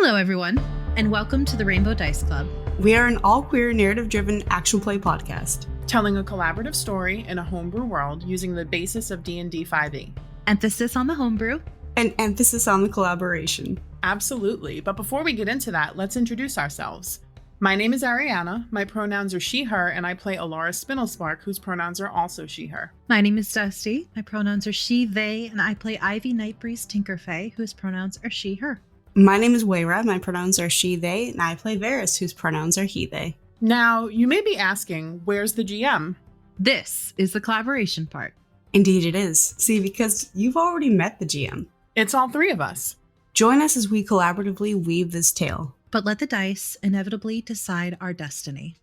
Hello, everyone, and welcome to the Rainbow Dice Club. We are an all-queer, narrative-driven actual play podcast. Telling a collaborative story in a homebrew world using the basis of D&D 5e. Emphasis on the homebrew. An emphasis on the collaboration. Absolutely, but before we get into that, let's introduce ourselves. My name is Ariana, my pronouns are she, her, and I play Alara Spinelspark, whose pronouns are also she, her. My name is Dusty, my pronouns are she, they, and I play Ivy Nightbreeze Tinkerfey, whose pronouns are she, her. My name is Wayra, my pronouns are she, they, and I play Varys, whose pronouns are he, they. Now, you may be asking, where's the GM? This is the collaboration part. Indeed it is. See, because you've already met the GM. It's all three of us. Join us as we collaboratively weave this tale. But let the dice inevitably decide our destiny.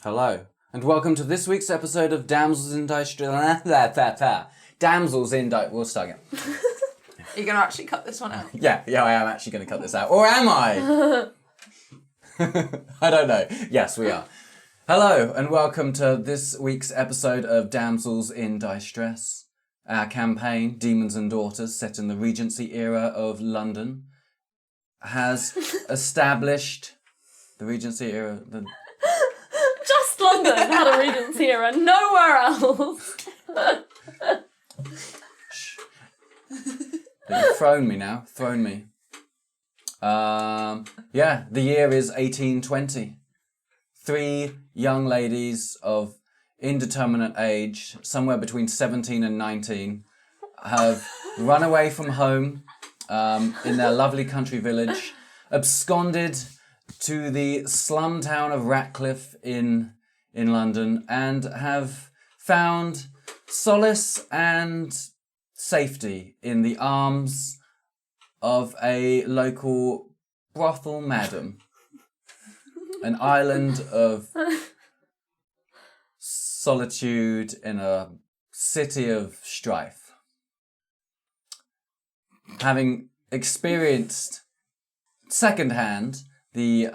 Hello, and welcome to this week's episode of Damsels in Dicestress. Damsels in Dice. We'll start again. Are you going to actually cut this one out? Yeah, I am actually going to cut this out. Or am I? I don't know. Yes, we are. Hello, and welcome to this week's episode of Damsels in Dicestress. Our campaign, Demons and Daughters, set in the Regency era of London, has established the Regency era. Just London had a Regency era, nowhere else. You've thrown me now. Thrown me. Yeah, the year is 1820. 3 young ladies of indeterminate age, somewhere between 17 and 19, have run away from home in their lovely country village, absconded to the slum town of Ratcliffe in London, and have found solace and safety in the arms of a local brothel madam. An island of solitude in a city of strife. Having experienced secondhand the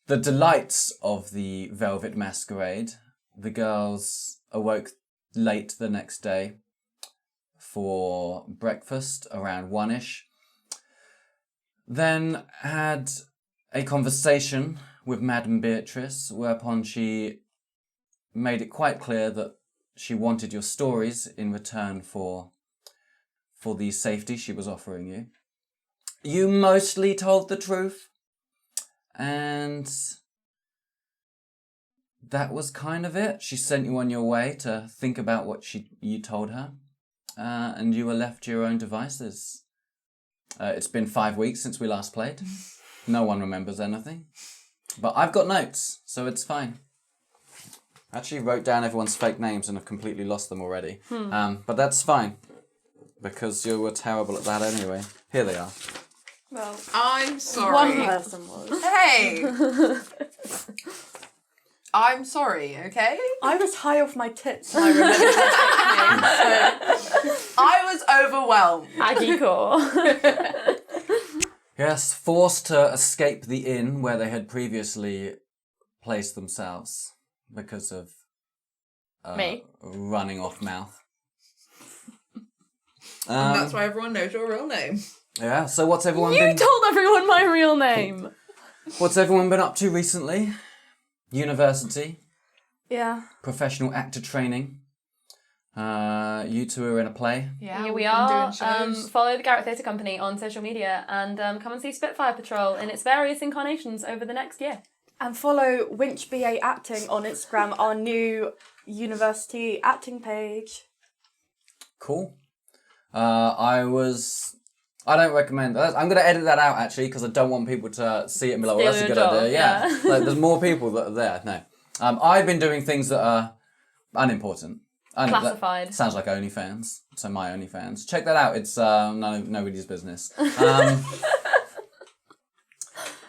delights of the Velvet Masquerade, the girls awoke late the next day for breakfast around 1ish, then had a conversation with Madame Beatrice, whereupon she made it quite clear that she wanted your stories in return for the safety she was offering you. You mostly told the truth, and that was kind of it. She sent you on your way to think about what you told her, and you were left to your own devices. It's been 5 weeks since we last played. No one remembers anything. But I've got notes, so it's fine. I actually wrote down everyone's fake names and have completely lost them already. But that's fine, because you were terrible at that anyway. Here they are. Well, I'm sorry. one person was. Hey! I'm sorry, okay? I was high off my tits and I remember the So I was overwhelmed. Aggie core. Yes, forced to escape the inn where they had previously placed themselves because of Me? running off mouth. And that's why everyone knows your real name. Yeah, so what's everyone You been told everyone my real name. What's everyone been up to recently? University, Yeah. professional actor training. You two are in a play. Yeah, Here we've we been are. doing shows. Follow the Garrett Theatre Company on social media and come and see Spitfire Patrol in its various incarnations over the next year. And follow Winch BA Acting on Instagram, our new university acting page. Cool. I don't recommend that. I'm going to edit that out actually because I don't want people to see it and be like, well, that's a Steal good your idea. job, Yeah. Like, there's more people that are there. No. I've been doing things that are unimportant. Classified. That sounds like OnlyFans. So my OnlyFans. Check that out. It's nobody's business.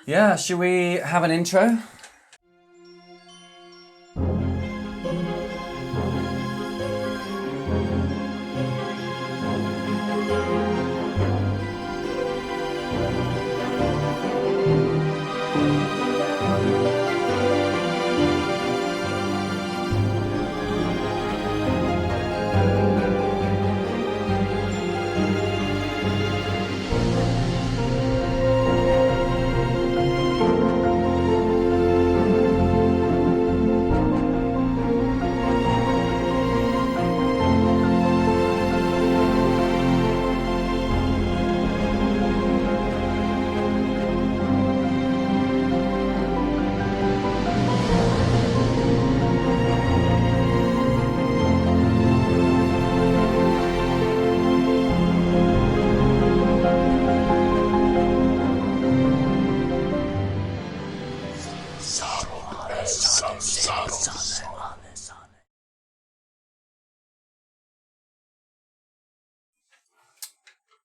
Yeah, should we have an intro?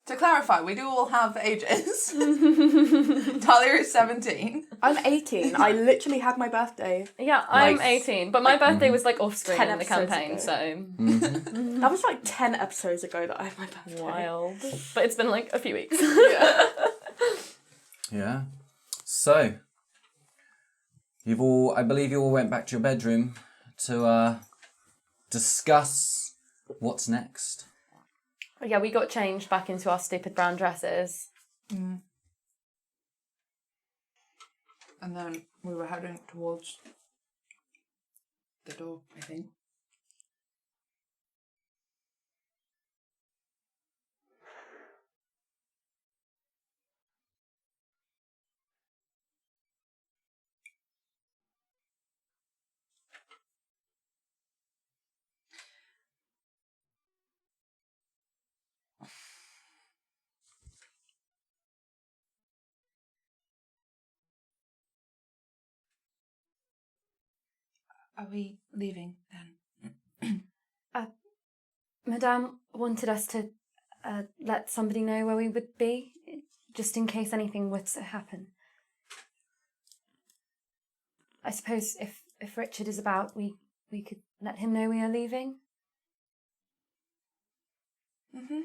To clarify, we do all have ages. Talia is 17. I'm 18. I literally had my birthday. Yeah, I'm Nice. 18, but my birthday was like off screen 10 in the episodes campaign, ago. so That was like 10 episodes ago that I had my birthday. wild. But it's been like a few weeks. Yeah. So, I believe you all went back to your bedroom to discuss what's next. Yeah, we got changed back into our stupid brown dresses. And then we were heading towards the door, I think. Are we leaving then? Madame wanted us to let somebody know where we would be, just in case anything were to happen. I suppose if Richard is about, we could let him know we are leaving. Mm-hmm.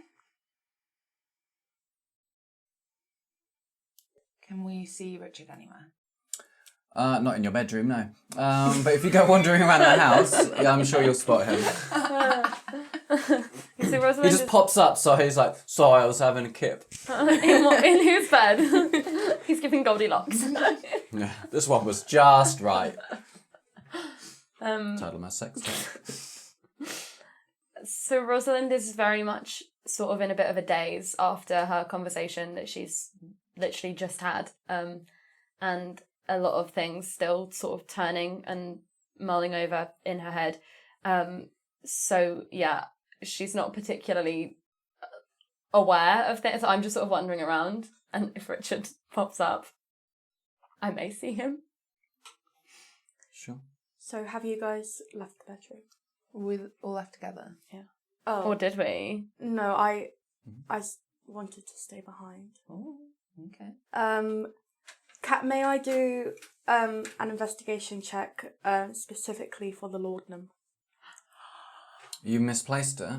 Can we see Richard anywhere? Not in your bedroom, no. But if you go wandering around the house, yeah, I'm sure you'll spot him. So Rosalind He just pops up, so he's like, sorry, I was having a kip. in whose bed? He's giving Goldilocks. Yeah, this one was just right. Um, Title of my sex tape. So Rosalind is very much sort of in a bit of a daze after her conversation that she's literally just had. And a lot of things still sort of turning and mulling over in her head. So yeah, she's not particularly aware of this. I'm just sort of wandering around, and if Richard pops up, I may see him. Sure. So have you guys left the bedroom? We all left together. Oh. Or did we? No, I wanted to stay behind. Oh, okay. May I do an investigation check specifically for the laudanum? You misplaced it?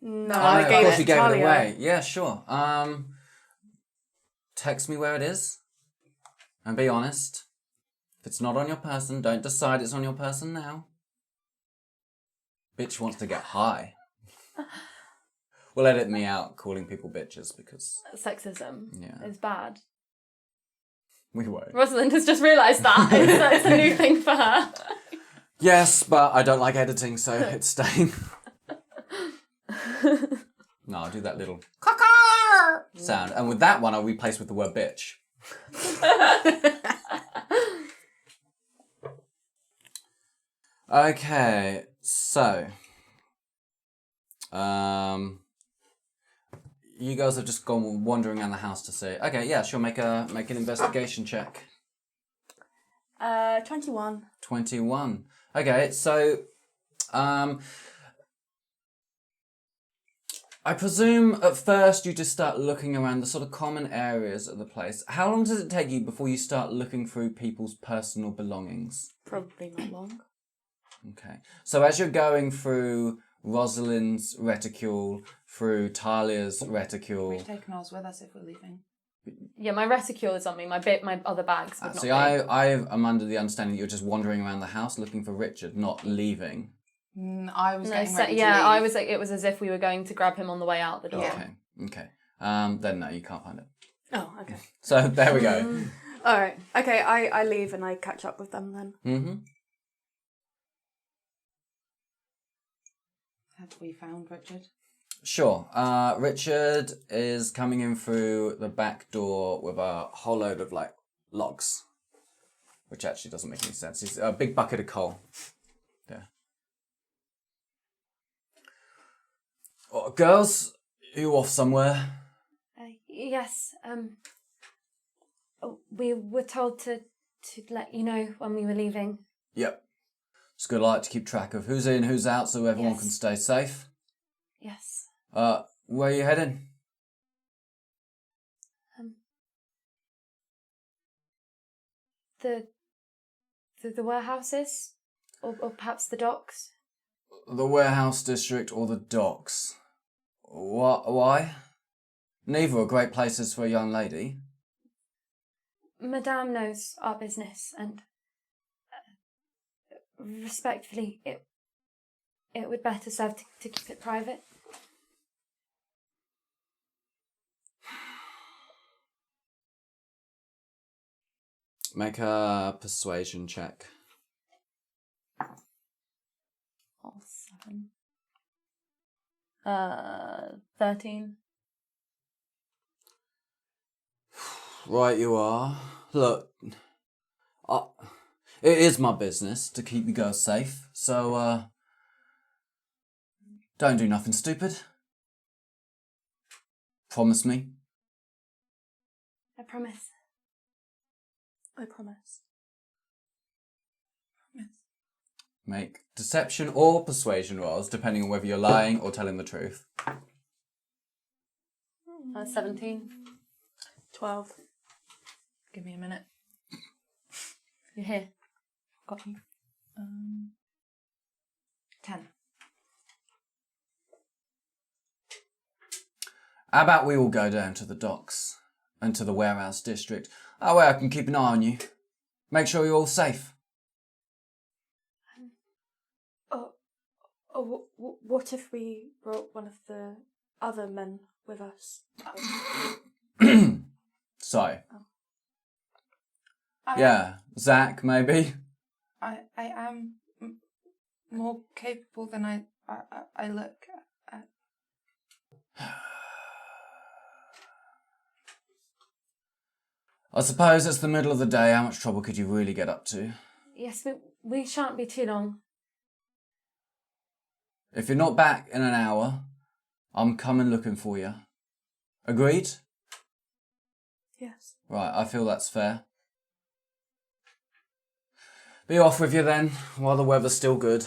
No, Oh, I no, gave of course it you to gave it Thalia. away. Yeah, sure. Text me where it is. And be honest. If it's not on your person, don't decide it's on your person now. Bitch wants to get high. We'll edit me out calling people bitches because Sexism Yeah. is bad. we won't. Rosalind has just realised that. It's a new thing for her. Yes, but I don't like editing, so it's staying. No, I'll do that little sound. And with that one, I'll replace with the word bitch. Okay, so you guys have just gone wandering around the house to see. Okay, yeah, sure. Make an investigation check. 21. 21. Okay, so I presume at first you just start looking around the sort of common areas of the place. How long does it take you before you start looking through people's personal belongings? Probably not long. Okay. So as you're going through Rosalind's reticule, through Talia's reticule... We've taken ours with us if we're leaving. Yeah, my reticule is on me. My other bags would not See, be. I am under the understanding that you're just wandering around the house looking for Richard, not leaving. I was getting ready to yeah, leave. I was. It was as if we were going to grab him on the way out the door. Yeah. Okay. Then no, you can't find it. Oh, okay. So there we go. All right. Okay, I leave and I catch up with them then. Mm-hmm. Have we found Richard? Sure. Richard is coming in through the back door with a whole load of like logs, which actually doesn't make any sense. It's a big bucket of coal. Yeah. Oh, girls, are you off somewhere? Yes. We were told to let you know when we were leaving. Yep. It's a good light to keep track of who's in, who's out, so everyone Yes. can stay safe. Yes. Where are you heading? The warehouses? Or perhaps the docks? The warehouse district or the docks? Why? Neither are great places for a young lady. Madame knows our business, and respectfully, it would better serve to keep it private. Make a persuasion check. All 7. 13. Right you are. Look, it is my business to keep you girls safe, so, don't do nothing stupid. Promise me. I promise. I promise. Make deception or persuasion rolls, depending on whether you're lying or telling the truth. 17. 12. Give me a minute. You're here. Got you. 10. How about we all go down to the docks and to the warehouse district? That way I can keep an eye on you. Make sure you're all safe. What if we brought one of the other men with us? So, I yeah, Zach, maybe? I am more capable than I look. I suppose it's the middle of the day. How much trouble could you really get up to? Yes, we shan't be too long. If you're not back in an hour, I'm coming looking for you. Agreed? Yes. Right, I feel that's fair. Be off with you then, while the weather's still good.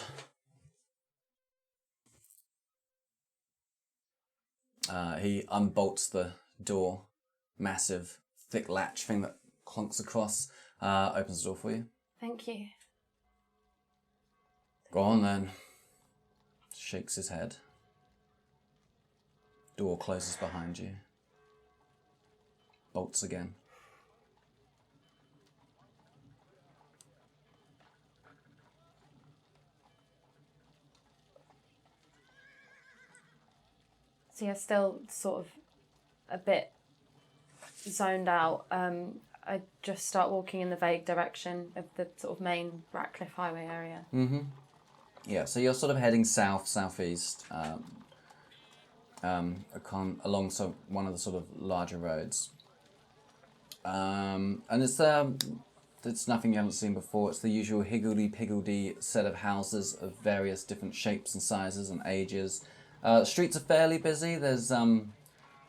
He unbolts the door. Massive, thick latch thing that clunks across. Opens the door for you. Thank you. Go on then. Shakes his head. Door closes behind you. Bolts again. So yeah, still sort of a bit zoned out. I just start walking in the vague direction of the sort of main Ratcliffe Highway area. Mm-hmm. Yeah, so you're sort of heading southeast, along one of the sort of larger roads. And it's nothing you haven't seen before. It's the usual higgledy-piggledy set of houses of various different shapes and sizes and ages. Streets are fairly busy. There's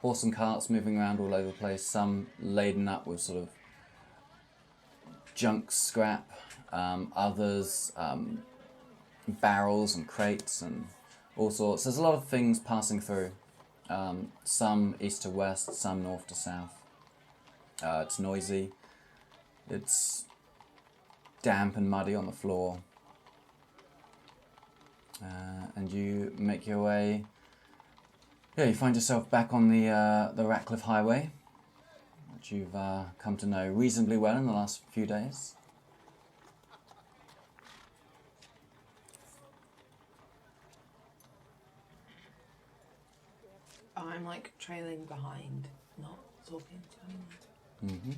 horse and carts moving around all over the place, some laden up with sort of junk scrap, others barrels and crates and all sorts. There's a lot of things passing through, some east to west, some north to south. It's noisy, it's damp and muddy on the floor, and you make your way. Yeah, you find yourself back on the Ratcliffe Highway, which you've come to know reasonably well in the last few days. I'm like trailing behind, not talking to anyone. Mm-hmm.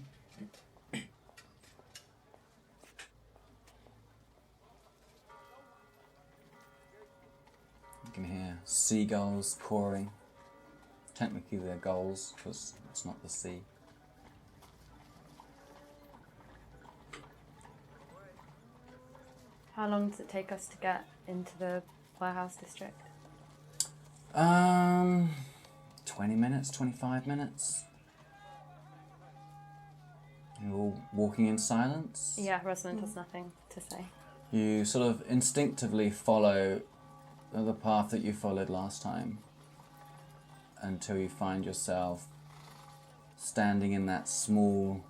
You can hear seagulls cawing. Technically they're gulls, because it's not the sea. How long does it take us to get into the warehouse district? 20 minutes, 25 minutes. You're all walking in silence. Yeah, Rosalind has nothing to say. You sort of instinctively follow the path that you followed last time until you find yourself standing in that small,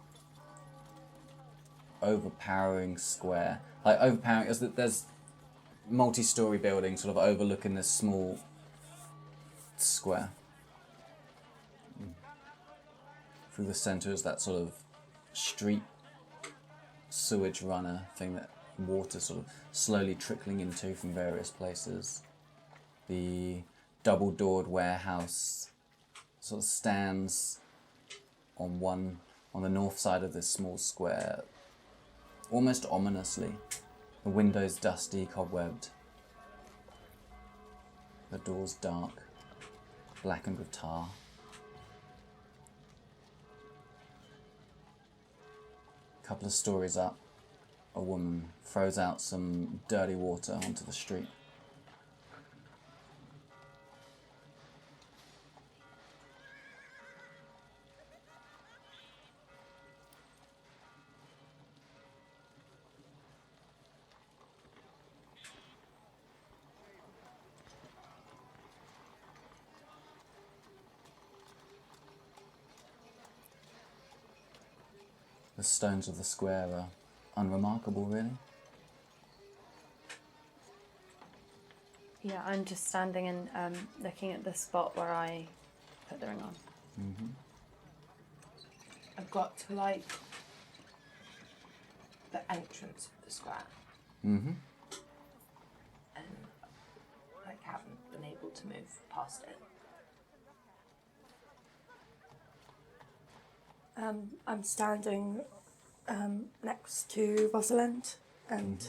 overpowering square. Like, overpowering is that there's multi-story buildings sort of overlooking this small square. Through the centre is that sort of street sewage runner thing that water sort of slowly trickling into from various places. The double-doored warehouse sort of stands on the north side of this small square, almost ominously. The windows dusty, cobwebbed. The doors dark, blackened with tar. A couple of stories up, a woman throws out some dirty water onto the street. The stones of the square are unremarkable, really. Yeah, I'm just standing and looking at the spot where I put the ring on. Mm-hmm. I've got to like the entrance of the square Mm-hmm. and like haven't been able to move past it. I'm standing next to Rosalind, and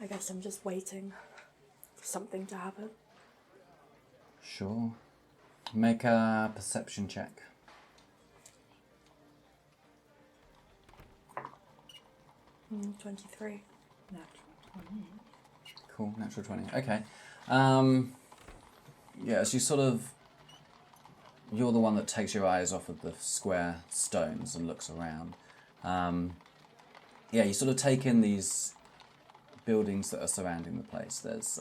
I guess I'm just waiting for something to happen. Sure. Make a perception check. 23. Cool, natural 20. Okay. Yeah, as you sort of... You're the one that takes your eyes off of the square stones and looks around. Yeah, you sort of take in these buildings that are surrounding the place. There's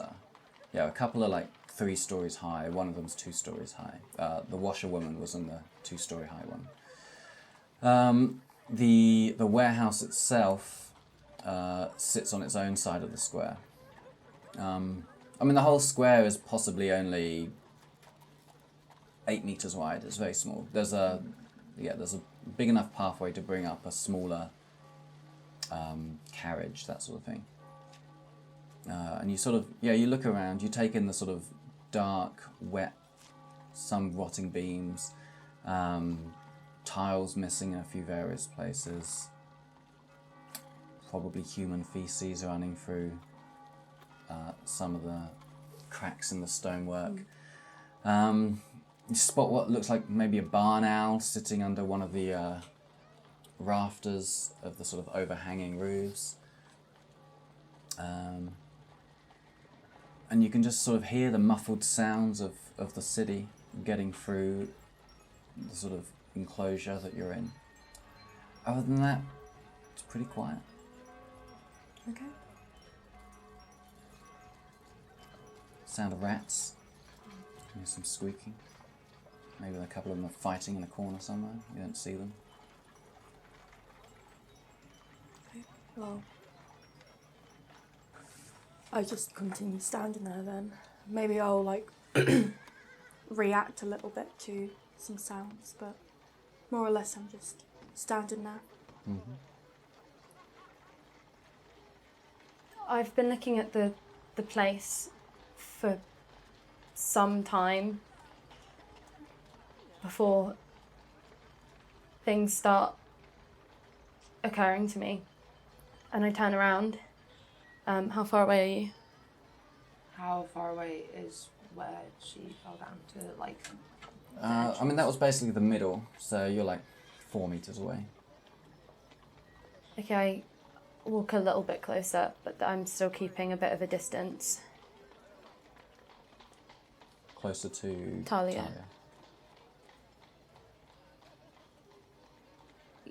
a couple are like 3 stories high. One of them's 2 stories high. The washerwoman was in the 2-story high one. The warehouse itself sits on its own side of the square. I mean, the whole square is possibly only 8 meters wide. It's very small. There's a big enough pathway to bring up a smaller carriage, that sort of thing. And you sort of, you look around, you take in the sort of dark, wet, some rotting beams, tiles missing in a few various places, probably human feces running through some of the cracks in the stonework. You spot what looks like maybe a barn owl sitting under one of the rafters of the sort of overhanging roofs. And you can just sort of hear the muffled sounds of the city getting through the sort of enclosure that you're in. Other than that, it's pretty quiet. Okay. Sound of rats. Hear some squeaking. Maybe a couple of them are fighting in a corner somewhere. You don't see them. Okay. Well, I just continue standing there then. Maybe I'll like react a little bit to some sounds, but more or less I'm just standing there. Mm-hmm. I've been looking at the place for some time before things start occurring to me, and I turn around. How far away are you? How far away is where she fell down to, like... I mean, that was basically the middle, so you're like 4 meters away. Okay, I walk a little bit closer, but I'm still keeping a bit of a distance. Closer to Thalia.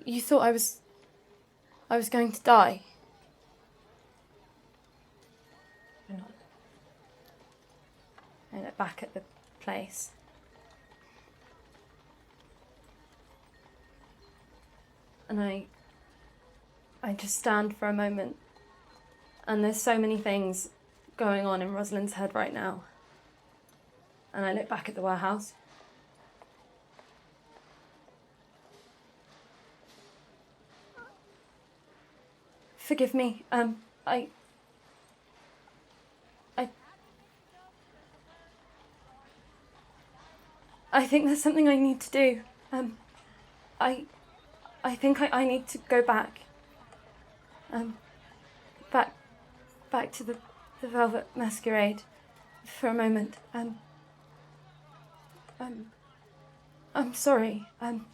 You thought I was going to die? You're not. I look back at the place. And I just stand for a moment, and there's so many things going on in Rosalind's head right now. And I look back at the warehouse. Forgive me, I think there's something I need to do. I think I need to go back. Back to the Velvet Masquerade for a moment. I'm sorry. And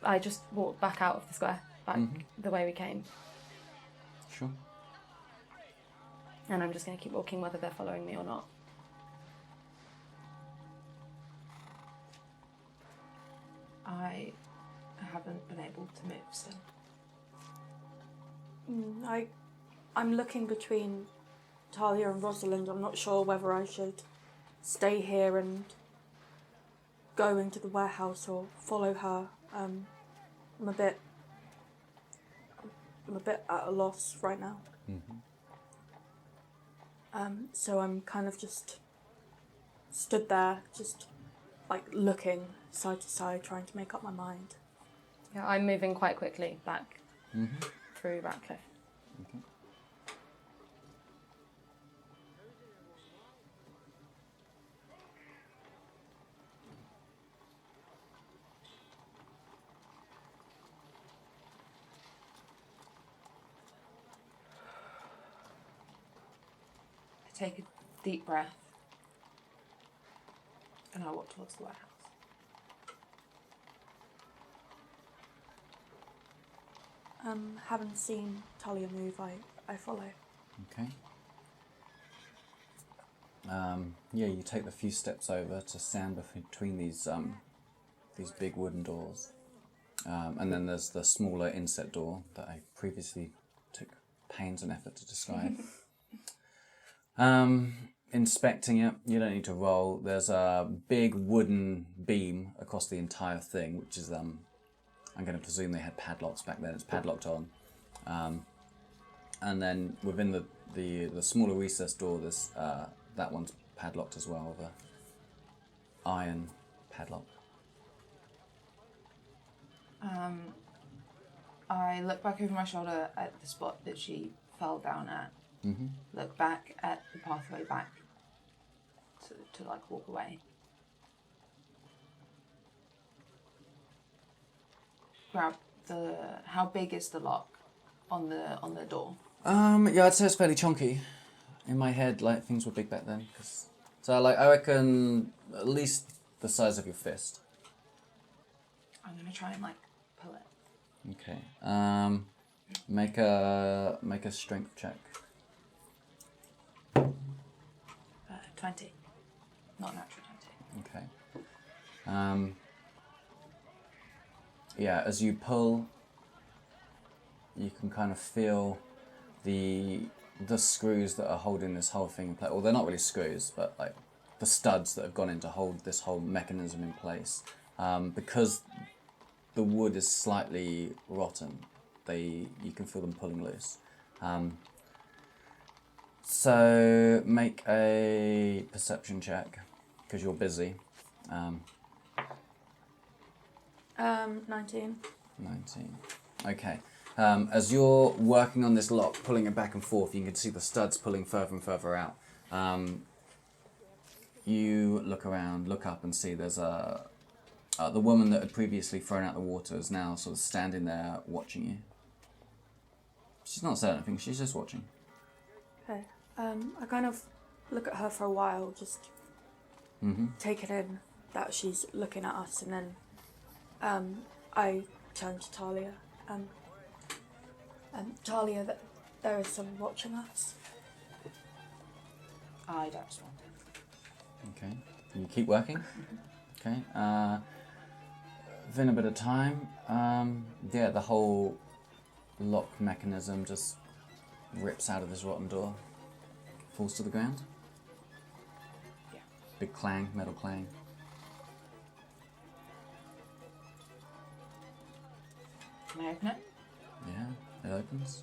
I just walk back out of the square, back the way we came. Sure. And I'm just going to keep walking whether they're following me or not. I haven't been able to move still. I'm looking between Thalia and Rosalind. I'm not sure whether I should stay here and go into the warehouse or follow her. I'm a bit at a loss right now. So I'm kind of just stood there, just like looking side to side, trying to make up my mind. Yeah, I'm moving quite quickly back through Ratcliffe. Okay. I take a deep breath and I walk towards the warehouse. Having seen Thalia move, I follow. Okay. Yeah, you take the few steps over to stand between these big wooden doors, and then there's the smaller inset door that I previously took pains and effort to describe. Inspecting it, you don't need to roll. There's a big wooden beam across the entire thing, which is I'm going to presume they had padlocks back then. It's padlocked on, and then within the smaller recess door, there's that one's padlocked as well with a iron padlock. I look back over my shoulder at the spot that she fell down at. Look back at the pathway back to like walk away. Grab how big is the lock on the door? Yeah, I'd say it's fairly chunky. In my head, like, things were big back then. So, like, I reckon at least the size of your fist. I'm gonna try and like pull it. Okay. Make a strength check. 20. Not natural 20. Okay. Yeah, as you pull, you can kind of feel the screws that are holding this whole thing in place. Well, they're not really screws, but like the studs that have gone in to hold this whole mechanism in place. Because the wood is slightly rotten, you can feel them pulling loose. So make a perception check, because you're busy. 19. 19. Okay. As you're working on this lock, pulling it back and forth, you can see the studs pulling further and further out. You look around, look up and see there's the woman that had previously thrown out the water is now sort of standing there watching you. She's not saying anything, she's just watching. Okay. I kind of look at her for a while, just taking in that she's looking at us, and then I turn to Thalia. Thalia, that there is someone watching us. I don't respond. Okay. You keep working? Okay. Within a bit of time, yeah, the whole lock mechanism just rips out of this rotten door, falls to the ground. Yeah. Big clang, metal clang. Can I open it? Yeah, it opens.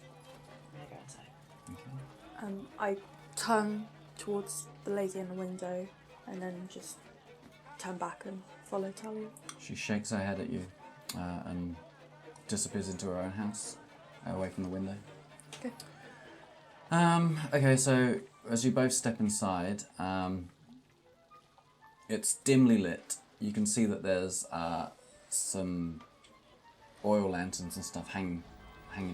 I'm gonna go inside. Okay. I turn towards the lady in the window and then just turn back and follow Thalia. She shakes her head at you and disappears into her own house, away from the window. Okay. Okay, so as you both step inside, it's dimly lit. You can see that there's some oil lanterns and stuff hanging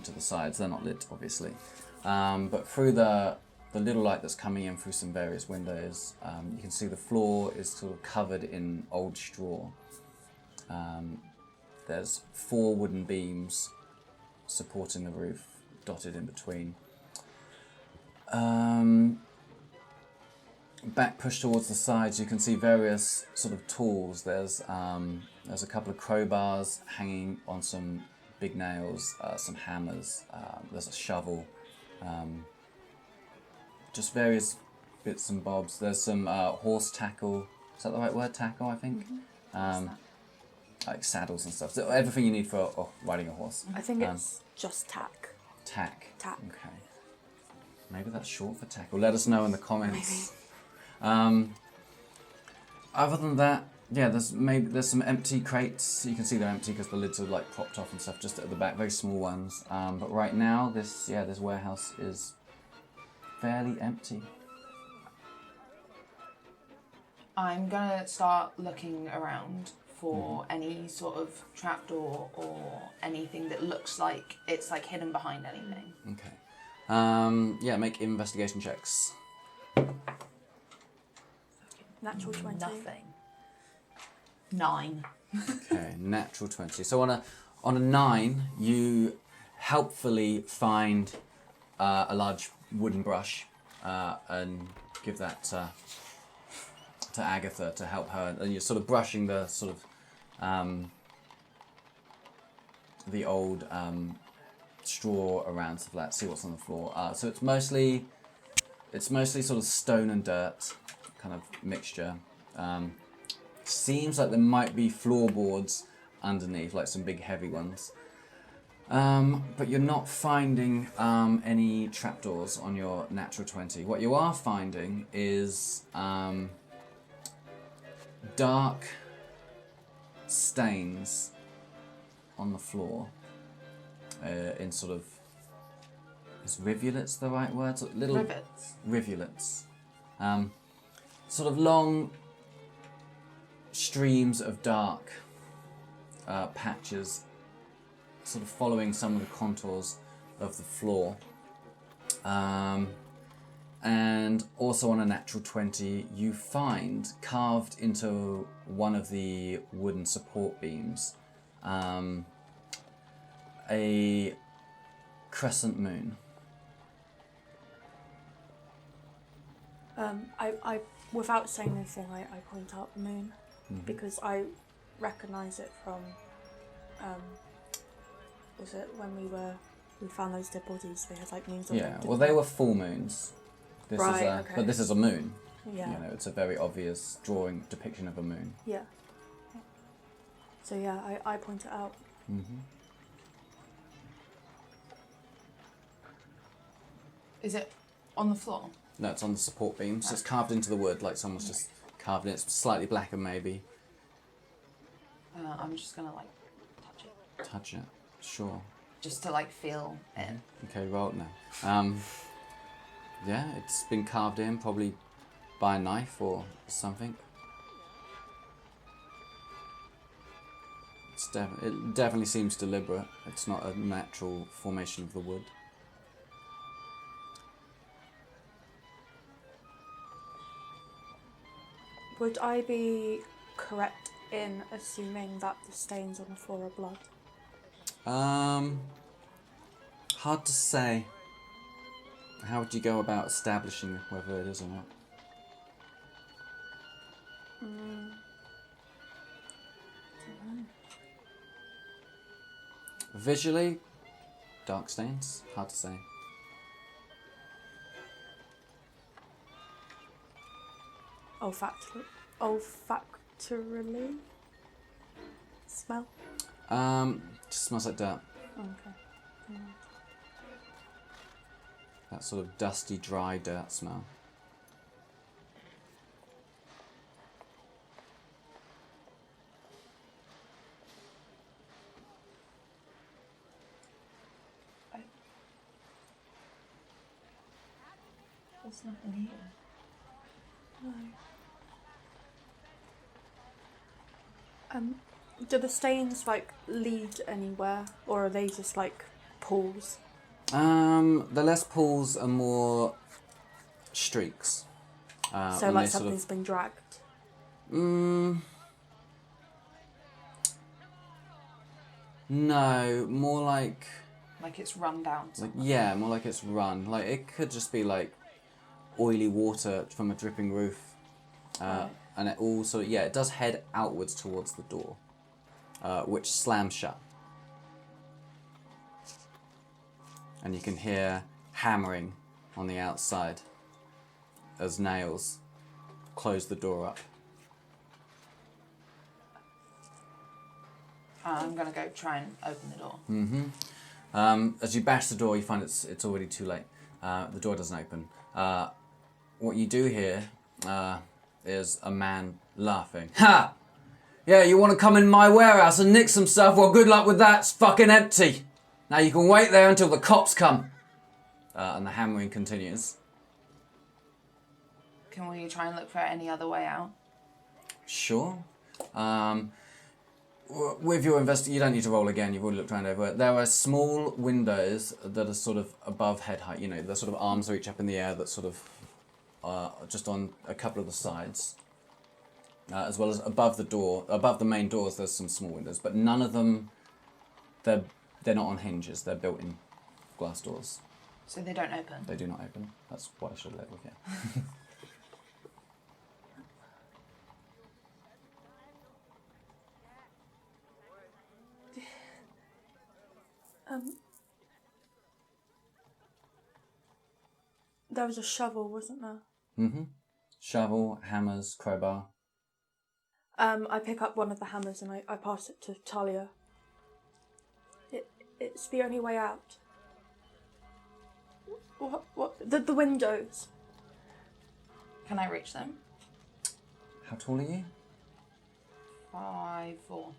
to the sides. They're not lit, obviously. But through the little light that's coming in through some various windows, you can see the floor is sort of covered in old straw. There's 4 wooden beams supporting the roof, dotted in between. Back pushed towards the sides, you can see various sort of tools. There's a couple of crowbars hanging on some big nails, some hammers. There's a shovel. Just various bits and bobs. There's some horse tackle. Is that the right word? Tackle, I think. Like saddles and stuff. So everything you need for riding a horse. I think it's just tack. Tack. Tack. Okay. Maybe that's short for tackle. Let us know in the comments. Other than that, yeah, there's some empty crates. You can see they're empty because the lids are like propped off and stuff just at the back, very small ones. But right now, this warehouse is fairly empty. I'm gonna start looking around for any sort of trapdoor or anything that looks like it's like hidden behind anything. Okay. Yeah, make investigation checks. Natural 20. Nothing. 9. Okay, natural 20. So on a 9, you helpfully find a large wooden brush and give that to Agatha to help her. And you're sort of brushing the sort of the old straw around, stuff like that, see what's on the floor. So it's mostly sort of stone and dirt kind of mixture. Seems like there might be floorboards underneath, like some big heavy ones. But you're not finding any trapdoors on your natural 20. What you are finding is dark stains on the floor in sort of, is rivulets the right word? Sort of little Rivets. rivulets. Sort of long streams of dark patches sort of following some of the contours of the floor. And also on a natural 20, you find carved into one of the wooden support beams a crescent moon. I without saying anything, I point out the moon because I recognise it from. Was it when we found those dead bodies? They had like moons on them. Yeah, well, they were full moons. This Right, is okay. But this is a moon. Yeah. You know, it's a very obvious depiction of a moon. Yeah. So yeah, I point it out. Is it on the floor? No, it's on the support beams. It's carved into the wood, like someone's just carved it. It's slightly blacker, maybe. I'm just gonna like touch it. Touch it. Sure. Just to like feel it. Okay, roll it now. Yeah, it's been carved in, probably by a knife or something. It definitely seems deliberate. It's not a natural formation of the wood. Would I be correct in assuming that the stains on the floor are blood? Hard to say. How would you go about establishing whether it is or not? Visually, dark stains. Hard to say. Olfactorily? Smell? Just smells like dirt. Okay. That sort of dusty, dry dirt smell. There's nothing here. No. Do the stains like lead anywhere, or are they just like pools? The less pools are more streaks. So when like they sort something's been dragged. No, more like Like it's run down. yeah, more like it's run. Like it could just be like oily water from a dripping roof, Right. and it also it does head outwards towards the door, which slams shut, and you can hear hammering on the outside as nails close the door up. I'm gonna go try and open the door. As you bash the door, you find it's already too late. The door doesn't open. What you do hear is a man laughing. Ha! Yeah, you want to come in my warehouse and nick some stuff? Well, good luck with that. It's fucking empty. Now you can wait there until the cops come. And the hammering continues. Can we try and look for any other way out? Sure. With your you don't need to roll again, you've already looked around everywhere. There are small windows that are sort of above head height, the sort of arms reach up in the air that sort of just on a couple of the sides. As well as above the main doors, there's some small windows, but none of them, they're not on hinges, they're built-in glass doors. So they don't open? They do not open. That's what I should have led with, yeah. There was a shovel, wasn't there? Mm-hmm. Shovel, hammers, crowbar. I pick up one of the hammers and I pass it to Thalia. It's the only way out. What? The windows. Can I reach them? How tall are you? 5'4".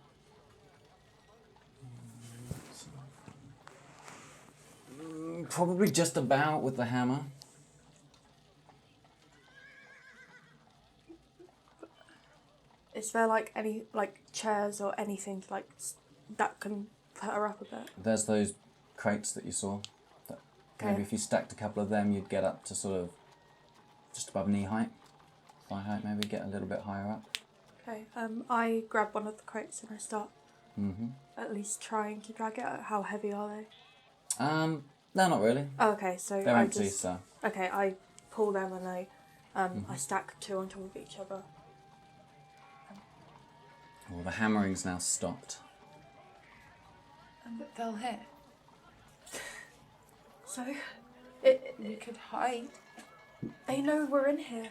Probably just about with the hammer. Is there like any chairs or anything that can put her up a bit? There's those crates that you saw. Okay. Maybe if you stacked a couple of them, you'd get up to sort of just above knee height, thigh height. Maybe get a little bit higher up. Okay. I grab one of the crates and I start at least trying to drag it. How heavy are they? No, not really. Oh, okay. So They're I empty, just so. okay. I pull them and I stack two on top of each other. Well, the hammering's now stopped. But they'll hit. So, We could hide. they know we're in here.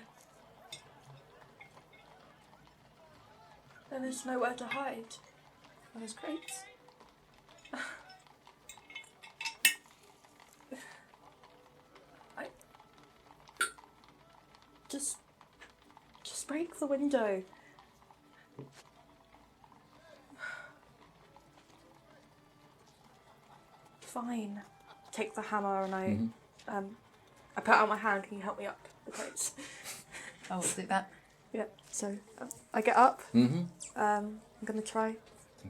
Then there's nowhere to hide. Well, there's crates. Just break the window. Fine. Take the hammer and I put out my hand. Can you help me up the crates? Oh, we'll do that. Yeah. So I get up. Mm-hmm. I'm gonna try.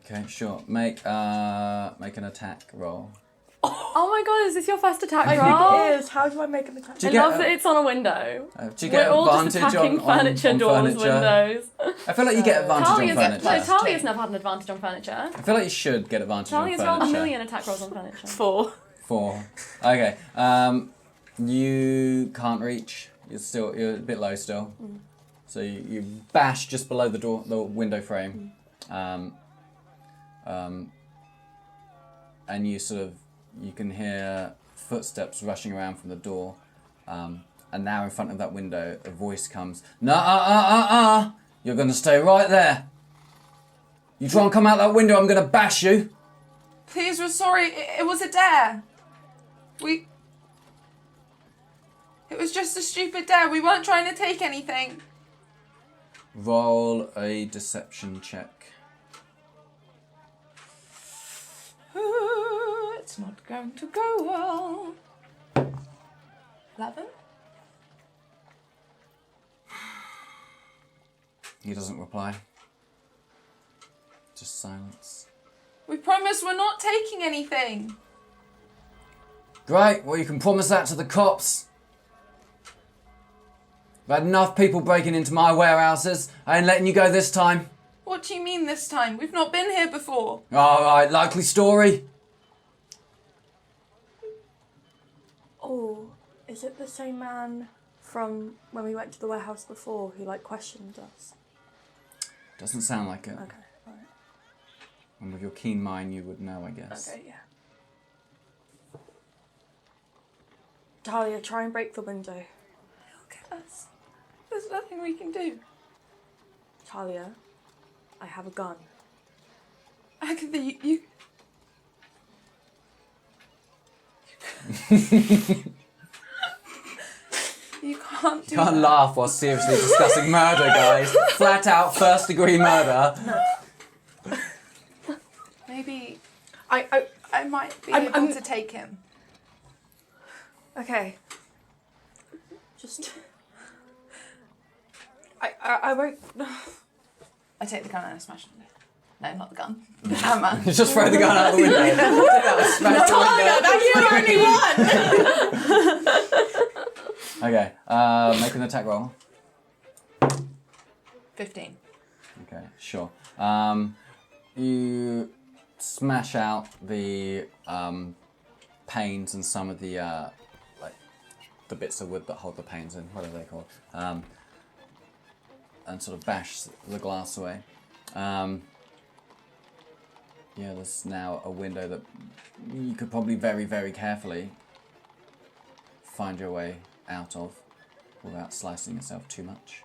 Okay, sure. Make an attack roll. Oh my god, is this your first attack I roll? think it is. How do I make an attack? Do I you get love that it's on a window. do you get We're all just advantage attacking on furniture doors, furniture? windows. I feel like you get advantage Talia's, on no, furniture. Talia's never had an advantage on furniture. I feel like you should get advantage Talia's on rolled furniture. 1 million attack rolls on furniture. 4. 4. Okay. You can't reach. You're a bit low still. So you bash just below the window frame, and you can hear footsteps rushing around from the door, and now in front of that window, a voice comes. You're gonna stay right there. You try and come out that window, I'm gonna bash you. Please, we're sorry. It was a dare. It was just a stupid dare. We weren't trying to take anything. Roll a deception check. It's not going to go well. 11? He doesn't reply. Just silence. We promise we're not taking anything. Great, well you can promise that to the cops. I've had enough people breaking into my warehouses. I ain't letting you go this time. What do you mean this time? We've not been here before. Alright, likely story. Oh, is it the same man from when we went to the warehouse before who, like, questioned us? Doesn't sound like it. Okay, alright. And with your keen mind you would know, I guess. Okay, yeah. Thalia, try and break the window. Look at us. There's nothing we can do. Thalia, I have a gun. Agatha, you can't do You can't that. laugh while seriously discussing murder, guys. Flat out first degree murder. Maybe I I might be I'm- able to take him. okay. Just... I won't... I take the gun and I smash him. No, not the gun. The hammer. You just throw the gun out the window. That was smashed the window. Okay, make an attack roll. 15. Okay, sure. You smash out the panes and some of the like the bits of wood that hold the panes in. What are they called? And sort of bash the glass away. Yeah, there's now a window that you could probably very, very carefully find your way out of without slicing yourself too much.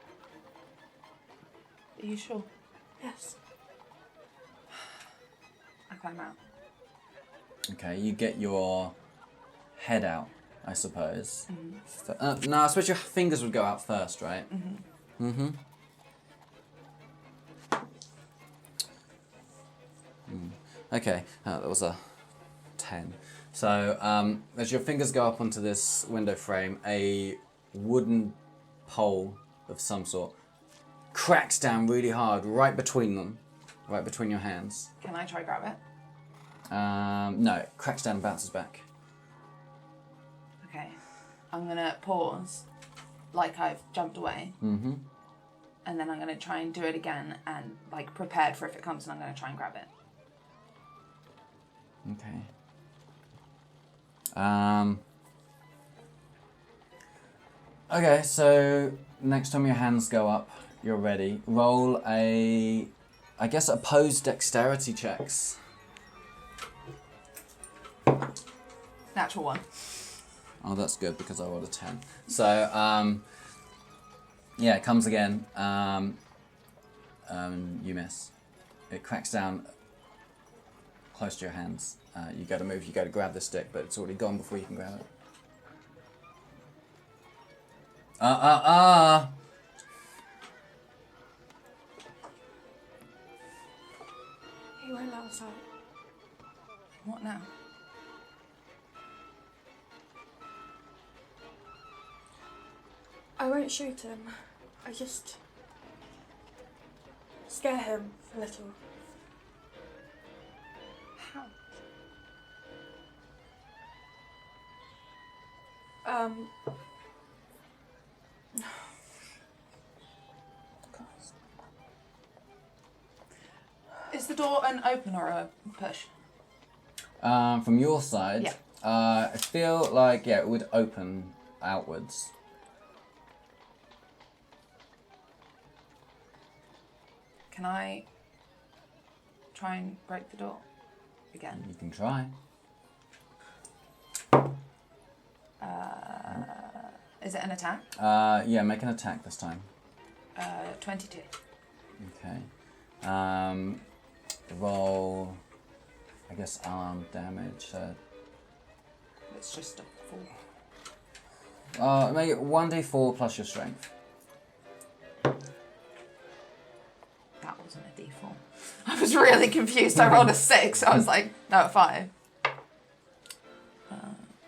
Are you sure? Yes. I climb out. Okay, you get your head out, I suppose. No, I suppose your fingers would go out first, right? Mm-hmm. Okay, that was a 10. So, as your fingers go up onto this window frame, a wooden pole of some sort cracks down really hard right between them, right between your hands. Can I try grab it? No, it cracks down and bounces back. Okay. I'm gonna pause, like I've jumped away. Mm-hmm. And then I'm gonna try and do it again and like prepared for if it comes and I'm gonna try and grab it. Okay. Okay, so next time your hands go up, you're ready. Roll a, I guess, opposed dexterity checks. Natural one. Oh, that's good because I rolled a 10. So, yeah, it comes again. You miss. It cracks down close to your hands. You go to move, you go to grab the stick, but it's already gone before you can grab it. He won't let us out. What now? I won't shoot him. I just... scare him a little. How? Is the door an open or a push? From your side, Yeah. I feel like, yeah, it would open outwards. Can I try and break the door again? You can try. Is it an attack? Yeah, make an attack this time. 22. Okay. Roll a I guess arm damage. It's just a 4. Make it 1d4 plus your strength. That wasn't a D4. I was really confused. I rolled a 6. I was like, no, 5.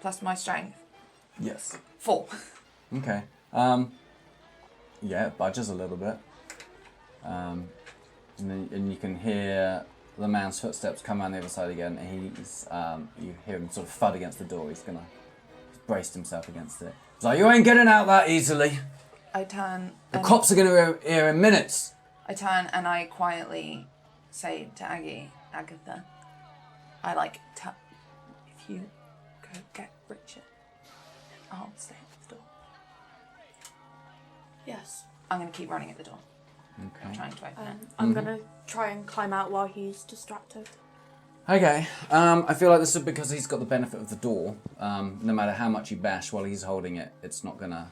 Plus my strength. Yes. 4. Okay. Yeah, it budges a little bit. And you can hear the man's footsteps come around the other side again. And you hear him sort of thud against the door. He's braced himself against it. He's like, you ain't getting out that easily. I turn. The cops are going to be here in minutes. I turn and I quietly say to Agatha, if you go get Richard, I'll stay at the door. Yes. I'm going to keep running at the door. Okay. I'm trying to open it. I'm gonna try and climb out while he's distracted. Okay. I feel like this is because he's got the benefit of the door. No matter how much you bash while he's holding it, it's not gonna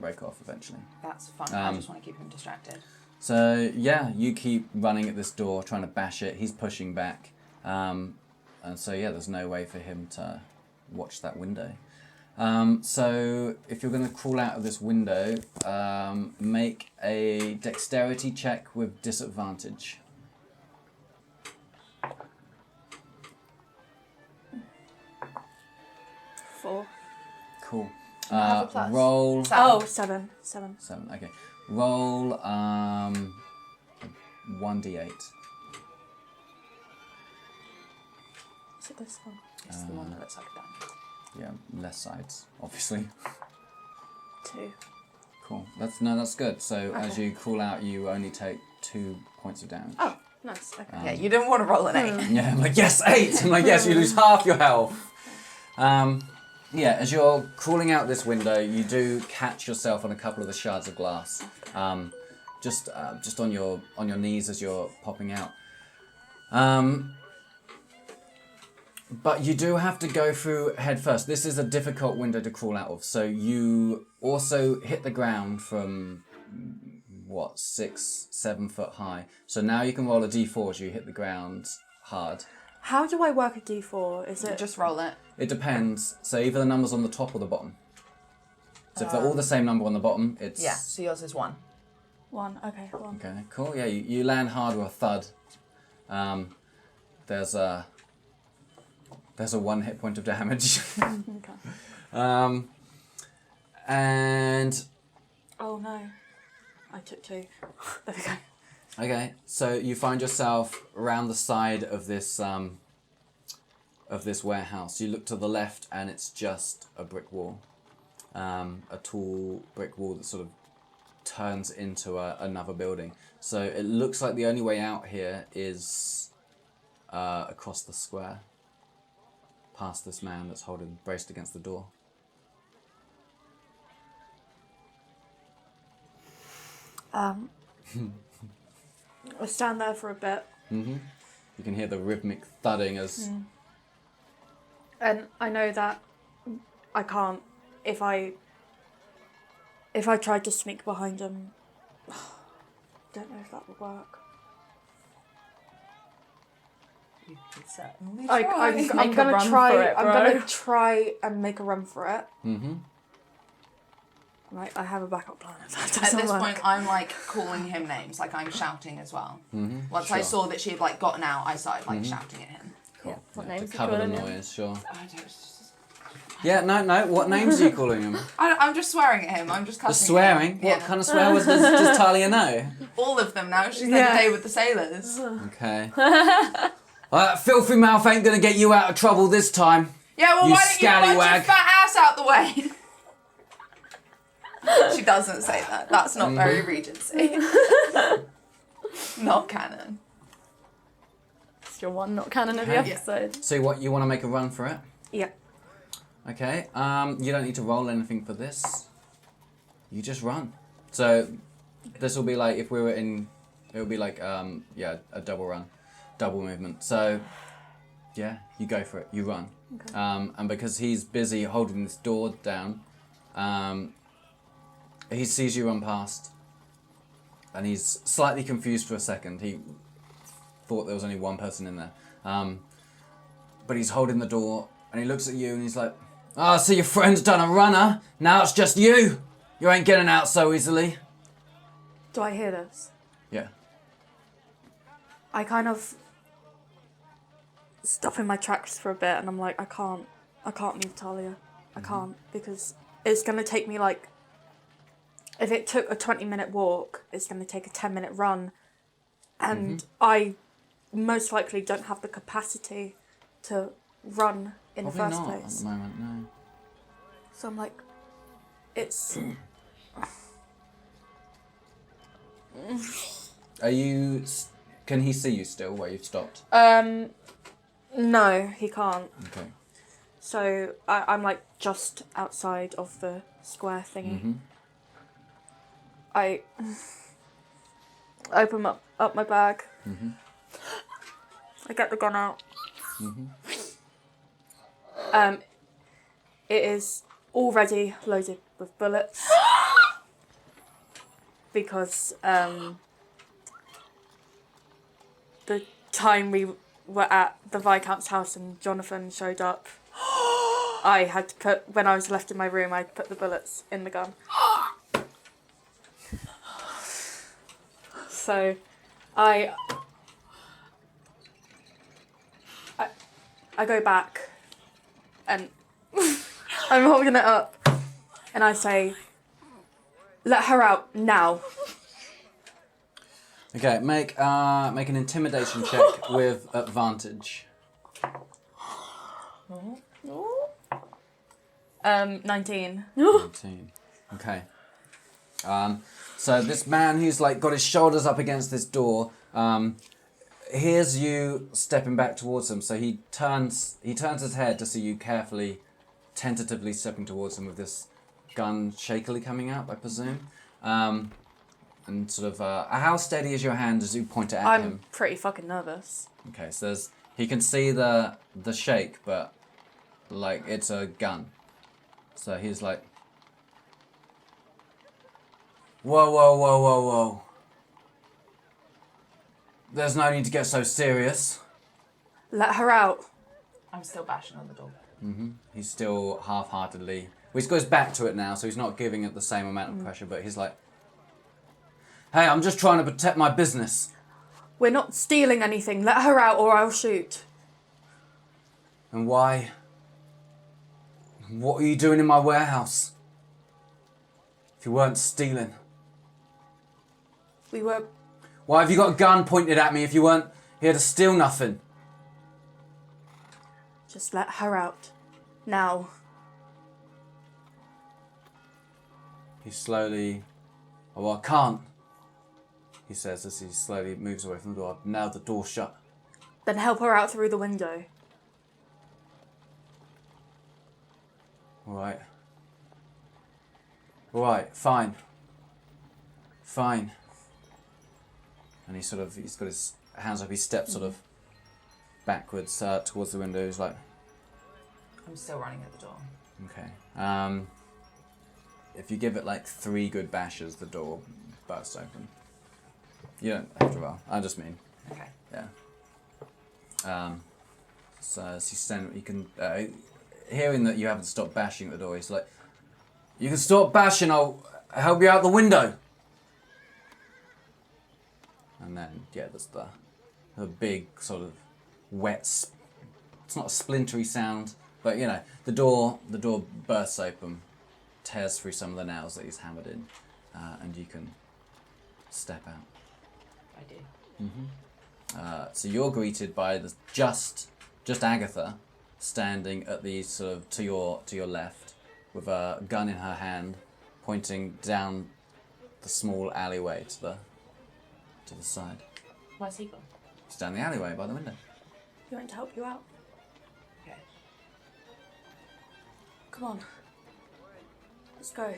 break off eventually. That's fine. I just want to keep him distracted. So yeah, you keep running at this door, trying to bash it. He's pushing back, and so yeah, there's no way for him to watch that window. So if you're going to crawl out of this window, make a dexterity check with disadvantage. 4. Cool. have a plus. Roll. 7. 7. Okay. Roll 1d8. Is it this one? It's the one that looks like a diamond. Yeah, less sides, obviously. 2. Cool. That's good. So as Okay. you crawl out, you only take 2 points of damage. Oh, nice. Okay. Yeah, you didn't want to roll an 8. Yeah, I'm like, yes, 8! I'm like, yes, you lose half your health. Yeah, as you're crawling out this window, you do catch yourself on a couple of the shards of glass. Just on your knees as you're popping out. But you do have to go through head first. This is a difficult window to crawl out of. So you also hit the ground from, 6-7 foot high. So now you can roll a d4 as you hit the ground hard. How do I work a d4? Is it Just roll it. It depends. So either the number's on the top or the bottom. So if they're all the same number on the bottom, it's... Yeah, so yours is 1. 1? Okay, 1. Okay, cool. Yeah, you land hard with a thud. There's a 1 hit point of damage. Okay. And... Oh no. I took 2. There we go. Okay, so you find yourself around the side of this warehouse. You look to the left and it's just a brick wall. A tall brick wall that sort of turns into another building. So it looks like the only way out here is across the square, past this man that's braced against the door. I stand there for a bit. You can hear the rhythmic thudding as... And I know that I can't, if I tried to sneak behind him, don't know if that would work. You could certainly I'm Make a gonna run try. for it, I'm bro. gonna try and make a run for it. Mm-hmm. Right, I have a backup plan. If that At doesn't this work. point, I'm like calling him names, like I'm shouting as well. Once I Sure. saw that she had like gotten out, I started like shouting at him. Cool. What Yeah, names to are cover the calling him? noise, sure. I don't. Yeah, no. What names are you calling him? I'm just swearing at him. I'm just The cussing. swearing? At him. What Yeah. kind of swear does Thalia know? All of them now. She's had a day with the sailors. Okay. That filthy mouth ain't gonna get you out of trouble this time. Yeah, well, You why don't you punch your scallywag. fat ass out the way? She doesn't say that. That's not very Regency. Not canon. It's your one not canon of the Okay. episode. So what, you want to make a run for it? Yeah. Okay. You don't need to roll anything for this. You just run. So this will be like if we were in. It would be like a double run, double movement. So yeah, you go for it. You run. Okay. And because he's busy holding this door down, he sees you run past, and he's slightly confused for a second. He thought there was only one person in there. but he's holding the door, and he looks at you, and he's like, "Ah, so your friend's done a runner. Now it's just you. You ain't getting out so easily." Do I hear this? Yeah. I kind of stop in my tracks for a bit, and I'm like, I can't leave Thalia. I can't, because it's going to take me like, if it took a 20-minute walk, it's going to take a 10-minute run. And I most likely don't have the capacity to run in Probably the first not place. at the moment, no. So I'm like, it's... Are you... Can he see you still where you've stopped? No, he can't. Okay. So I'm like just outside of the square thingy. I open up my bag. I get the gun out. It is already loaded with bullets because the time we were at the Viscount's house and Jonathan showed up, I had to put, when I was left in my room, I put the bullets in the gun. So I go back and I'm holding it up and I say, "Let her out now." Okay, make an intimidation check with advantage. 19. 19. Okay. So this man who's like got his shoulders up against this door, hears you stepping back towards him. So he turns his head to see you carefully, tentatively stepping towards him with this gun shakily coming up, I presume. And sort of, how steady is your hand as you point it at him? I'm pretty fucking nervous. Okay, so he can see the shake, but like it's a gun. So he's like, whoa, whoa, whoa, whoa, whoa. There's no need to get so serious. Let her out. I'm still bashing on the door. He's still half-heartedly... Well, he goes back to it now, so he's not giving it the same amount of pressure, but he's like, "Hey, I'm just trying to protect my business." We're not stealing anything. Let her out or I'll shoot. "And why? What are you doing in my warehouse? If you weren't stealing. We were... Why have you got a gun pointed at me if you weren't here to steal nothing?" Just let her out. Now. He slowly... "Oh, I can't," he says as he slowly moves away from the door. "Now the door's shut." Then help her out through the window. Alright. Alright, fine. Fine. And he's got his hands up, he steps sort of backwards towards the window. He's like, I'm still running at the door. okay. If you give it like 3 good bashes, the door bursts open. You don't have to roll. I just mean, Okay. yeah. So as he's standing, you can, hearing that you haven't stopped bashing at the door, he's like, "You can stop bashing, I'll help you out the window." And then, yeah, there's the big sort of wet, it's not a splintery sound, but you know, the door bursts open, tears through some of the nails that he's hammered in, and you can step out. I do. So you're greeted by just Agatha, standing at the sort of to your left, with a gun in her hand, pointing down the small alleyway to the side. Where's he gone? He's down the alleyway by the window. You want to help you out? Okay. Come on. Let's go.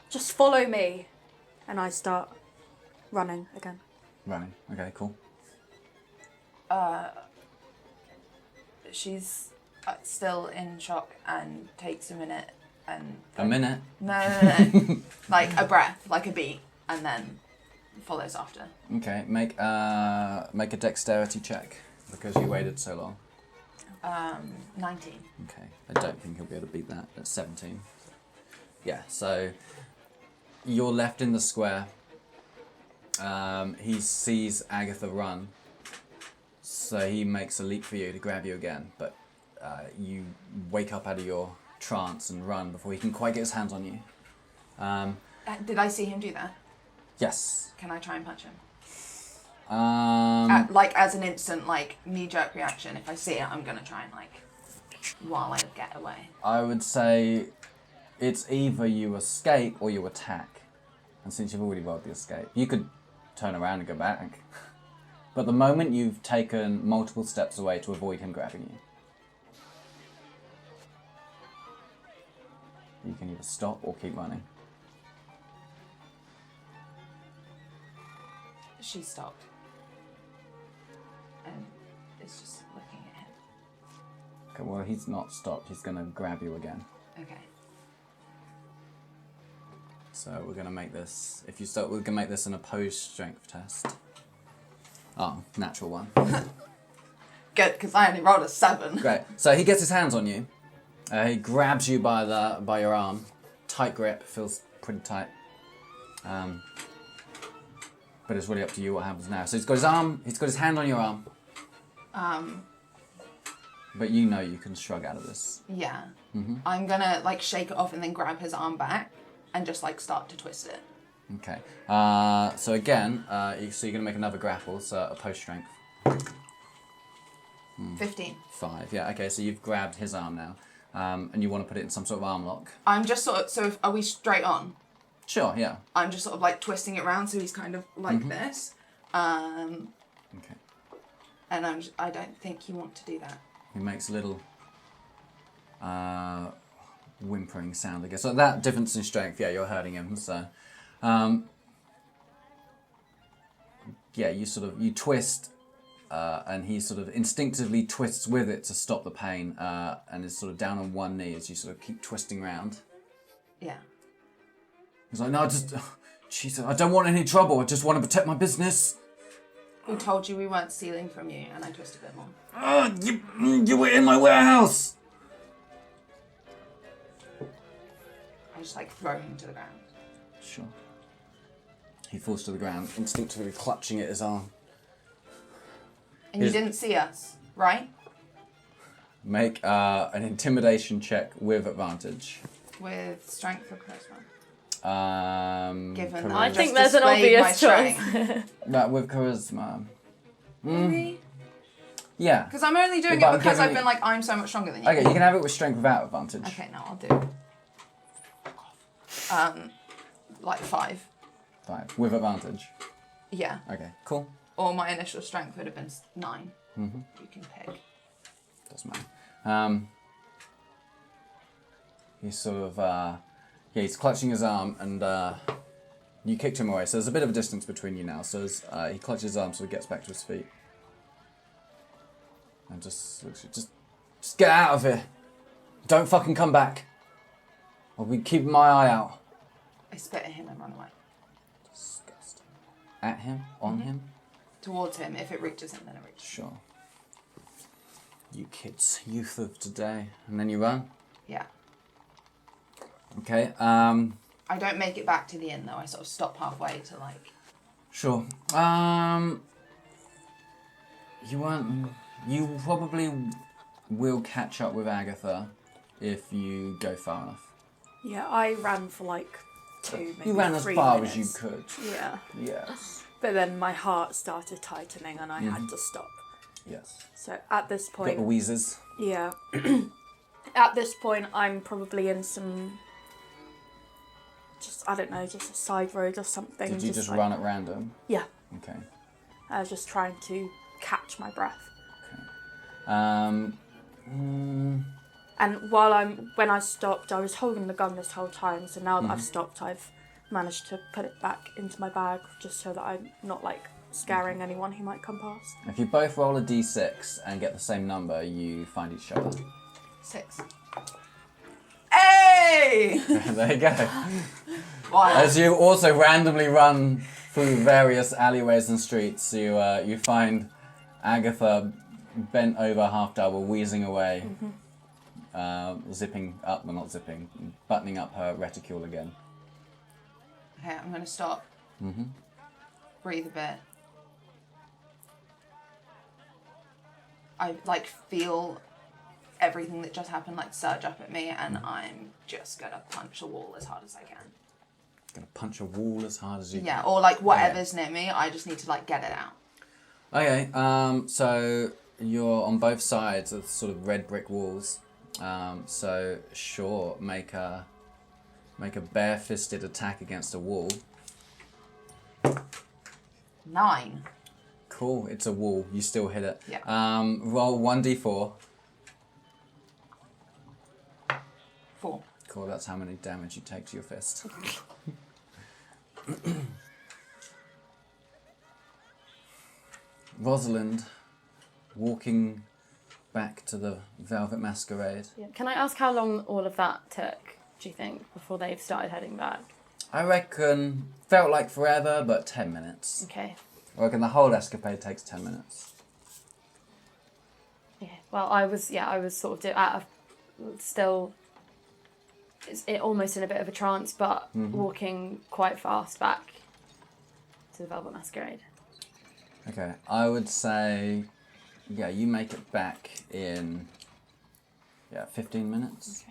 Just follow me. And I start running again. Running. Okay, cool. She's still in shock and takes a minute and... A minute. No. Like a breath, like a beat, and then follows after. Okay, make a dexterity check because you waited so long. 19. Okay, I don't think he'll be able to beat that. That's 17. Yeah, so you're left in the square. He sees Agatha run, so he makes a leap for you to grab you again, but you wake up out of your trance and run before he can quite get his hands on you. Did I see him do that? Yes. Can I try and punch him? Like As an instant, knee-jerk reaction, if I see it, I'm going to try and, while I get away. I would say it's either you escape or you attack. And since you've already rolled the escape, you could turn around and go back. But the moment you've taken multiple steps away to avoid him grabbing you, you can either stop or keep running. She stopped. And is just looking at him. Okay, well, he's not stopped. He's going to grab you again. Okay. So we're going to make this, if you start, we're going to make this an opposed strength test. Oh, natural one. Good, because I only rolled a 7. Great. So he gets his hands on you. He grabs you by your arm. Tight grip, feels pretty tight. But it's really up to you what happens now. So he's got his hand on your arm. But you know you can shrug out of this. Yeah. Mm-hmm. I'm gonna shake it off and then grab his arm back and just start to twist it. Okay. So again, so you're gonna make another grapple, so opposed strength. 15. 5. Yeah. Okay. So you've grabbed his arm now, and you want to put it in some sort of arm lock. I'm just are we straight on? Sure. Yeah. I'm just twisting it around so he's kind of this. Okay. And I don't think you want to do that. He makes a little whimpering sound, I guess. So that difference in strength, yeah, you're hurting him. So, yeah, you twist, and he sort of instinctively twists with it to stop the pain, and is sort of down on one knee as you sort of keep twisting round. Yeah. He's like, no, Jesus, I don't want any trouble. I just want to protect my business. Who told you we weren't stealing from you? And I twist a bit more. You were in my warehouse. I just throw him to the ground. Sure. He falls to the ground, instinctively clutching at his arm. And you didn't see us, right? Make an intimidation check with advantage. With strength or charisma? I Given charisma. think there's an obvious choice. With charisma. Maybe? Yeah. Because I'm only doing But it I'm because I've giving been I'm so much stronger than you. Okay, you can have it with strength without advantage. Okay, no, I'll do it. 5. 5. With advantage. Yeah. Okay, cool. Or my initial strength would have been 9. Mm-hmm. You can pick. Doesn't matter. He's sort of, he's clutching his arm and you kicked him away. So there's a bit of a distance between you now. So as he clutches his arm so he gets back to his feet. And just looks at you, just get out of here. Don't fucking come back. I'll be keeping my eye out. I spit at him and run away. Disgusting. At him? On him? Towards him. If it reaches him, then it reaches. Sure. You kids, youth of today. And then you run? Yeah. Okay, I don't make it back to the inn though. I sort of stop halfway to Sure. You probably will catch up with Agatha if you go far enough. Yeah, I ran for 2, maybe 3 You ran as far minutes. as you could. Yeah. Yes. But then my heart started tightening and I had to stop. Yes. So at this Got point... the wheezes. Yeah. At this point, I'm probably in some... just a side road or something. Did you just run at random? Yeah. Okay. I was just trying to catch my breath. Okay. And when I stopped, I was holding the gun this whole time. So now that I've stopped, I've managed to put it back into my bag just so that I'm not scaring anyone who might come past. If you both roll a d6 and get the same number, you find each other. 6. Hey! There you go. Wow. As you also randomly run through various alleyways and streets, you find Agatha bent over half double, wheezing away, zipping up, well not zipping, buttoning up her reticule again. Okay, I'm going to stop. Breathe a bit. I like feel everything that just happened like surge up at me, and I'm just going to punch a wall as hard as I can. Gonna punch a wall as hard as you can. Yeah, or like whatever's near me, I just need to like get it out. Okay, so you're on both sides of sort of red brick walls. So sure, make a bare-fisted attack against a wall. 9. Cool, it's a wall. You still hit it. Yeah. Roll 1d4. 4. Cool, that's how many damage you take to your fist. Rosalind, walking back to the Velvet Masquerade. Yeah. Can I ask how long all of that took, do you think, before they've started heading back? I reckon, felt like forever, but 10 minutes. Okay. I reckon the whole escapade takes 10 minutes. Yeah. Well, I was sort of still, almost in a bit of a trance, but walking quite fast back to the Velvet Masquerade. Okay, I would say, yeah, you make it back in, 15 minutes.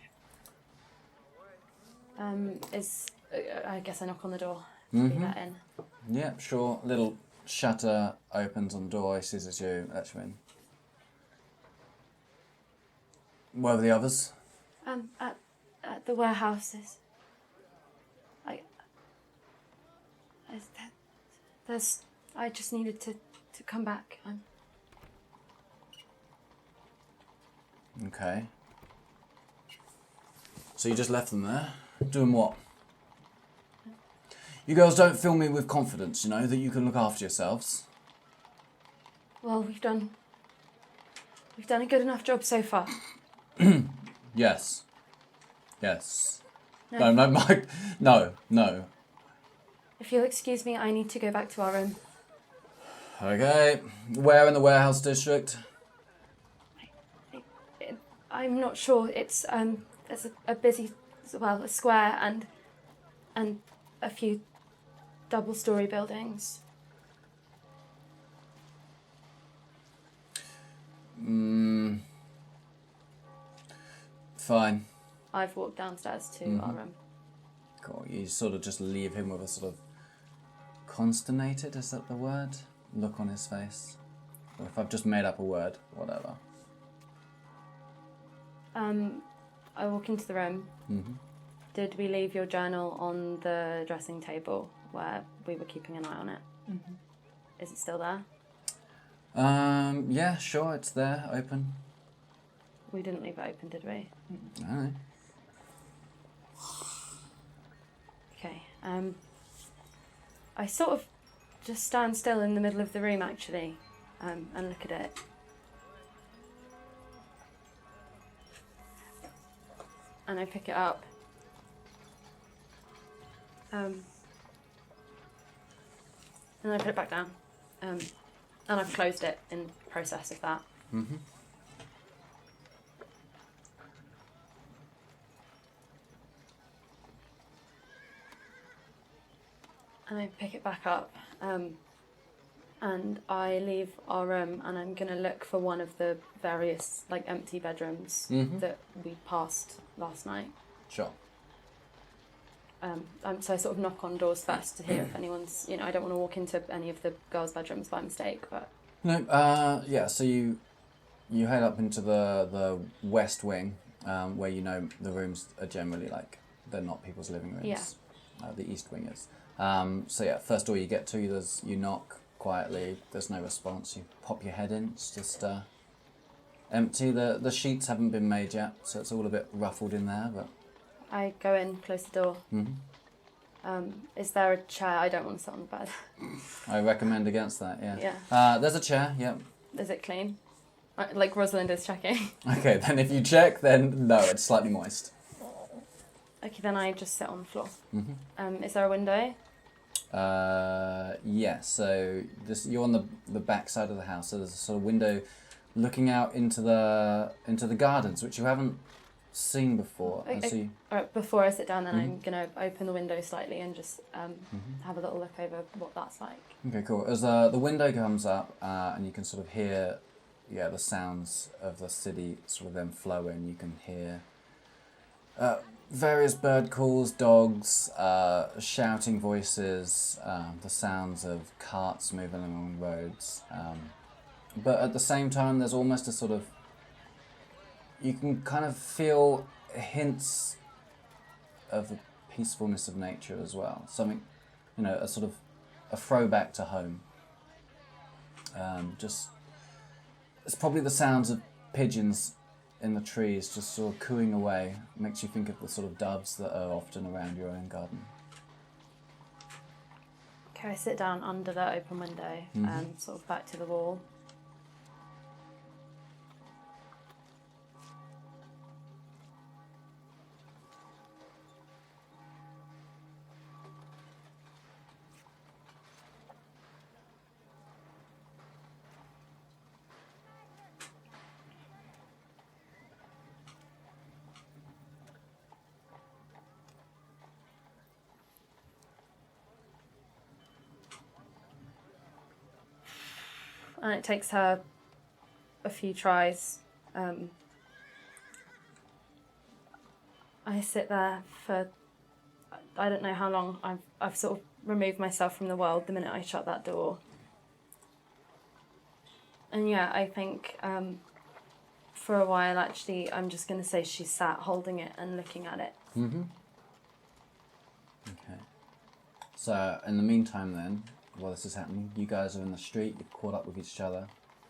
Okay. I guess I knock on the door to be let in. Yeah, sure. Little shutter opens on the door. He sees it's you. Let you in. Where were the others? At the warehouses. I just needed to come back. Okay. So you just left them there? Doing what? You girls don't fill me with confidence, that you can look after yourselves. Well, we've done a good enough job so far. Yes. Yes. No. No, Mike. No. If you'll excuse me, I need to go back to our room. Okay. Where in the warehouse district? I'm not sure. It's there's a busy, a square and a few double-story buildings. Fine. I've walked downstairs to our room. Cool. You sort of just leave him with a sort of consternated, is that the word? Look on his face. Or if I've just made up a word, whatever. I walk into the room. Did we leave your journal on the dressing table where we were keeping an eye on it? Is it still there? Yeah, sure, it's there, open. We didn't leave it open, did we? Alright. Okay. I sort of just stand still in the middle of the room, actually, and look at it. And I pick it up. And I put it back down. And I've closed it in the process of that. And I pick it back up. And I leave our room, and I'm going to look for one of the various empty bedrooms that we passed last night. Sure. So I sort of knock on doors first to hear if anyone's, I don't want to walk into any of the girls' bedrooms by mistake, but... No, yeah, so you head up into the west wing, where the rooms are generally they're not people's living rooms. Yeah. The east wing is. So yeah, first door you get to, you knock quietly, there's no response, you pop your head in, it's just empty. The sheets haven't been made yet, so it's all a bit ruffled in there, but... I go in, close the door. Is there a chair? I don't want to sit on the bed. I recommend against that, yeah. Yeah. There's a chair, yeah. Is it clean? Rosalind is checking. Okay, then if you check, then no, it's slightly moist. Okay, then I just sit on the floor. Is there a window? Yeah, so you're on the back side of the house, so there's a sort of window looking out into the gardens, which you haven't seen before. And so Alright, before I sit down, then I'm going to open the window slightly and just have a little look over what that's like. Okay, cool. As the window comes up, and you can sort of hear, the sounds of the city sort of then flowing. You can hear various bird calls, dogs, shouting voices, the sounds of carts moving along roads. But at the same time, there's almost a sort of, you can kind of feel hints of the peacefulness of nature as well. Something, a sort of a throwback to home. It's probably the sounds of pigeons in the trees just sort of cooing away. Makes you think of the sort of doves that are often around your own garden. Okay, I sit down under the open window and sort of back to the wall. And it takes her a few tries. I sit there for, I don't know how long. I've sort of removed myself from the world the minute I shut that door. And yeah, I think for a while, actually, I'm just going to say she sat holding it and looking at it. Mm-hmm. Okay. So, in the meantime then, while this is happening, you guys are in the street, you've caught up with each other,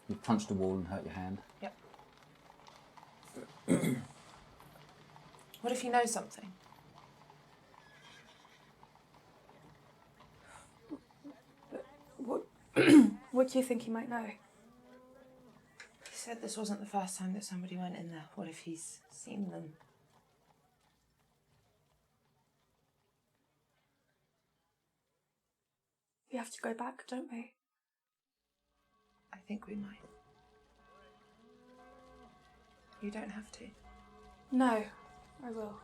you've punched a wall and hurt your hand. Yep. What if you know something? What what do you think he might know? He said this wasn't the first time that somebody went in there. What if he's seen them? We have to go back, don't we? I think we might. You don't have to. No, I will.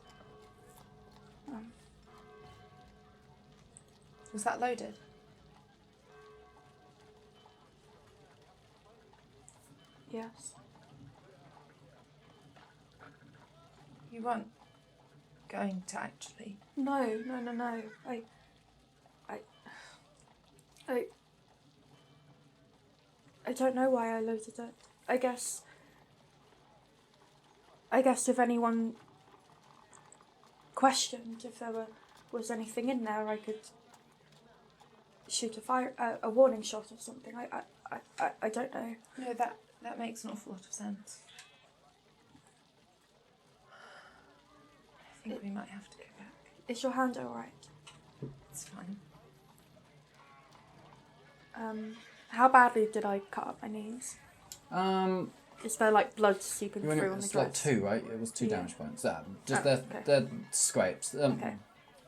Was that loaded? Yes. You weren't going to actually. No. I don't know why I loaded it. I guess if anyone questioned if there was anything in there, I could shoot a warning shot or something. I don't know. No, that makes an awful lot of sense. I think we might have to go back. Is your hand alright? It's fine. How badly did I cut up my knees? Is there like blood seeping through on the It's dress? like 2, right? It was 2 damage points. Okay. They're scrapes. Okay.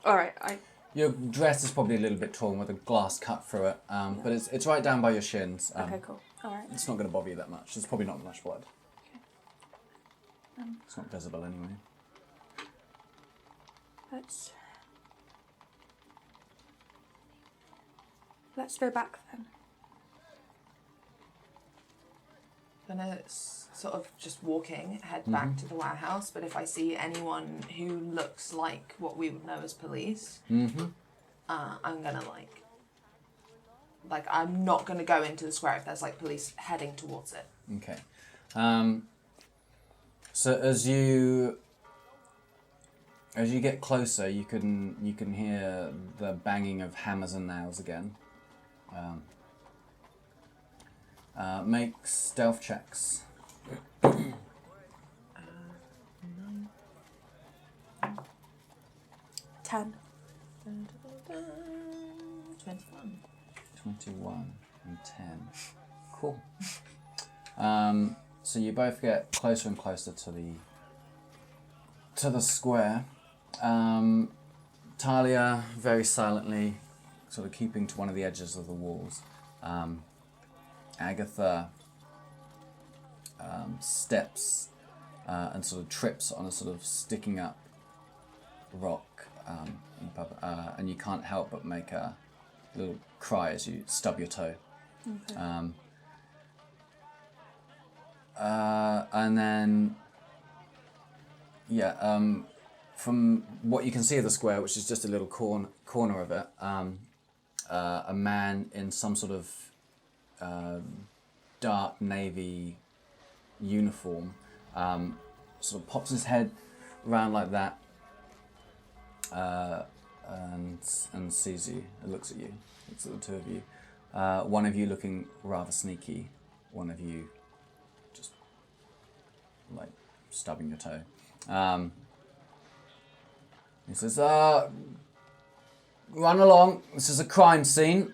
Alright, Your dress is probably a little bit torn with a glass cut through it, but it's right down by your shins. okay, cool. Alright. It's not going to bother you that much. There's probably not much blood. It's not visible anyway. Let's go back then. I'm gonna sort of just head back to the warehouse, but if I see anyone who looks like what we would know as police, I'm gonna I'm not gonna go into the square if there's like police heading towards it. Okay. So as you get closer, you can hear the banging of hammers and nails again. Make stealth checks. 10. 21. 21 and 10. Cool. So you both get closer and closer to the square. Thalia very silently sort of keeping to one of the edges of the walls. Agatha steps and sort of trips on a sort of sticking up rock, and you can't help but make a little cry as you stub your toe. Okay. And then, from what you can see of the square, which is just a little corner of it, a man in some sort of dark navy uniform sort of pops his head around like that and sees you. It looks at you. Looks at the two of you. One of you looking rather sneaky. One of you just like stubbing your toe. He says, "Run along. This is a crime scene."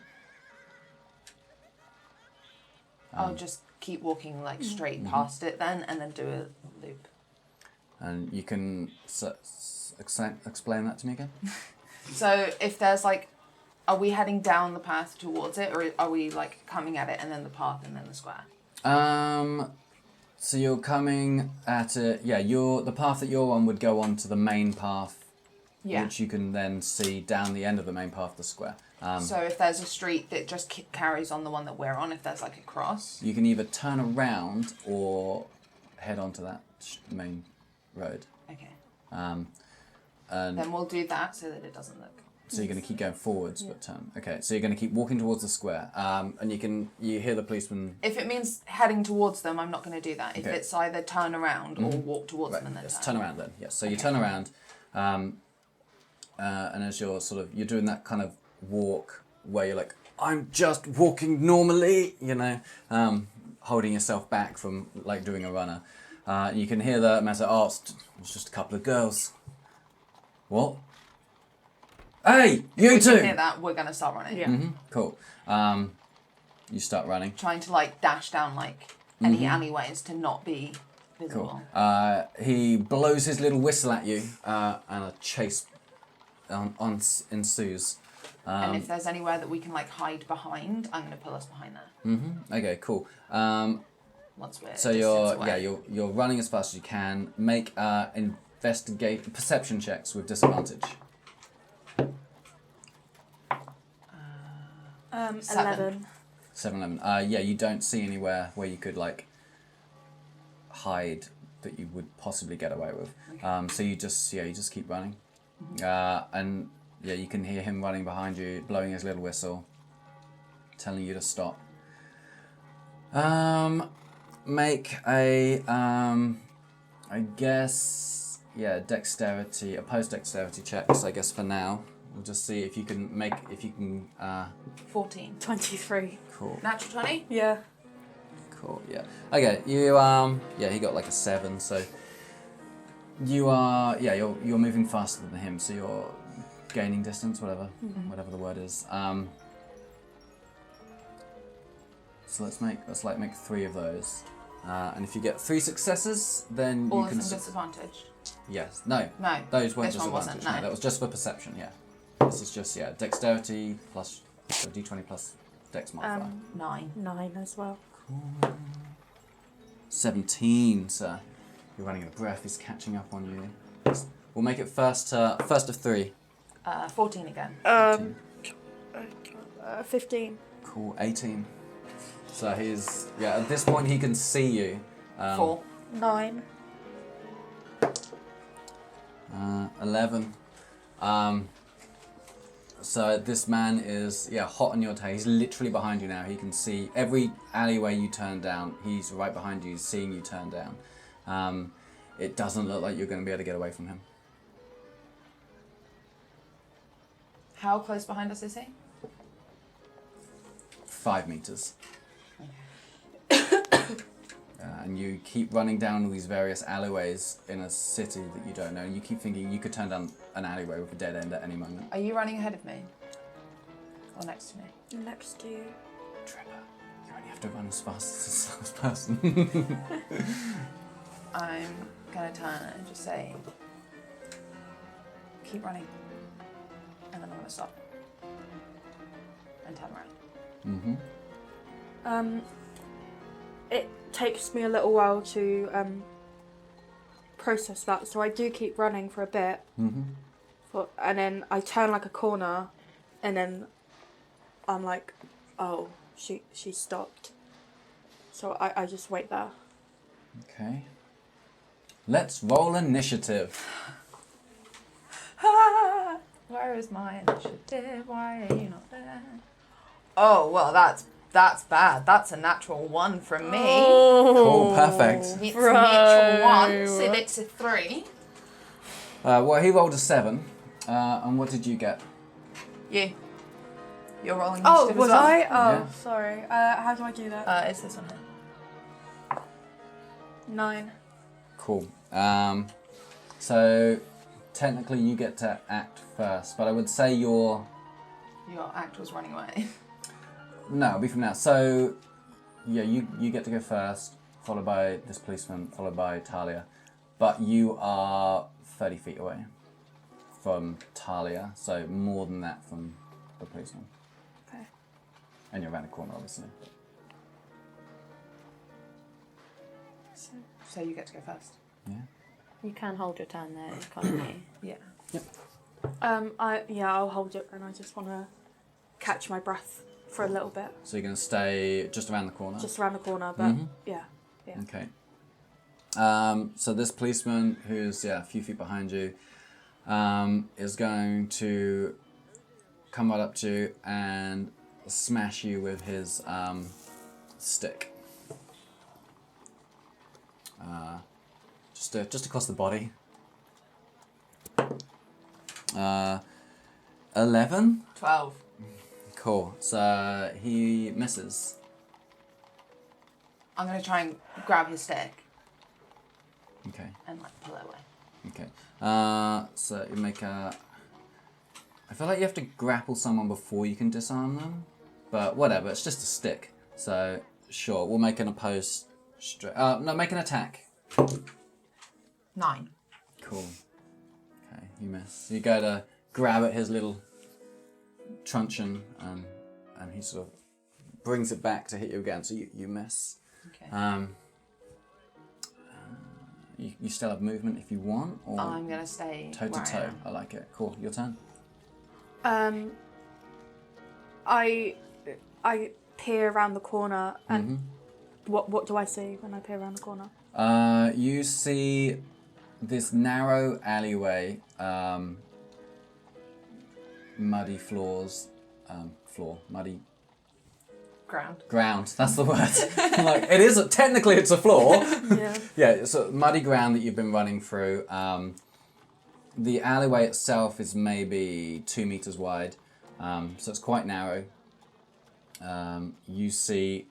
I'll just keep walking like straight past it then, and then do a loop. And you can explain that to me again? So if there's like, are we heading down the path towards it, or are we like coming at it and then the path and then the square? So you're coming at it. Yeah, the path that you're on would go on to the main path, which you can then see down the end of the main path, the square. So if there's a street that just carries on the one that we're on, if there's like a cross, you can either turn around or head onto that main road. okay. And Then we'll do that so that it doesn't look. so you're going to keep going forwards, but turn. Okay, so you're going to keep walking towards the square, and you hear the policeman. If it means heading towards them, I'm not going to do that. If Okay. it's either turn around or walk towards Right, them and then yes, turn. turn around then. Yes, so you turn around, and as you're you're doing that kind of walk where you're like, I'm just walking normally, holding yourself back from like doing a runner. You can hear the man say, "Oh, it's just a couple of girls." What? Hey, you We two! can hear that. We're going to start running. Yeah. Cool. You start running. Trying to like dash down like any alleyways to not be visible. Cool. He blows his little whistle at you, and a chase ensues. And if there's anywhere that we can like hide behind, I'm going to pull us behind there. Okay, cool. Once we're So you're running as fast as you can. Make investigate perception checks with disadvantage. 11. 7, 11. You don't see anywhere where you could like hide that you would possibly get away with. Okay. So you just keep running, and you can hear him running behind you, blowing his little whistle, telling you to stop. Make a I guess dexterity, opposed dexterity checks. I guess for now, we'll just see if you can 14. 23. Cool. Natural 20? Yeah. Cool. Yeah. Okay. You he got like a 7. So you are you're moving faster than him. So you're gaining distance, whatever the word is. So let's make 3 of those. And if you get 3 successes, then All you can. of them disadvantaged. Yes. No. No. Those weren't this one disadvantage. wasn't. No, No. that was just for perception. Yeah. This is just dexterity plus so d20 plus dex modifier. 9. 9 as well. 17, sir. You're running out of breath. He's catching up on you. We'll make it first of 3. 14 again. 15. Cool. 18. So he's at this point he can see you. 4. 9. 11. So this man is hot on your tail. He's literally behind you now. He can see every alleyway you turn down. He's right behind you, seeing you turn down. It doesn't look like you're going to be able to get away from him. How close behind us is he? 5 meters. And you keep running down all these various alleyways in a city that you don't know. You keep thinking you could turn down an alleyway with a dead end at any moment. Are you running ahead of me? Or next to me? Next to you. Trevor, you only have to run as fast as the last person. I'm going to turn and just say, keep running. And then I'm going to stop. and turn around. It takes me a little while to process that, so I do keep running for a bit. And then I turn like a corner, and then I'm like, oh, she stopped. So I just wait there. Okay. Let's roll initiative. Where is my initiative? Why are you not there? Oh, well, that's bad. That's a natural 1 from me. Cool, perfect. It's a natural 1, so it's a 3. Well, he rolled a 7. And what did you get? You're rolling initiative Oh, as was well. I? Oh, Yeah. sorry. How do I do that? It's this one here. 9. Cool. So technically you get to act first, but I would say your act was running away. No, it'll be from now. So yeah, you get to go first, followed by this policeman, followed by Thalia. But you are 30 feet away from Thalia, so more than that from the policeman. Okay. And you're around the corner, obviously. So you get to go first. Yeah. You can hold your turn there, can't you? Yeah. I'll hold it, and I just want to catch my breath for a little bit. So you're going to stay just around the corner? Just around the corner, but yeah. Okay. So this policeman, who's a few feet behind you, is going to come right up to you and smash you with his stick. Just across the body. 11? 12. Cool. So he misses. I'm going to try and grab his stick Okay. and pull it away. Okay. So you make a... I feel like you have to grapple someone before you can disarm them. But whatever, it's just a stick. So, sure, we'll make an opposed... no, make an attack. 9. Cool. Okay, you miss. You go to grab at his little truncheon and he sort of brings it back to hit you again. So you miss. Okay. You still have movement if you want, or I'm going to stay toe to where I toe. am. I like it. Cool. Your turn. I peer around the corner, and what do I see when I peer around the corner? You see this narrow alleyway, muddy floors, muddy ground. That's the word. Like it is technically it's a floor. Yeah. Yeah, it's a muddy ground that you've been running through. The alleyway itself is maybe 2 meters wide, so it's quite narrow. You see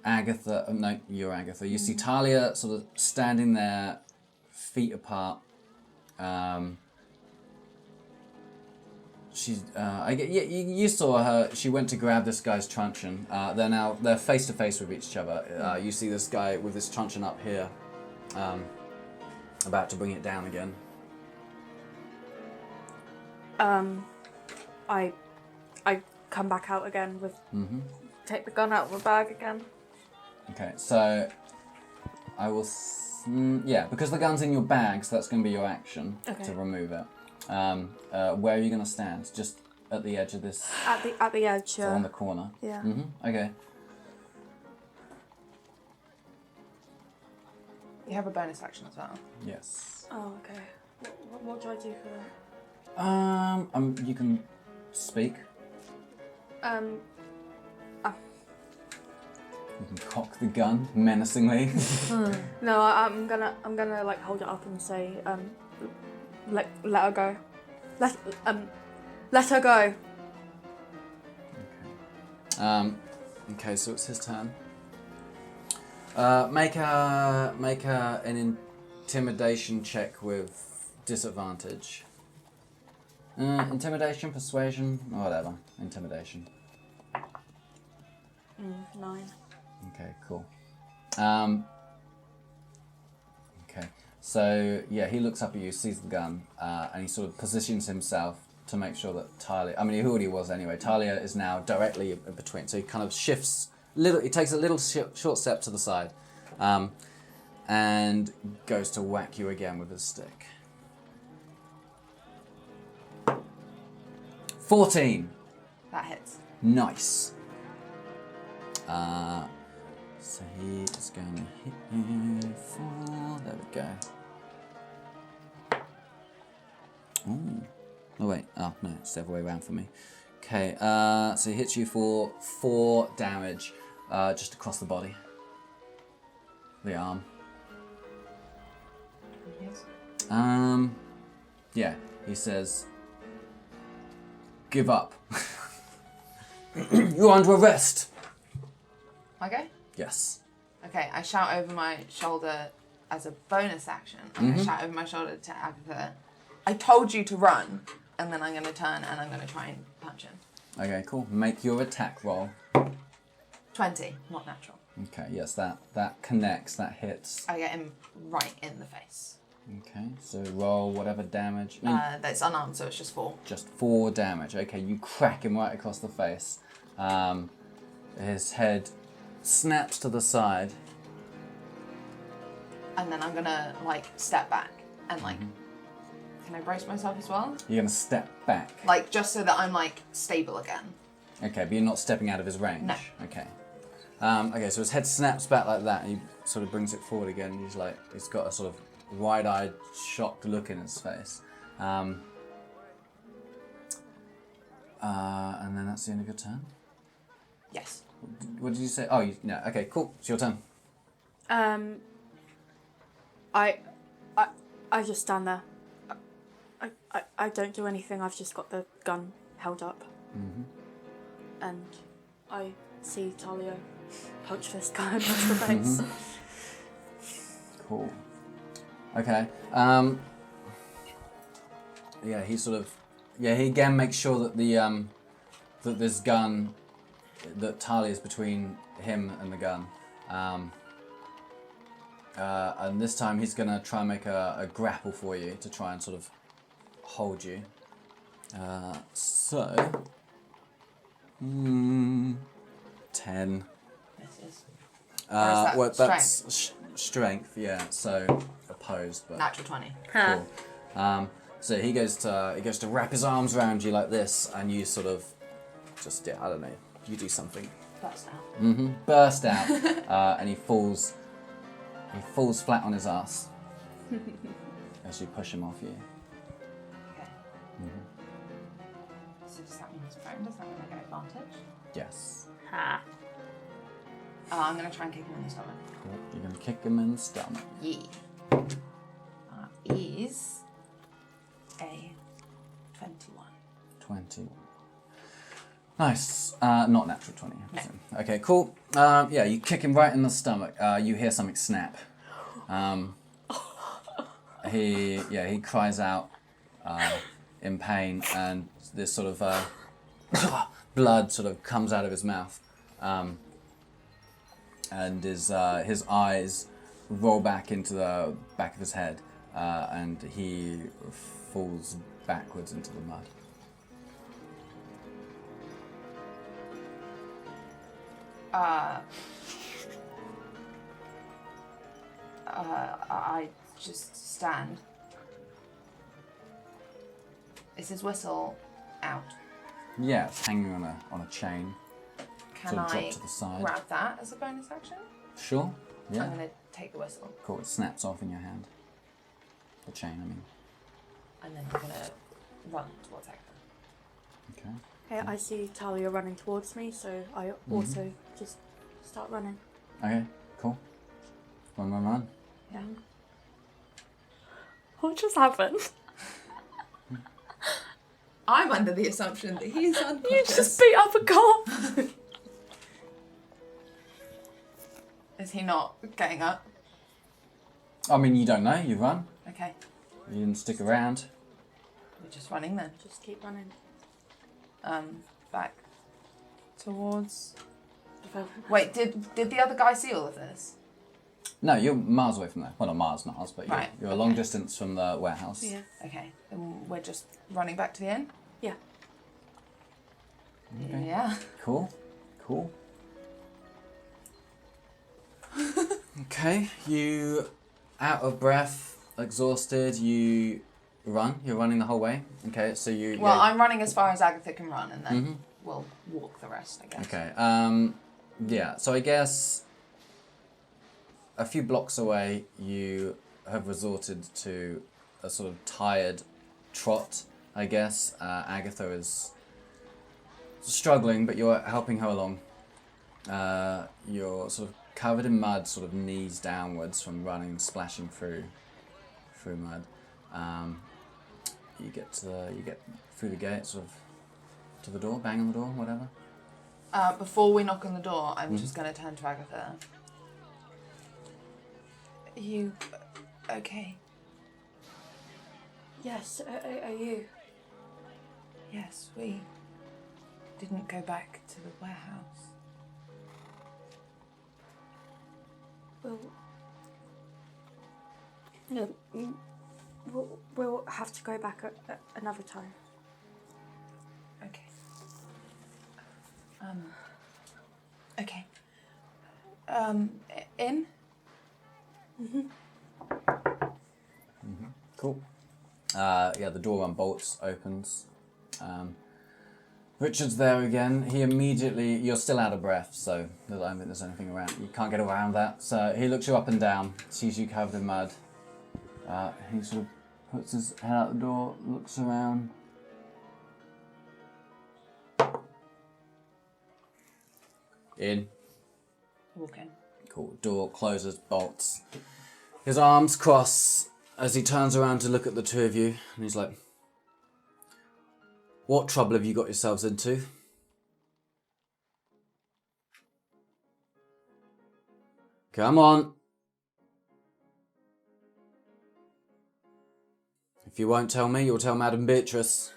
Agatha. No, you're Agatha. You see Thalia sort of standing there, feet apart. She's. You saw her. She went to grab this guy's truncheon. They're face to face with each other. You see this guy with his truncheon up here, about to bring it down again. I come back out again with take the gun out of the bag again. Okay, so I will. Because the gun's in your bag, so that's going to be your action to remove it. Where are you going to stand? Just at the edge of this. At the edge. So on the corner. Yeah. Okay. You have a bonus action as well. Yes. Oh, okay. What do I do for that? You can speak. You can cock the gun menacingly. No, I'm gonna like hold it up and say, let her go. Let her go. Okay, so it's his turn. Make an intimidation check with disadvantage. Intimidation, persuasion, whatever. Intimidation. 9. Okay, cool. Okay, so yeah, he looks up at you, sees the gun, and he sort of positions himself to make sure that Talia, I mean, he already was anyway, Talia is now directly in between. So he kind of shifts, he takes a little short step to the side and goes to whack you again with his stick. 14. That hits. Nice. So he is going to hit you for... There we go. Ooh. Oh, wait. Oh, no. It's the other way around for me. Okay. So he hits you for 4 damage just across the body. The arm. Yes. Yeah. He says, give up. You're under arrest. Okay. Yes. Okay, I shout over my shoulder as a bonus action. I'm going to shout over my shoulder to Agatha. I told you to run, and then I'm going to turn and I'm going to try and punch him. Okay, cool. Make your attack roll. 20, not natural. Okay, yes, that connects, that hits. I get him right in the face. Okay, so roll whatever damage. I mean, That's unarmed, so it's just 4. just 4 damage. Okay, you crack him right across the face. His head snaps to the side. And then I'm going to, like, step back and, like, can I brace myself as well? You're going to step back. Like, just so that I'm, like, stable again. Okay, but you're not stepping out of his range. No. Okay. Okay, so his head snaps back like that, and he sort of brings it forward again. And he's got a sort of wide-eyed, shocked look in his face. And then that's the end of your turn. Yes. What did you say? Oh, no. Okay, cool. It's your turn. I just stand there. I don't do anything. I've just got the gun held up. And I see Talia punch this guy across the face. Cool. Okay. Yeah, he sort of... Yeah, he again makes sure that the that this gun... That Talia's between him and the gun. And this time he's going to try and make a grapple for you to try and sort of hold you. So... 10. Misses. Well, Or is that that's strength, yeah. So opposed, but Natural 20. cool. So he goes to wrap his arms around you like this, and you sort of just I don't know. You do something. Burst out. Burst out, and he falls flat on his ass as you push him off you. Okay. So does that mean he's prone? Does that mean I get advantage? Yes. Ha. I'm going to try and kick him in the stomach. Cool. You're gonna kick him in the stomach. Yeah. Is a 21. 21. Nice. Not natural 20. Okay, cool. Yeah, you kick him right in the stomach. You hear something snap. He cries out in pain, and this sort of blood sort of comes out of his mouth, and his eyes roll back into the back of his head, and he falls backwards into the mud. I just stand. Is his whistle out? Yeah, it's hanging on a chain. Can Sort of drop I to the side. grab that as a bonus action? Sure. Yeah. I'm going to take the whistle. Cool. It snaps off in your hand. The chain, I mean. And then I'm going to run towards Agatha. Okay. Okay, I see Talia running towards me, so I also just start running. Okay. Cool. Run. Yeah. What just happened? I'm under the assumption that he's unconscious. You just beat up a cop. Is he not getting up? I mean, you don't know. You run. Okay. You didn't stick around. We're just running then. Just keep running. Back towards... Wait, did the other guy see all of this? No, you're miles away from there. Well, not miles, but Right, you're a long distance from the warehouse. Yeah. Okay, then we're just running back to the inn? Yeah. Okay. Yeah. Cool. Okay, you out of breath, exhausted, you run. You're running the whole way. Okay, so you... Well, yeah. I'm running as far as Agatha can run, and then we'll walk the rest, I guess. Okay, yeah, so I guess a few blocks away you have resorted to a sort of tired trot, I guess. Agatha is struggling, but you're helping her along. You're sort of covered in mud, sort of knees downwards from running, splashing through mud. You get through the gate, sort of to the door, bang on the door, whatever. Before we knock on the door, I'm just going to turn to Agatha. Are you okay? Yes, are you? Yes, we didn't go back to the warehouse. We'll... No, we'll have to go back another time. Okay. Okay. In? Cool. Yeah, the door unbolts, opens. Richard's there again. He immediately... You're still out of breath, so I don't think there's anything around. You can't get around that. So he looks you up and down, sees you covered in mud. He sort of puts his head out the door, looks around. In. Walk in. Cool. Door closes, bolts. His arms cross as he turns around to look at the two of you, and he's like, "What trouble have you got yourselves into?" Come on. If you won't tell me, you'll tell Madam Beatrice.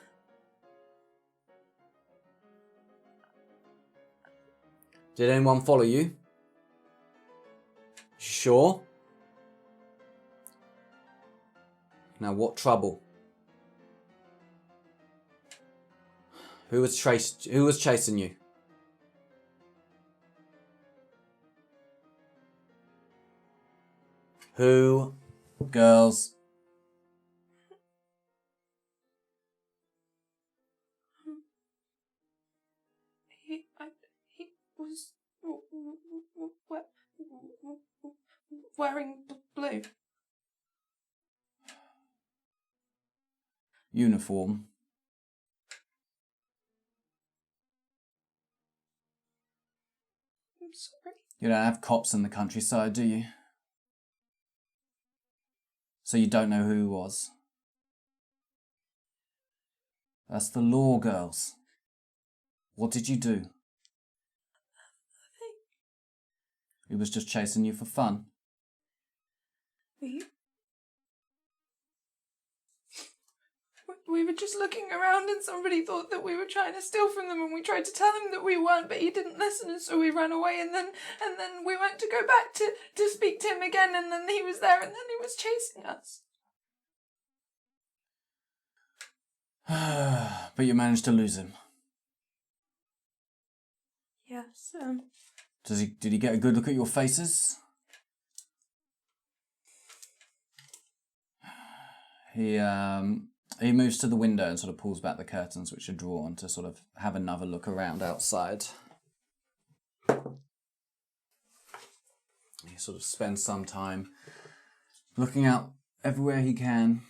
Did anyone follow you? Sure. Now, what trouble? Who was chasing you? Who? Girls? He was wearing blue. Uniform. I'm sorry. You don't have cops in the countryside, do you? So you don't know who he was? That's the law, girls. What did you do? He was just chasing you for fun. We were just looking around and somebody thought that we were trying to steal from them, and we tried to tell him that we weren't, but he didn't listen, and so we ran away, and then we went to go back to speak to him again, and then he was there, and then he was chasing us. But you managed to lose him. Yes, Did he get a good look at your faces? He moves to the window and sort of pulls back the curtains, which are drawn, to sort of have another look around outside. He sort of spends some time looking out everywhere he can.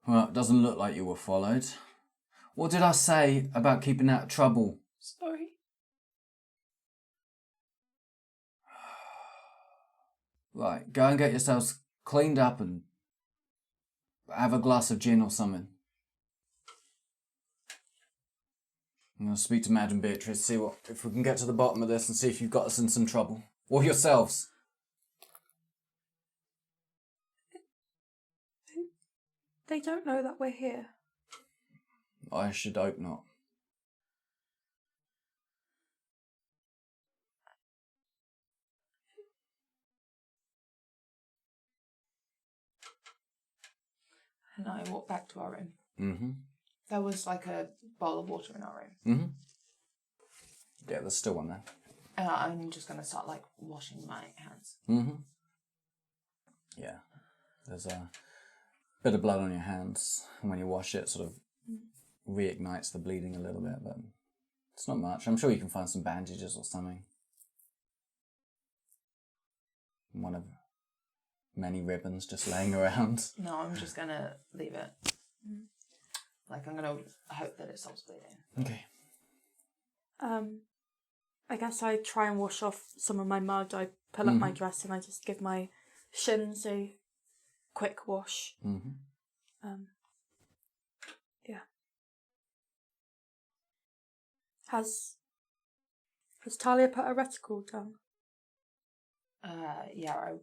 Well, it doesn't look like you were followed. What did I say about keeping out of trouble? Sorry. Right, go and get yourselves cleaned up and have a glass of gin or something. I'm going to speak to Madam Beatrice, see if we can get to the bottom of this and see if you've got us in some trouble. Or yourselves. they don't know that we're here. I should hope not. And I walk back to our room. Mm-hmm. There was like a bowl of water in our room. Mm-hmm. Yeah, there's still one there. And I'm just going to start like washing my hands. Mm-hmm. Yeah. There's a bit of blood on your hands, and when you wash it, sort of reignites the bleeding a little bit, but it's not much. I'm sure you can find some bandages or something. One of many ribbons just laying around. No, I'm just going to leave it. Like, I'm going to hope that it stops bleeding. Okay. I guess I try and wash off some of my mud. I pull up my dress and I just give my shins a quick wash. Mm-hmm. Yeah. Has Talia put a reticle down? Yeah, it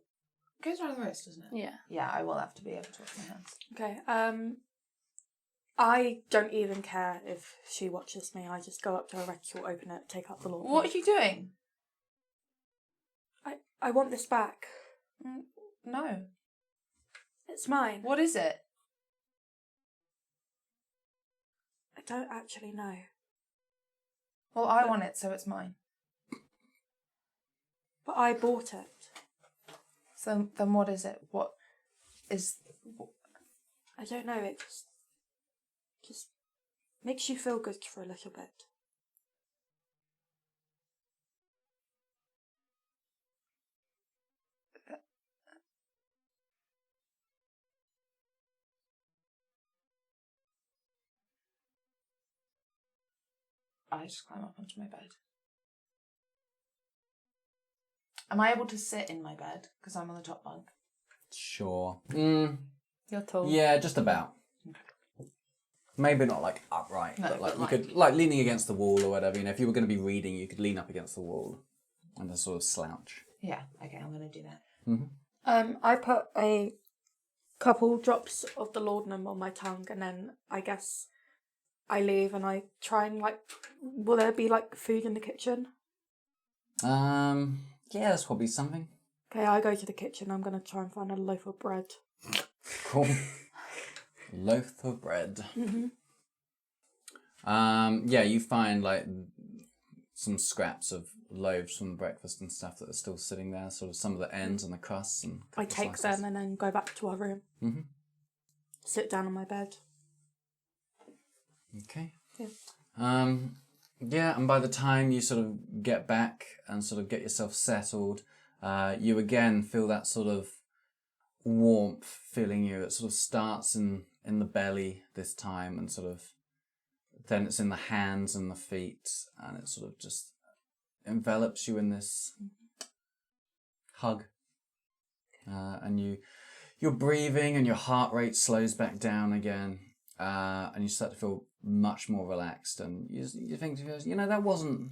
goes around the wrist, doesn't it? Yeah. Yeah, I will have to be able to wash my hands. Okay. I don't even care if she watches me. I just go up to her reticule, open it, take out the law. What are you doing? I want this back. No. It's mine. What is it? I don't actually know. Well, I want it, so it's mine. But I bought it. So then what is it? What is... I don't know, it just makes you feel good for a little bit. I just climb up onto my bed. Am I able to sit in my bed? Because I'm on the top bunk. Sure. You're tall. Yeah, just about. Maybe not like upright, No, but like but you like- could, like leaning against the wall or whatever. You know, if you were going to be reading, you could lean up against the wall and just sort of slouch. Yeah, okay, I'm going to do that. Mm-hmm. I put a couple drops of the laudanum on my tongue, and then I guess I leave and I try and will there be food in the kitchen? Yeah, there's probably something. Okay, I go to the kitchen. I'm going to try and find a loaf of bread. Cool. Loaf of bread. Mm-hmm. Yeah, you find some scraps of loaves from breakfast and stuff that are still sitting there, sort of some of the ends and the crusts and I take them and then go back to our room. Mm-hmm. Sit down on my bed. Okay. Yeah. Yeah, and by the time you sort of get back and sort of get yourself settled, you again feel that sort of warmth filling you. It sort of starts in the belly this time, and sort of then it's in the hands and the feet, and it sort of just envelops you in this hug. And you're breathing, and your heart rate slows back down again, and you start to feel much more relaxed, and you think to yourself, that wasn't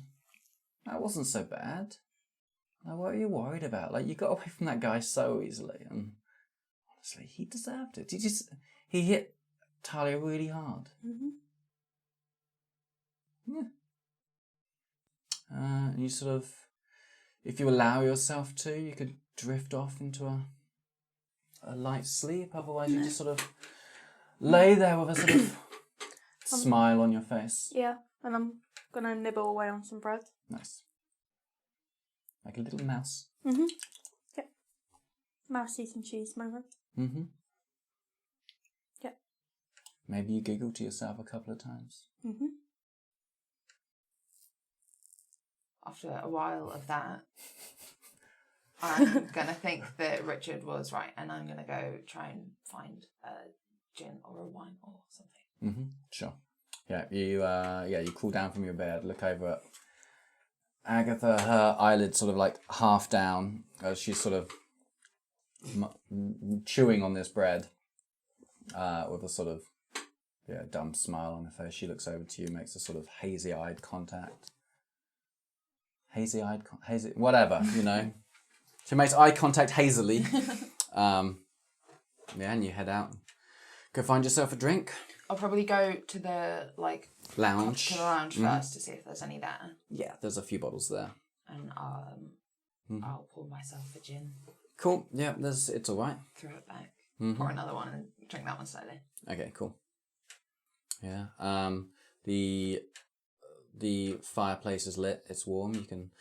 so bad. What are you worried about? You got away from that guy so easily, and honestly, he deserved it. He hit Talia really hard. Mm-hmm. Yeah. And you sort of, if you allow yourself to, you could drift off into a light sleep. Otherwise, you just sort of lay there with a sort of smile on your face. Yeah, and I'm going to nibble away on some bread. Nice. Like a little mouse. Mm-hmm. Yeah. Mouse eating cheese moment. Mm-hmm. Yeah. Maybe you giggle to yourself a couple of times. Mm-hmm. After a while of that, I'm going to think that Richard was right, and I'm going to go try and find a gin or a wine or something. Mm-hmm. Sure. Yeah, you crawl down from your bed, look over at Agatha, her eyelids sort of half down as she's sort of chewing on this bread with a sort of dumb smile on her face. She looks over to you, makes a sort of hazy-eyed contact. Hazy, whatever, She makes eye contact hazily. And you head out. Go find yourself a drink. I'll probably go to the Lounge. first to see if there's any there. Yeah, there's a few bottles there. And I'll pour myself a gin. Cool. Yeah, it's all right. Throw it back. pour another one and drink that one slowly. Okay, cool. Yeah. The fireplace is lit. It's warm. You can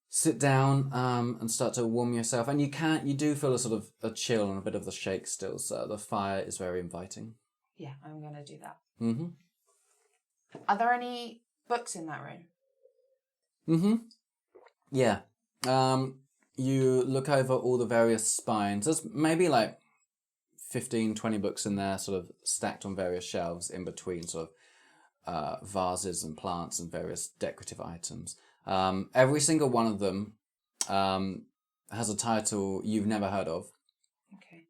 sit down and start to warm yourself, and you do feel a sort of a chill and a bit of the shake still. So the fire is very inviting. Yeah, I'm gonna do that. Mm-hmm. Are there any books in that room? Mm-hmm. Yeah. You look over all the various spines. There's maybe like 15, 20 books in there, sort of stacked on various shelves in between sort of vases and plants and various decorative items. Every single one of them has a title you've never heard of. Okay.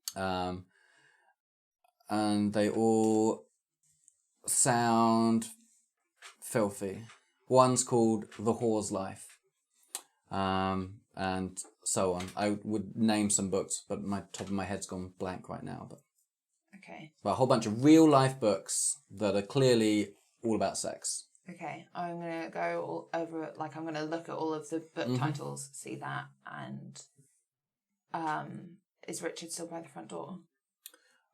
And they all sound filthy. One's called The Whore's Life. And so on. I would name some books, but my top of my head's gone blank right now. But Okay. a whole bunch of real life books that are clearly all about sex. Okay. I'm gonna go all over. Like, I'm gonna look at all of the book titles, see that, and is Richard still by the front door?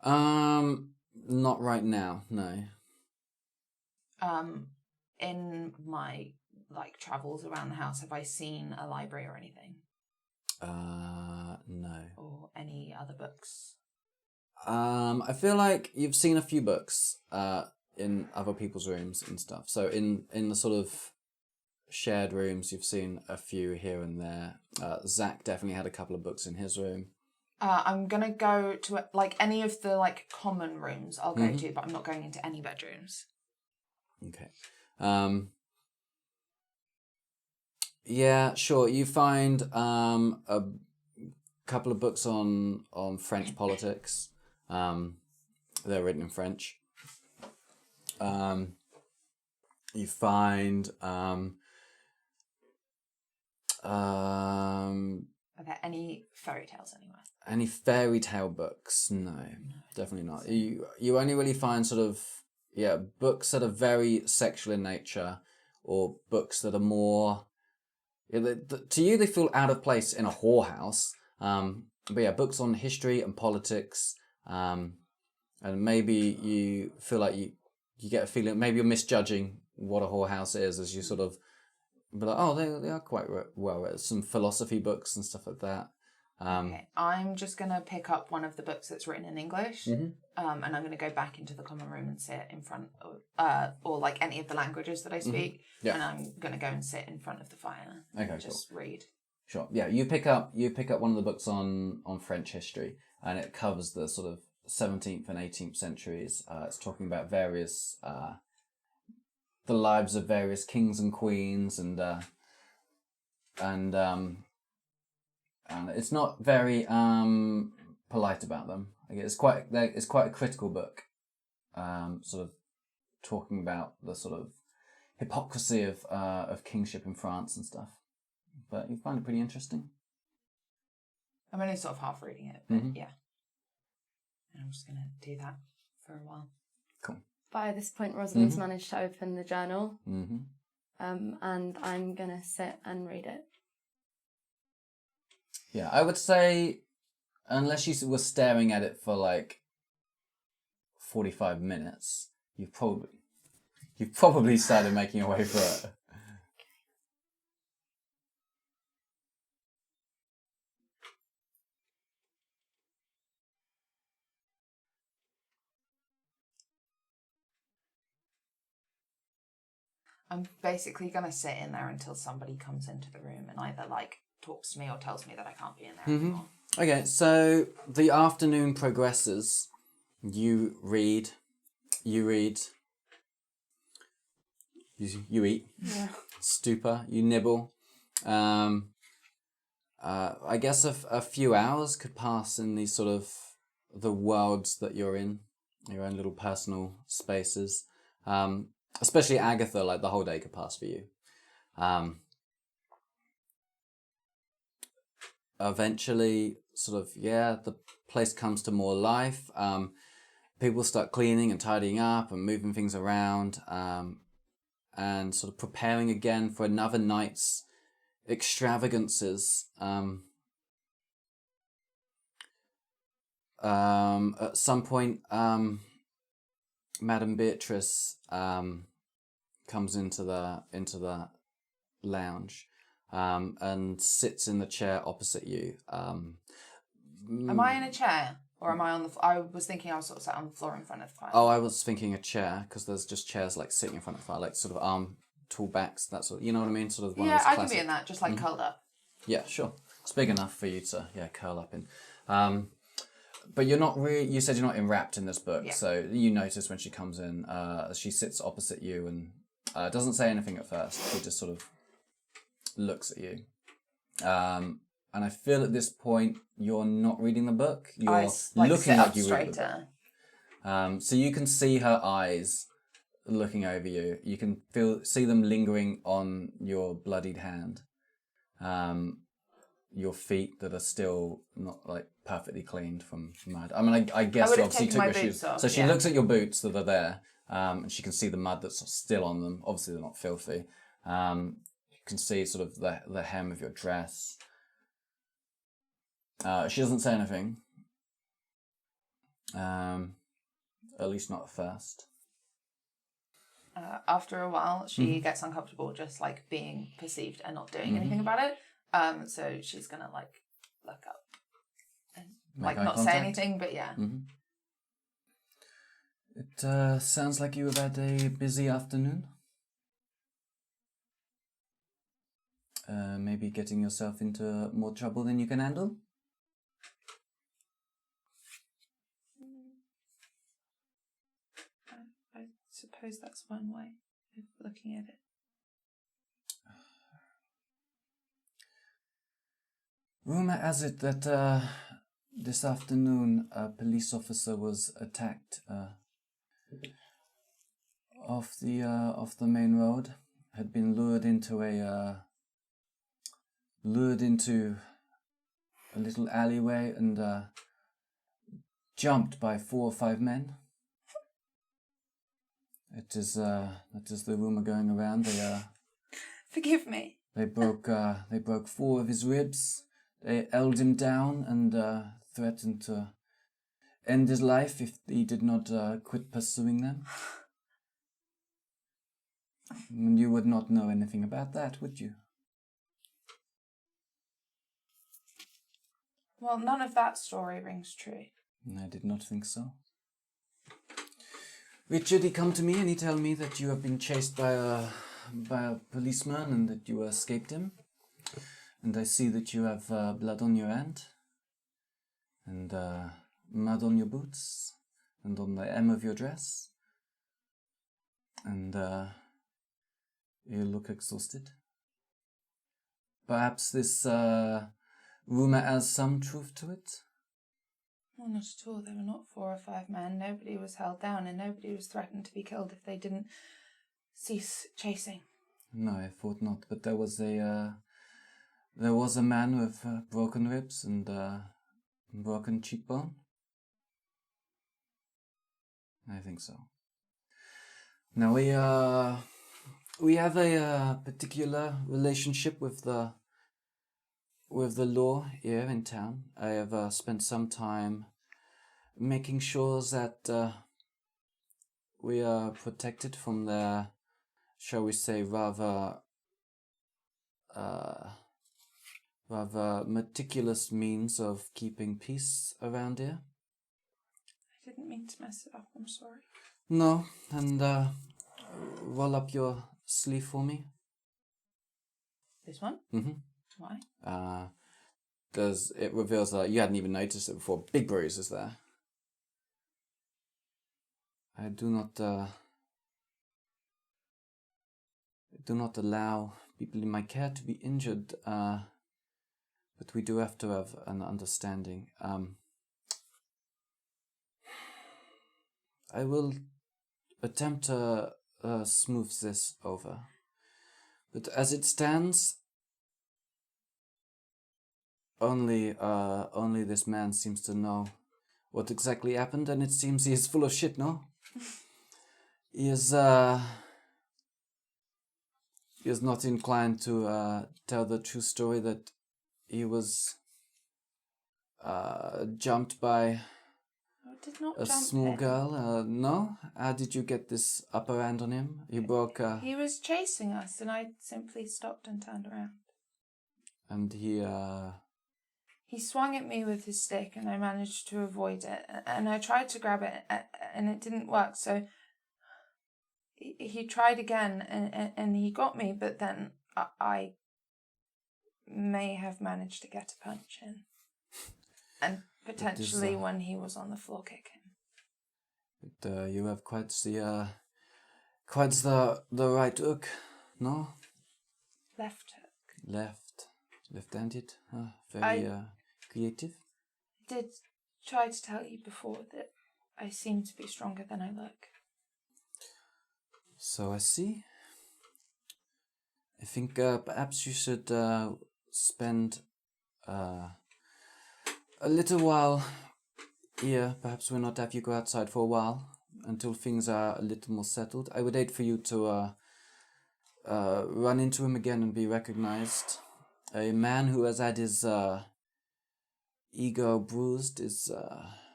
Not right now. No. In my travels around the house, have I seen a library or anything, No. or any other books? I feel like you've seen a few books in other people's rooms and stuff. So in the sort of shared rooms, you've seen a few here and there. Zach definitely had a couple of books in his room. I'm gonna go to any of the common rooms. I'll go to, but I'm not going into any bedrooms. Okay. Yeah, sure. You find a couple of books on French politics. They're written in French. You find Are there any fairy tales anywhere? any fairy tale books? No, definitely not. You only really find sort of books that are very sexual in nature, or books that are more. To you, they feel out of place in a whorehouse. But yeah, books on history and politics, and maybe you feel like you get a feeling maybe you're misjudging what a whorehouse is as you sort of be like, oh, they are quite well read. Some philosophy books and stuff like that. Okay, I'm just gonna pick up one of the books that's written in English, and I'm gonna go back into the common room and sit in front of, or any of the languages that I speak, and I'm gonna go and sit in front of the fire and just read. Sure. Yeah, you pick up one of the books on French history, and it covers the sort of 17th and 18th centuries. It's talking about various the lives of various kings and queens, and it's not very polite about them. It's quite a critical book, sort of talking about the sort of hypocrisy of kingship in France and stuff. But you find it pretty interesting. I'm only sort of half reading it, but yeah. And I'm just gonna do that for a while. Cool. By this point, Rosalind's managed to open the journal, Mm-hmm. and I'm gonna sit and read it. Yeah, I would say, unless you were staring at it for 45 minutes, you've probably started making your way through it. I'm basically gonna sit in there until somebody comes into the room and either talks to me or tells me that I can't be in there anymore. Okay, so the afternoon progresses. You read. You eat. Yeah. Stupor. You nibble. I guess a few hours could pass in these sort of the worlds that you're in, your own little personal spaces. Especially Agatha, the whole day could pass for you. Eventually, the place comes to more life. People start cleaning and tidying up and moving things around, and sort of preparing again for another night's extravagances. At some point, Madame Beatrice comes into the lounge and sits in the chair opposite you. Am I in a chair? Or am I on the... I was thinking I was sort of sat on the floor in front of the fire. Oh, I was thinking a chair, because there's just chairs like sitting in front of the fire, like sort of arm tool backs, that sort of, you know what I mean? Sort of one of those I classic... can be in that, just like curled up. Yeah, sure. It's big enough for you to, curl up in. But you're not really, you said you're not enwrapped in this book, so you notice when she comes in, she sits opposite you and doesn't say anything at first. She just sort of looks at you. And I feel at this point you're not reading the book. You're looking like you read the book. So you can see her eyes looking over you. You can see them lingering on your bloodied hand. Your feet that are still not like perfectly cleaned from mud. I mean, I guess you obviously took your shoes. So she looks at your boots that are there, and she can see the mud that's still on them. Obviously, they're not filthy. You can see sort of the hem of your dress. She doesn't say anything. At least not at first. After a while, she gets uncomfortable just like being perceived and not doing anything about it. So she's gonna like look up and like not say anything, but yeah. It sounds like you have had a busy afternoon. Maybe getting yourself into more trouble than you can handle. I suppose that's one way of looking at it. Rumor has it that this afternoon a police officer was attacked off the main road. Had been lured into a little alleyway and jumped by 4 or 5 men. That is the rumor going around. They Forgive me. They broke 4 of his ribs. They held him down and threatened to end his life if he did not quit pursuing them. And you would not know anything about that, would you? Well, none of that story rings true. I did not think so. Richard, he come to me and he tell me that you have been chased by a policeman and that you escaped him. And I see that you have blood on your hand, and mud on your boots, and on the hem of your dress. And you look exhausted. Perhaps this rumor has some truth to it? Well, not at all. There were not 4 or 5 men. Nobody was held down, and nobody was threatened to be killed if they didn't cease chasing. No, I thought not. But there was a man with broken ribs and broken cheekbone. I think so. Now we have a particular relationship with the law here in town. I have spent some time making sure that we are protected from their, shall we say, rather meticulous means of keeping peace around here. I didn't mean to mess it up, I'm sorry. No, and roll up your sleeve for me. This one? Mm-hmm. Why? Because it reveals that you hadn't even noticed it before. Big bruises there. I do not allow people in my care to be injured, but we do have to have an understanding. I will attempt to smooth this over, but as it stands, only this man seems to know what exactly happened, and it seems he is full of shit, no? He is not inclined to tell the true story that he was jumped by did not a jump small him. girl? No? How did you get this upper hand on him? You broke... He was chasing us, and I simply stopped and turned around. And he... He swung at me with his stick, and I managed to avoid it. And I tried to grab it, and it didn't work. So he tried again, and he got me. But then I may have managed to get a punch in, and potentially when he was on the floor, kick him. But, you have quite the right hook, no? Left hook. Left-handed. Very creative. I did try to tell you before that I seem to be stronger than I look. So I see. I think perhaps you should spend a little while here. Perhaps we'll not have you go outside for a while until things are a little more settled. I would hate for you to run into him again and be recognized. A man who has had his ego bruised is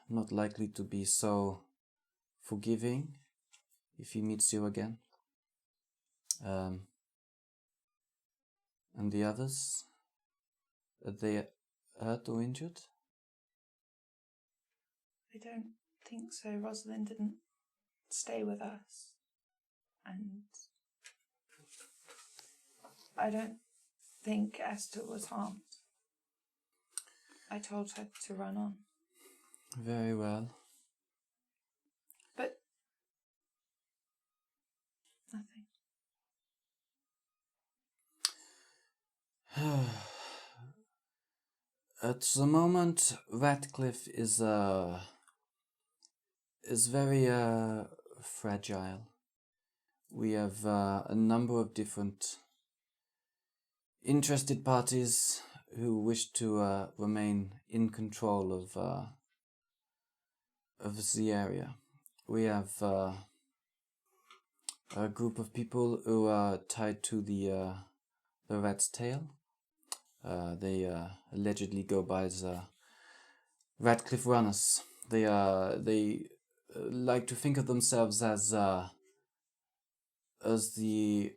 not likely to be so forgiving if he meets you again. And the others? Are they hurt or injured? I don't think so. Rosalind didn't stay with us. And I don't think Esther was harmed. I told her to run on. Very well. But nothing. At the moment, Ratcliffe is very fragile. We have a number of different interested parties who wish to remain in control of the area. We have a group of people who are tied to the rat's tail. They allegedly go by the Ratcliffe Runners. They like to think of themselves as the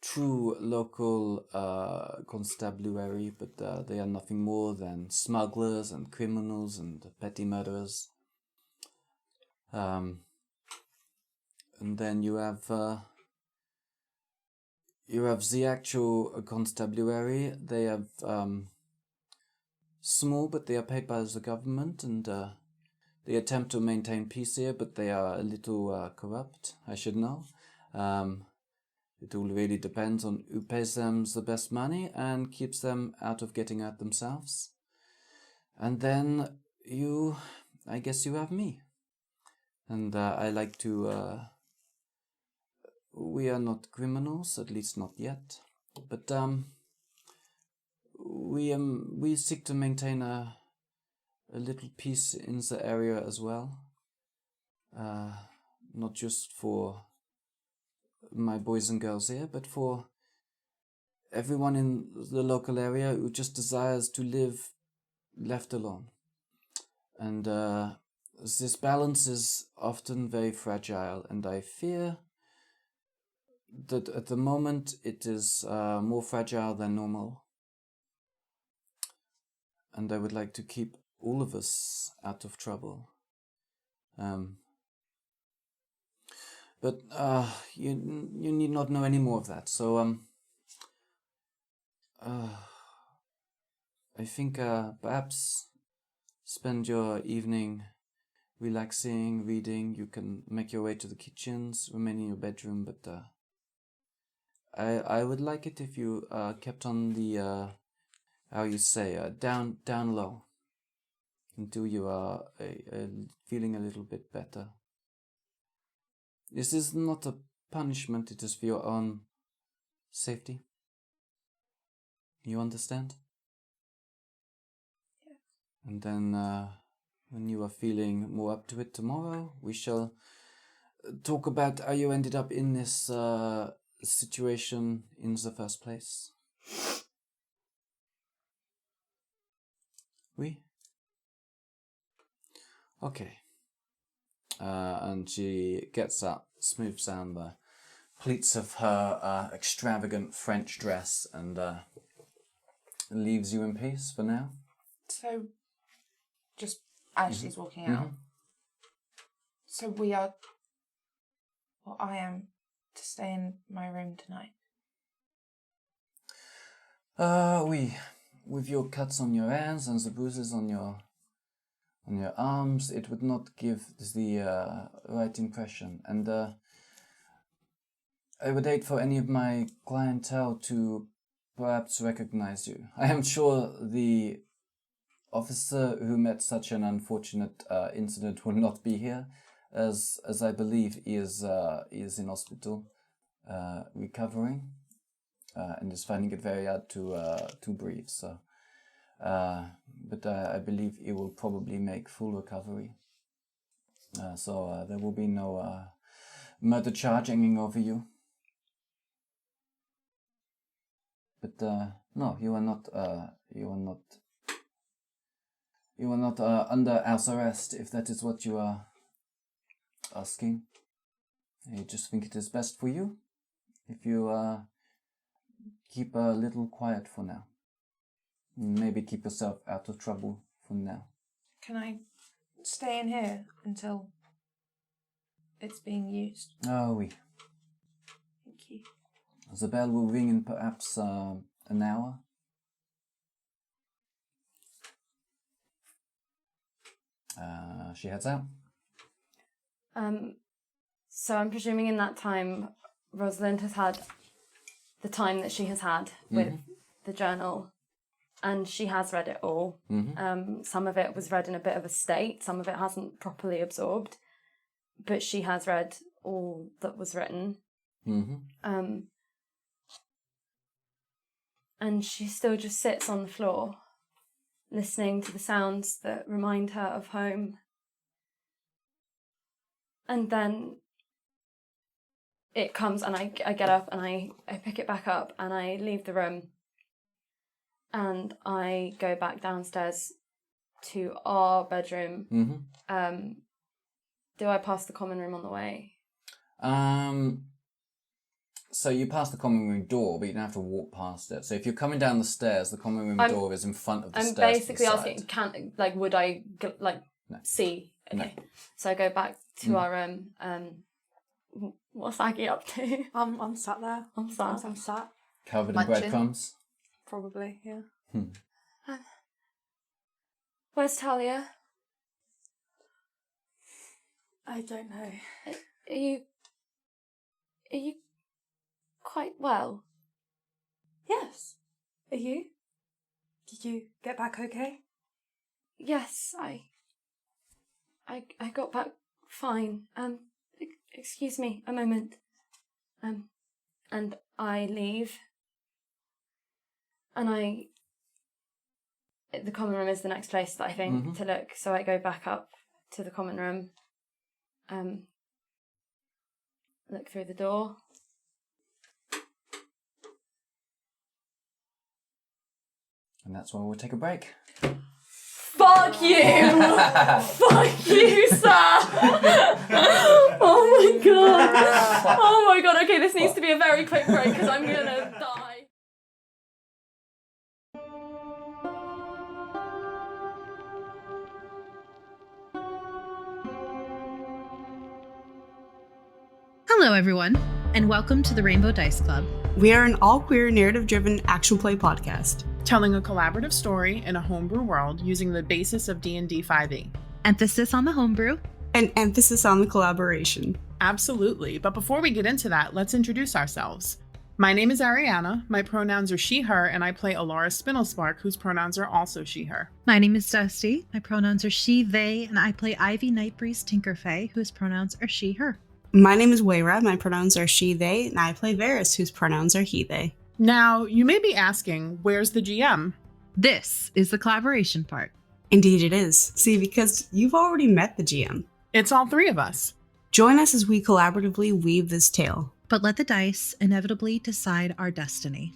true local constabulary, but they are nothing more than smugglers and criminals and petty murderers. And then you have the actual constabulary. They have small, but they are paid by the government, and they attempt to maintain peace here, but they are a little corrupt, I should know. It all really depends on who pays them the best money and keeps them out of getting hurt themselves. And then I guess you have me. And I like to... we are not criminals, at least not yet. But we seek to maintain a little peace in the area as well. Not just for my boys and girls here, but for everyone in the local area who just desires to live left alone. And this balance is often very fragile, and I fear that at the moment it is more fragile than normal. And I would like to keep all of us out of trouble. But you need not know any more of that. So I think perhaps spend your evening relaxing, reading. You can make your way to the kitchens, remain in your bedroom, but I would like it if you kept on the how you say down low until you are feeling a little bit better. This is not a punishment, it is for your own safety. You understand? Yes. And then when you are feeling more up to it tomorrow, we shall talk about how you ended up in this situation in the first place. Oui? Okay. and she gets up, smooths down the pleats of her extravagant French dress, and leaves you in peace for now. So, just as she's walking out, so we are, well, I am to stay in my room tonight. Oui. With your cuts on your hands and the bruises on your arms, it would not give the right impression. And I would hate for any of my clientele to perhaps recognize you. I am sure the officer who met such an unfortunate incident will not be here, as I believe he is in hospital, recovering, and is finding it very hard to breathe. So, but I believe he will probably make full recovery. So there will be no murder charge hanging over you. But no, you are not. You are not under house arrest, if that is what you are asking. I just think it is best for you if you keep a little quiet for now. Maybe keep yourself out of trouble for now. Can I stay in here until it's being used? Oh, oui. Thank you. The bell will ring in perhaps an hour. She heads out. So I'm presuming in that time, Rosalind has had the time that she has had with the journal, and she has read it all. Some of it was read in a bit of a state, some of it hasn't properly absorbed, but she has read all that was written. And she still just sits on the floor, listening to the sounds that remind her of home. And then it comes, and I get up and I pick it back up and I leave the room. And I go back downstairs to our bedroom. Do I pass the common room on the way? So you pass the common room door, but you don't have to walk past it. So if you're coming down the stairs, the common room door is in front of the stairs. I'm basically asking, would I see? Okay. No. So I go back to our room. What's Aggie up to? I'm sat there. I'm sat. Covered in breadcrumbs? Probably, yeah. Where's Thalia? I don't know. Are you quite well? Yes. Are you? Did you get back okay? Yes, I got back fine. Excuse me a moment. And I leave. And the common room is the next place that I think to look. So I go back up to the common room. Look through the door. And that's why we'll take a break. Fuck you! Fuck you, sir! Oh my god! Oh my god, okay, this needs to be a very quick break because I'm gonna die. Hello, everyone, and welcome to the Rainbow Dice Club. We are an all-queer, narrative-driven actual play podcast. Telling a collaborative story in a homebrew world using the basis of D&D 5e. Emphasis on the homebrew. An emphasis on the collaboration. Absolutely, but before we get into that, let's introduce ourselves. My name is Ariana, my pronouns are she, her, and I play Alara Spindlespark, whose pronouns are also she, her. My name is Dusty, my pronouns are she, they, and I play Ivy Nightbreeze Tinkerfay, whose pronouns are she, her. My name is Wayra, my pronouns are she, they, and I play Varys, whose pronouns are he, they. Now, you may be asking, where's the GM? This is the collaboration part. Indeed it is. See, because you've already met the GM. It's all three of us. Join us as we collaboratively weave this tale. But let the dice inevitably decide our destiny.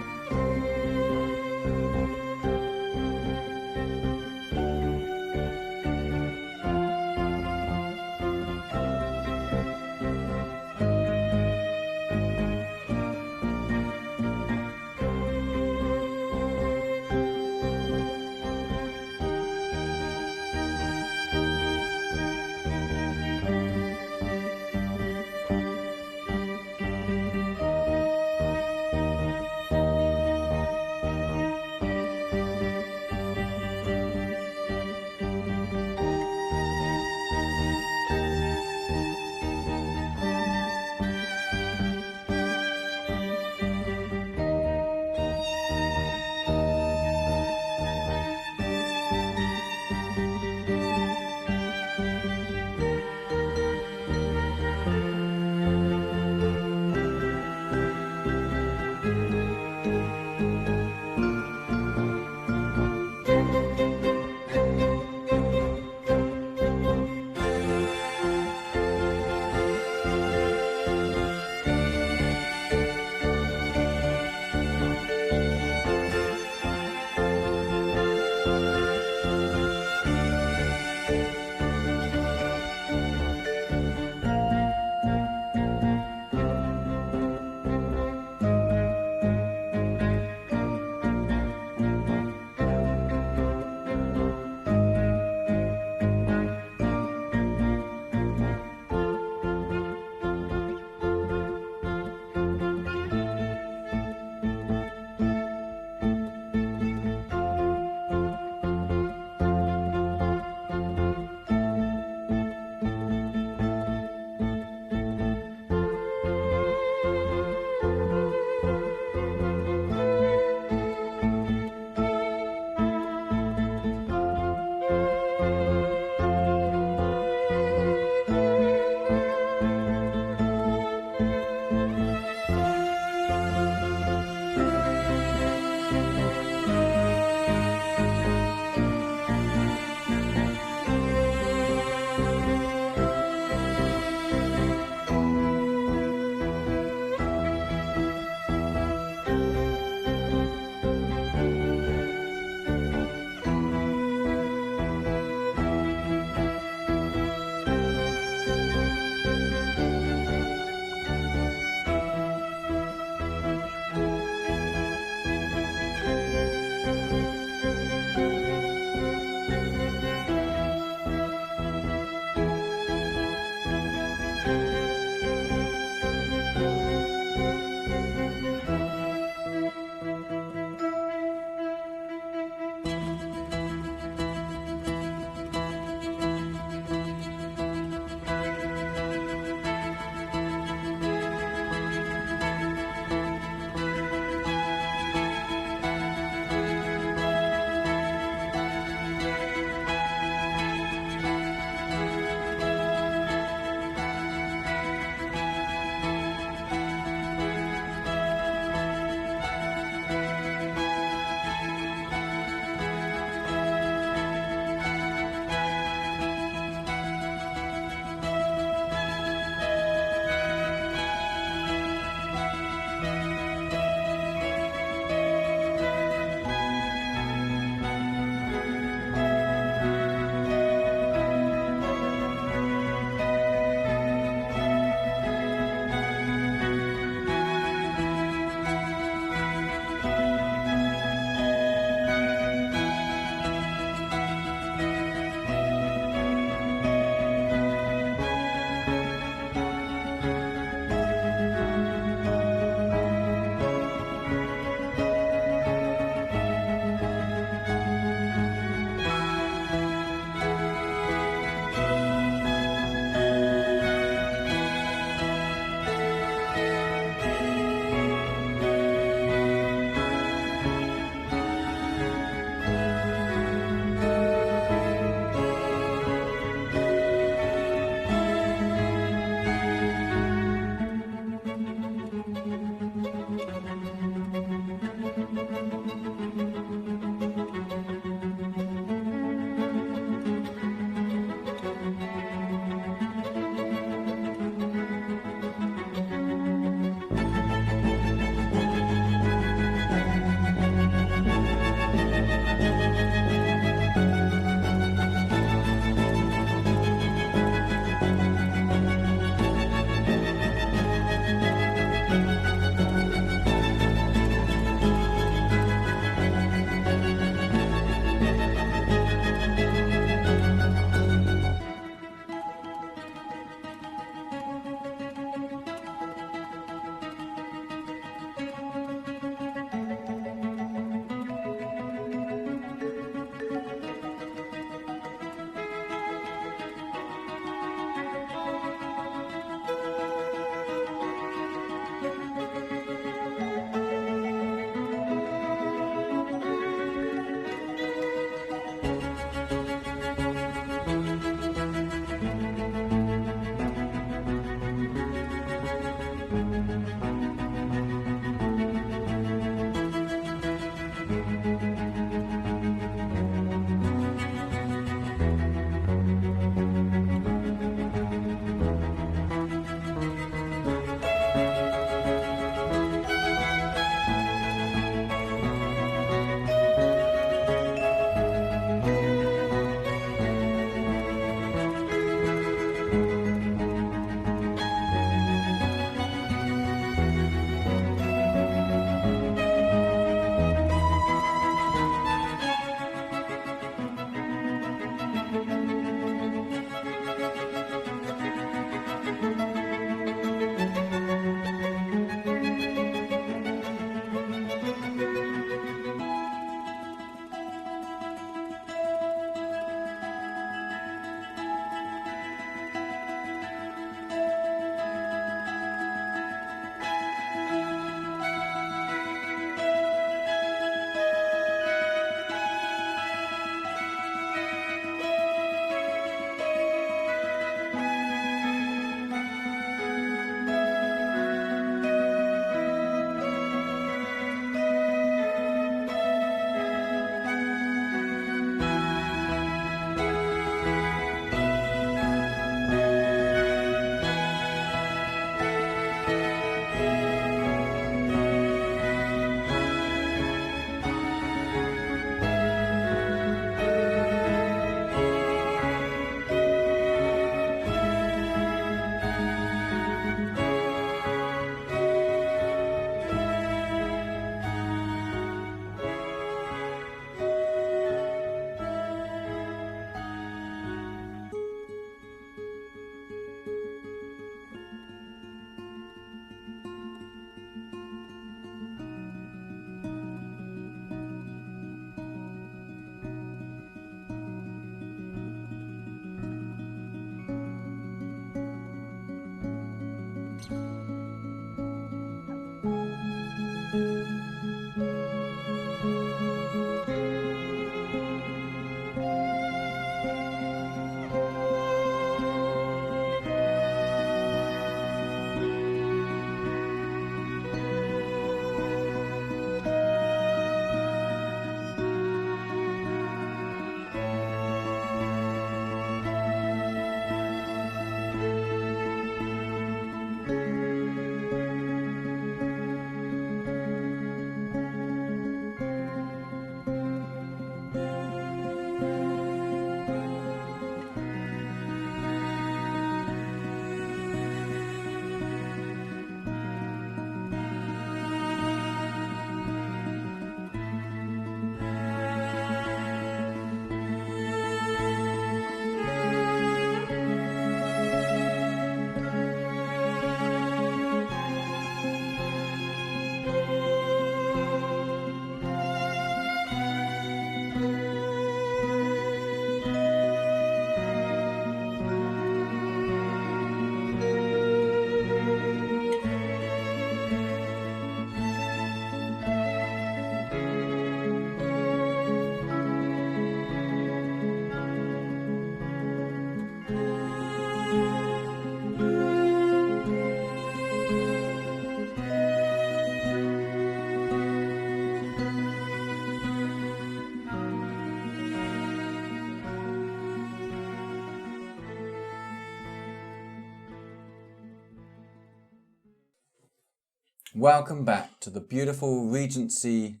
Welcome back to the beautiful Regency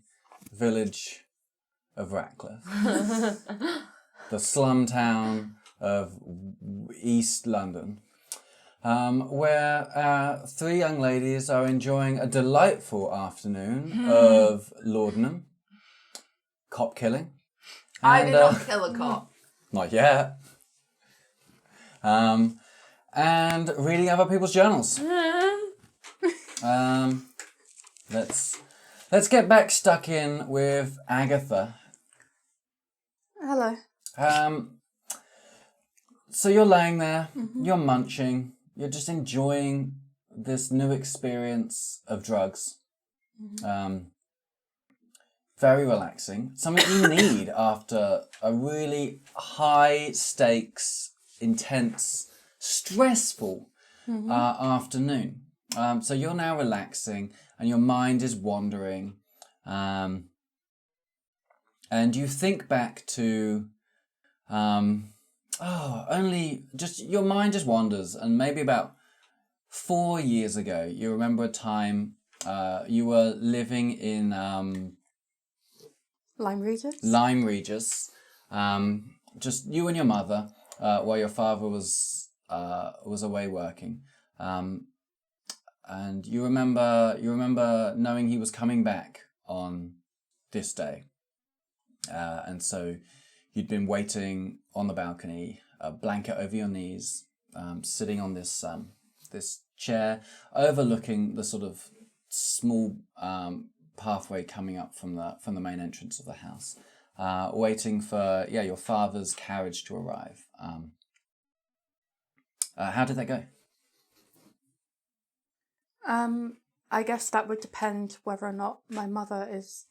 village of Ratcliffe, the slum town of East London, where three young ladies are enjoying a delightful afternoon of laudanum, cop killing. I and, did not kill a cop. Not yet. And reading other people's journals. Let's get back stuck in with Agatha. Hello. So you're laying there, you're munching, you're just enjoying this new experience of drugs. Very relaxing. Something you need after a really high stakes, intense, stressful afternoon. So you're now relaxing and your mind is wandering. And you think back to, your mind just wanders. And maybe about 4 years ago, you remember a time you were living in Lyme Regis? Lyme Regis. Just you and your mother, while your father was away working. And you remember knowing he was coming back on this day. And so you'd been waiting on the balcony, a blanket over your knees, sitting on this chair, overlooking the sort of small pathway coming up from the main entrance of the house, waiting for your father's carriage to arrive. How did that go? I guess that would depend whether or not my mother is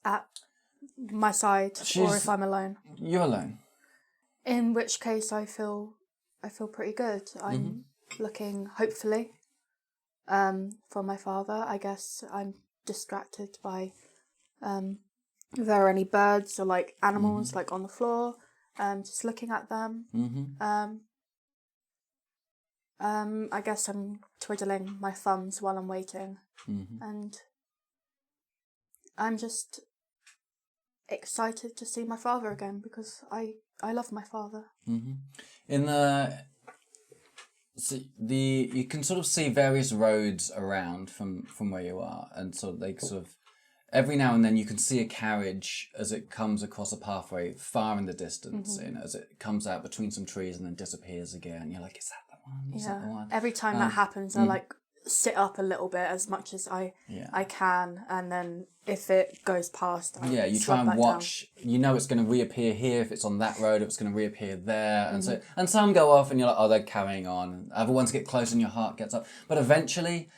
at my side or if I'm alone. You're alone. In which case I feel pretty good. I'm looking, hopefully, for my father. I guess I'm distracted by if there are any birds or like animals like on the floor, just looking at them. I guess I'm twiddling my thumbs while I'm waiting, and I'm just excited to see my father again because I love my father. In you can sort of see various roads around from where you are, and every now and then you can see a carriage as it comes across a pathway far in the distance, and as it comes out between some trees and then disappears again. You're like, is that the one? Is that the one? Every time that happens, I like sit up a little bit as much as I can, and then if it goes past, you try and watch. Down. You know it's going to reappear here if it's on that road. It's going to reappear there, and some go off, and you're like, oh, they're carrying on. Other ones get close, and your heart gets up. But eventually,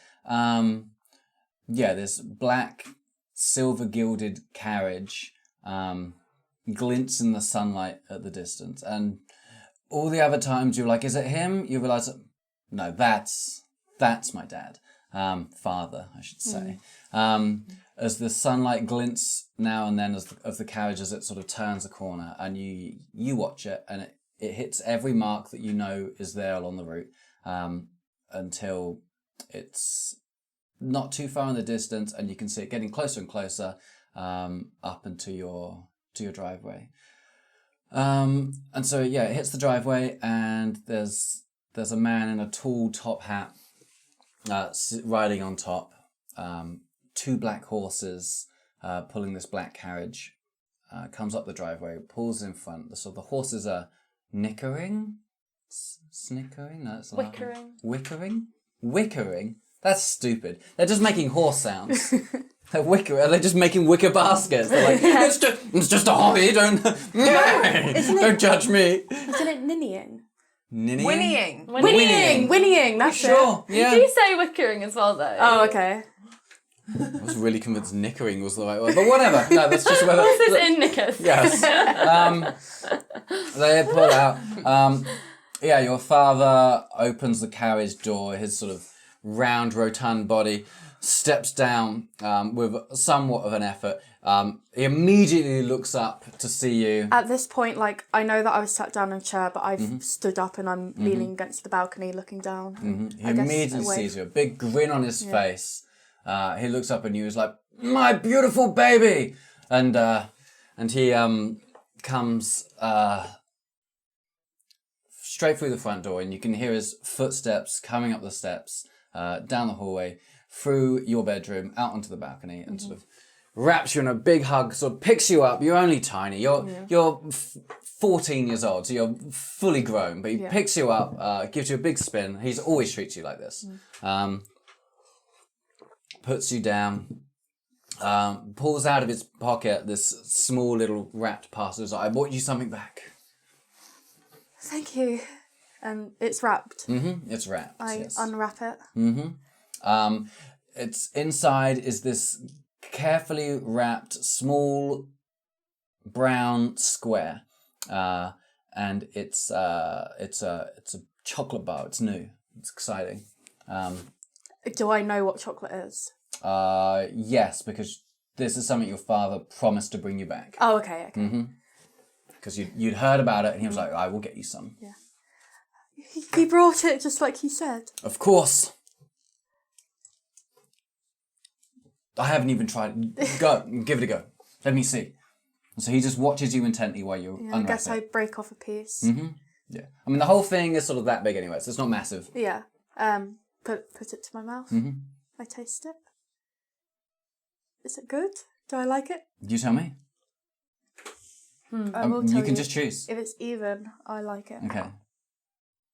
this black, silver-gilded carriage glints in the sunlight at the distance. And all the other times you're like, is it him? You realise, no, that's my dad. Father, I should say. As the sunlight glints now and then of the carriage as it sort of turns a corner, and you watch it, and it hits every mark that you know is there along the route, until it's not too far in the distance, and you can see it getting closer and closer up into your driveway. And so it hits the driveway, and there's a man in a tall top hat riding on top. 2 black horses pulling this black carriage. Comes up the driveway, pulls in front. So the horses are nickering? Snickering? No, it's Wickering. Wickering? That's stupid. They're just making horse sounds. They're just making wicker baskets. They're like, it's just a hobby, don't judge me. Isn't it ninnying? Ninnying? Whinnying, that's Sure, yeah. You do say wickering as well, though. Oh, okay. I was really convinced nickering was the right word, but whatever. No, that's just whether... Horses in knickers. Yes. They pull out. Your father opens the carriage door, his sort of round, rotund body, steps down with somewhat of an effort. He immediately looks up to see you. At this point, I know that I was sat down in a chair, but I've stood up and I'm leaning against the balcony looking down. He immediately sees you, a big grin on his face. He looks up at you, he's like, my beautiful baby! And he comes straight through the front door, and you can hear his footsteps coming up the steps, down the hallway, through your bedroom, out onto the balcony, and sort of wraps you in a big hug, sort of picks you up. You're only tiny. You're 14 years old, so you're fully grown, but he picks you up, gives you a big spin. He's always treats you like this. Puts you down, pulls out of his pocket this small little wrapped parcel. He's like, I bought you something back. Thank you. And it's wrapped. It's wrapped. I unwrap it. It's inside is this carefully wrapped small brown square, and it's a chocolate bar. It's new. It's exciting. Do I know what chocolate is? Yes, because this is something your father promised to bring you back. Oh, okay. Because you'd heard about it, and he was like, I will get you some. Yeah. He brought it just like he said. Of course. I haven't even tried it. Go, give it a go. Let me see. And so he just watches you intently while you unwrap I guess it. I break off a piece. Yeah. I mean, the whole thing is sort of that big anyway, so it's not massive. Yeah. Put it to my mouth. I taste it. Is it good? Do I like it? You tell me. I will tell you can just choose. If it's even, I like it. Okay.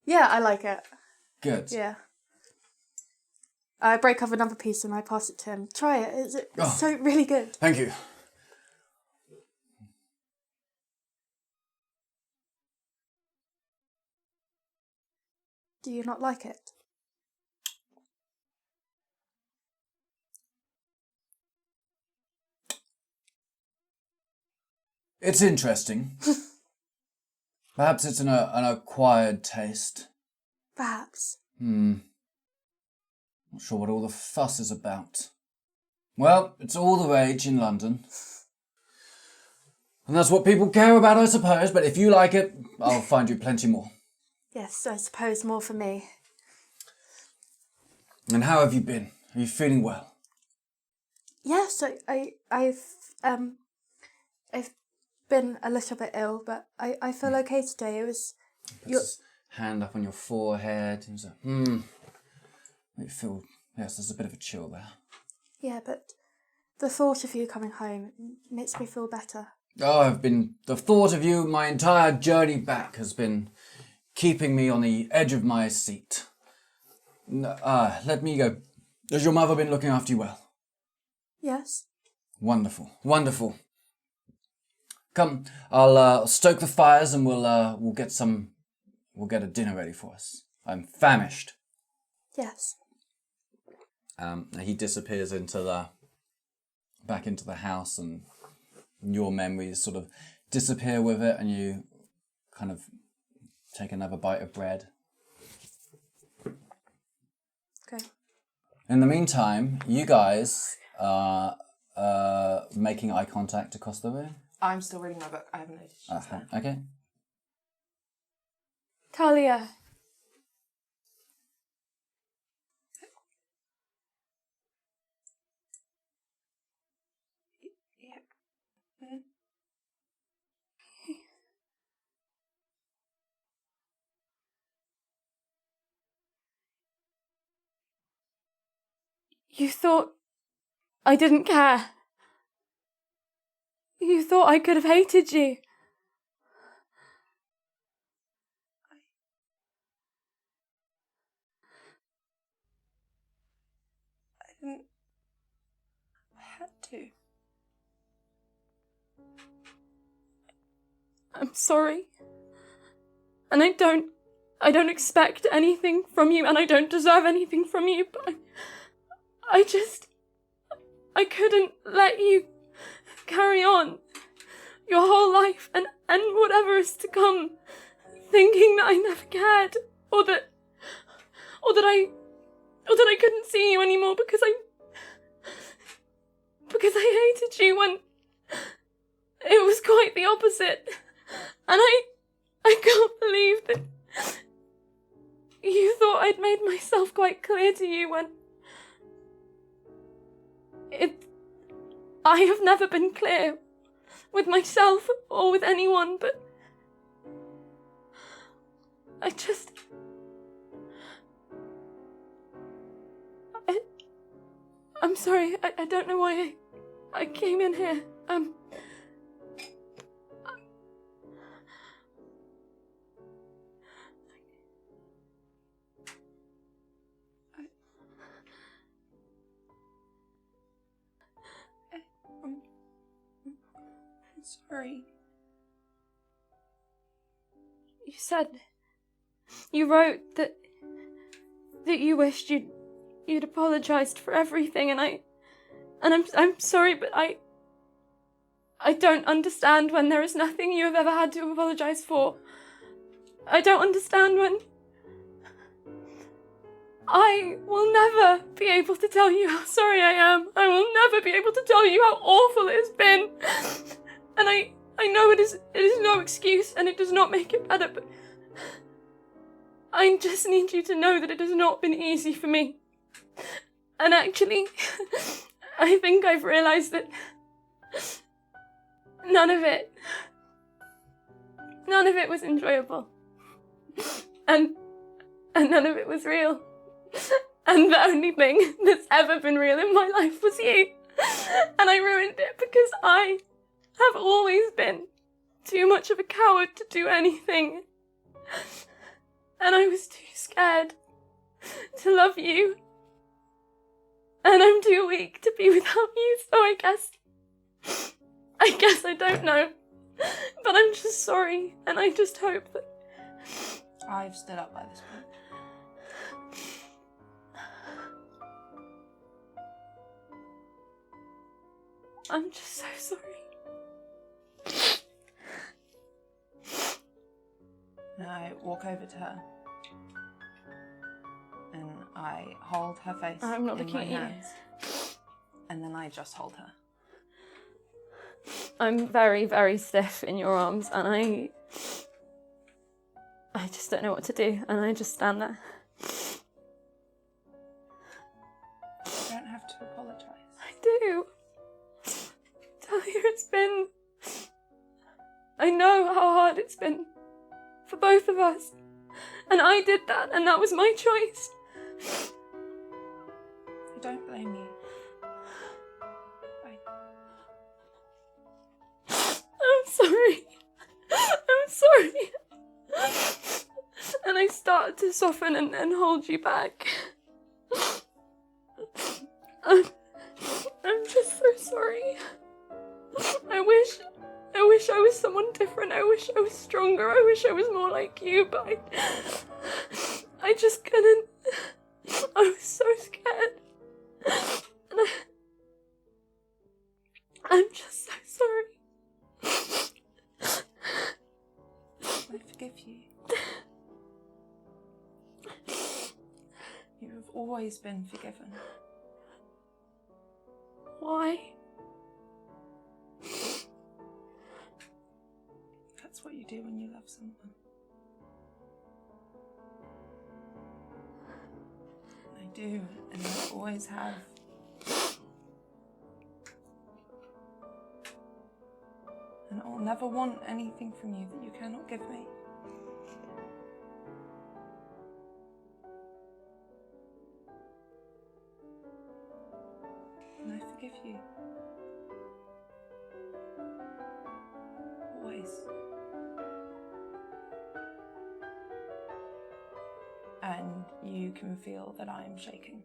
Yeah, I like it. Good. Yeah. I break off another piece and I pass it to him. Try it. It's so really good. Thank you. Do you not like it? It's interesting. Perhaps it's an acquired taste. Perhaps. Not sure what all the fuss is about. Well, it's all the rage in London. And that's what people care about, I suppose. But if you like it, I'll find you plenty more. Yes, I suppose more for me. And how have you been? Are you feeling well? Yes, I've been a little bit ill, but I feel okay today. It was His hand up on your forehead. He was like, you feel, yes, there's a bit of a chill there. Yeah, but the thought of you coming home makes me feel better. Oh, the thought of you, my entire journey back has been keeping me on the edge of my seat. Let me go. Has your mother been looking after you well? Yes. Wonderful, wonderful. Come, I'll stoke the fires and we'll get a dinner ready for us. I'm famished. Yes. He disappears back into the house, and your memories sort of disappear with it, and you kind of take another bite of bread. Okay. In the meantime, you guys are making eye contact across the room. I'm still reading my book. I haven't noticed. Okay. Thalia. You thought I didn't care. You thought I could have hated you. I didn't. I had to. I'm sorry. And I don't expect anything from you, and I don't deserve anything from you, but I couldn't let you carry on your whole life and whatever is to come, thinking that I never cared, or that I couldn't see you anymore because I hated you when it was quite the opposite. And I can't believe that you thought I'd made myself quite clear to you when I have never been clear with myself or with anyone, but I'm sorry, I don't know why I came in here. I'm sorry. You wrote that you wished you'd apologized for everything, and I'm sorry, but I don't understand when there is nothing you have ever had to apologize for. I don't understand when I will never be able to tell you how sorry I am. I will never be able to tell you how awful it has been. And I know it is no excuse, and it does not make it better, but I just need you to know that it has not been easy for me. And actually, I think I've realised that none of it was enjoyable. And none of it was real. And the only thing that's ever been real in my life was you. And I ruined it because I have always been too much of a coward to do anything. And I was too scared to love you. And I'm too weak to be without you, so I guess I don't know. But I'm just sorry, and I just hope that I've stood up by this point. I'm just so sorry. And I walk over to her. And I hold her face I'm not in looking my at you. hands. And then I just hold her. I'm very, very stiff in your arms, and I just don't know what to do, and I just stand there. You don't have to apologise. I do. Thalia, I know how hard it's been for both of us, and I did that, and that was my choice. I don't blame you. I'm sorry. I'm sorry. And I start to soften and hold you back. I'm just so sorry. I wish I was someone different. I wish I was stronger. I wish I was more like you, but I just couldn't. I was so scared. I'm just so sorry. I forgive you. You have always been forgiven. Why? That's what you do when you love someone. I do, and I always have. And I will never want anything from you that you cannot give me. And I forgive you. Always. And you can feel that I am shaking.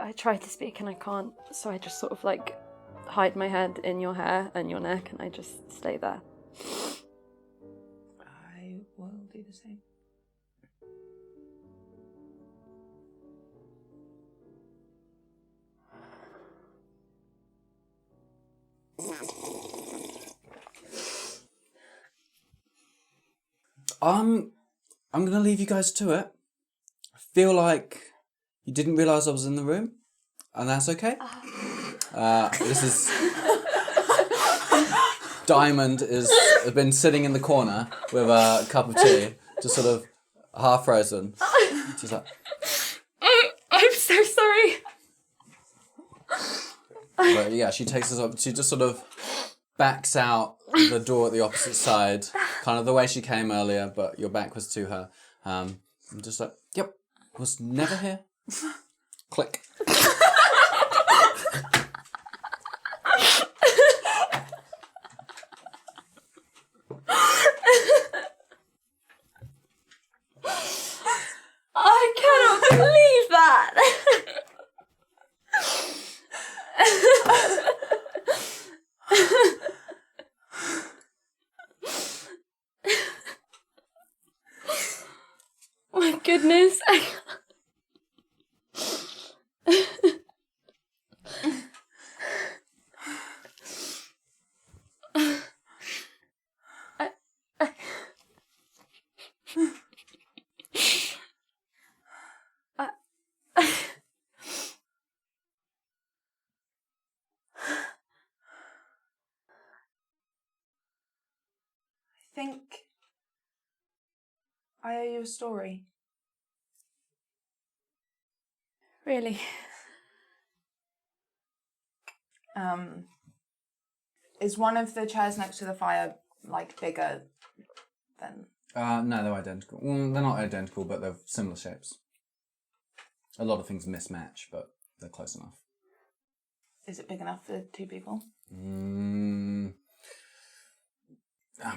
I try to speak and I can't, so I just sort of like hide my head in your hair and your neck and I just stay there. I will do the same. I'm gonna leave you guys to it. I feel like you didn't realise I was in the room, and that's okay. This is Diamond has been sitting in the corner with a cup of tea, just sort of half frozen. She's like, I'm so sorry. but yeah, she takes us up. She just sort of backs out the door at the opposite side, kind of the way she came earlier, but your back was to her. I'm just like, yep, was never here. Click. I cannot believe that. My goodness. I think I owe you a story. Really? Is one of the chairs next to the fire like bigger than? No, they're identical. Well, they're not identical, but they're similar shapes. A lot of things mismatch, but they're close enough. Is it big enough for two people? I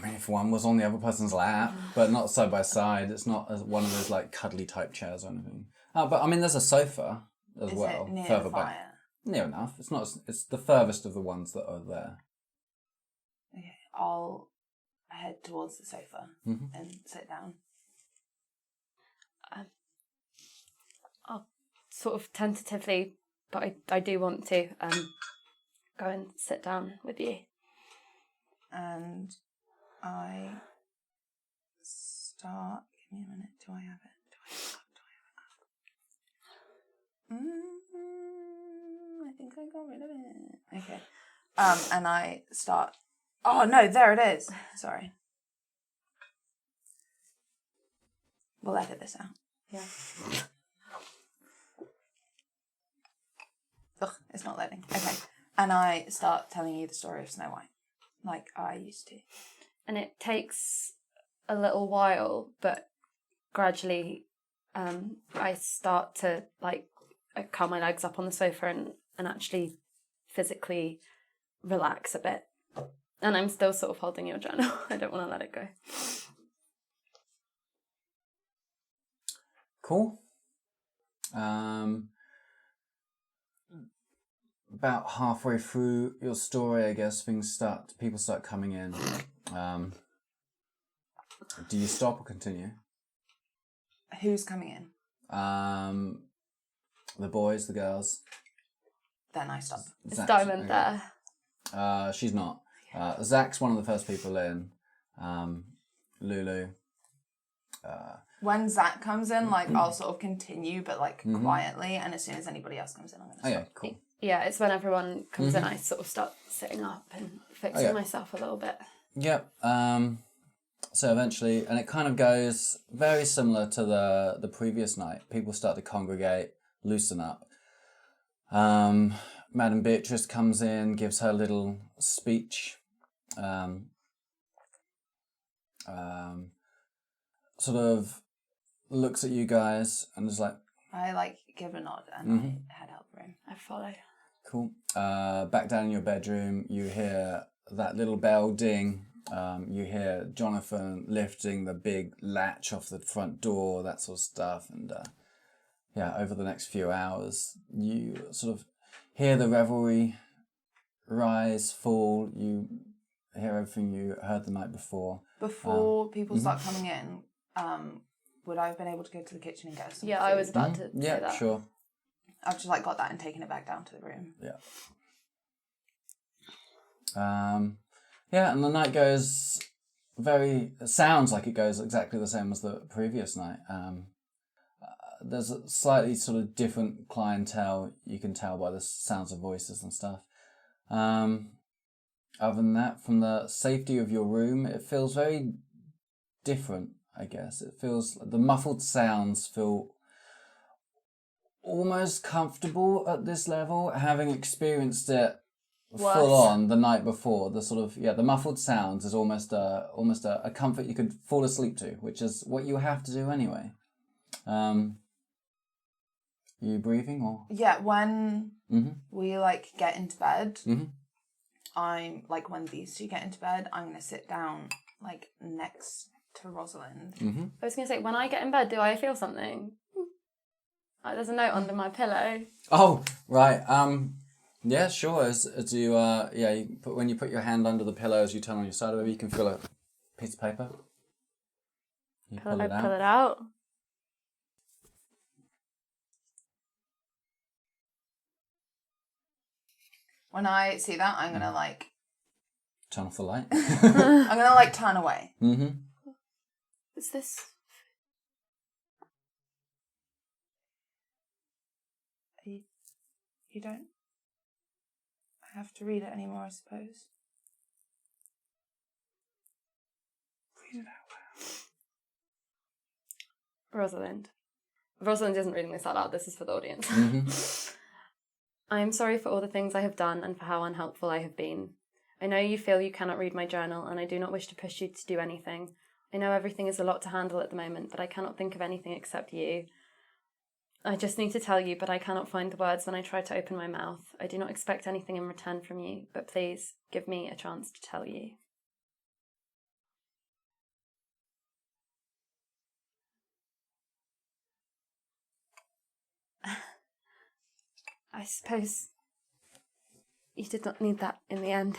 mean, if one was on the other person's lap, but not side by side. It's not one of those like cuddly type chairs or anything. But I mean, there's a sofa as Is well, it near further the back. fire? Near enough. It's not. It's the furthest of the ones that are there. Okay, I'll head towards the sofa Mm-hmm. and sit down. I'll sort of tentatively, but I do want to go and sit down with you. And I start. Give me a minute. Do I have it? I think I got rid of it. Okay. And I start. Oh no! There it is. Sorry. We'll edit this out. Yeah. Ugh, it's not loading. Okay. And I start telling you the story of Snow White, like I used to. And it takes a little while, but gradually I start to like curl my legs up on the sofa and actually physically relax a bit. And I'm still sort of holding your journal. I don't want to let it go. Cool. About halfway through your story, I guess people start coming in. Do you stop or continue? Who's coming in? The boys, the girls. Then I stop. Is Zach's- Diamond okay. there? She's not. Zach's one of the first people in. Lulu. When Zach comes in, like, I'll sort of continue, but, like, Mhm. quietly, and as soon as anybody else comes in, I'm going to stop. Okay, cool. Yeah, it's when everyone comes in, I sort of start sitting up and fixing Okay. myself a little bit. Yep. So eventually, and it kind of goes very similar to the previous night. People start to congregate, loosen up. Madam Beatrice comes in, gives her little speech. Sort of looks at you guys and is like, I, like, give a nod and Mhm. I head out the room. I follow. cool. Back down in your bedroom, you hear that little bell ding. You hear Jonathan lifting the big latch off the front door, that sort of stuff. And over the next few hours, you sort of hear the revelry rise, fall. You hear everything you heard the night before. Before people start coming in, would I have been able to go to the kitchen and get us some Yeah, food? I was about to Yeah, say that. sure. I've just, like, got that and taken it back down to the room. Yeah. And the night goes it sounds like it goes exactly the same as the previous night. There's a slightly sort of different clientele, you can tell by the sounds of voices and stuff. Other than that, from the safety of your room, it feels very different, I guess. It feels, the muffled sounds feel almost comfortable at this level, having experienced it full on the night before. The sort of, the muffled sounds is almost a comfort you could fall asleep to, which is what you have to do anyway. You breathing or? Yeah, when Mhm. we, like, get into bed, Mhm. I'm, like, when these two get into bed, I'm going to sit down, like, next to Rosalind. Mhm. I was going to say, when I get in bed, do I feel something? Like, there's a note under my pillow. Oh, right. Yeah, sure. As you when you put your hand under the pillow as you turn on your side, maybe you can feel a piece of paper. You pull it out. Pull it out. When I see that, I'm going to, like... Turn off the light. I'm going to, like, turn away. Mm-hmm. Is this... You don't have to read it anymore, I suppose. Read it out loud. Rosalind. Rosalind isn't reading this out loud, this is for the audience. Mm-hmm. I am sorry for all the things I have done and for how unhelpful I have been. I know you feel you cannot read my journal, and I do not wish to push you to do anything. I know everything is a lot to handle at the moment, but I cannot think of anything except you. I just need to tell you, but I cannot find the words when I try to open my mouth. I do not expect anything in return from you, but please give me a chance to tell you. I suppose you did not need that in the end.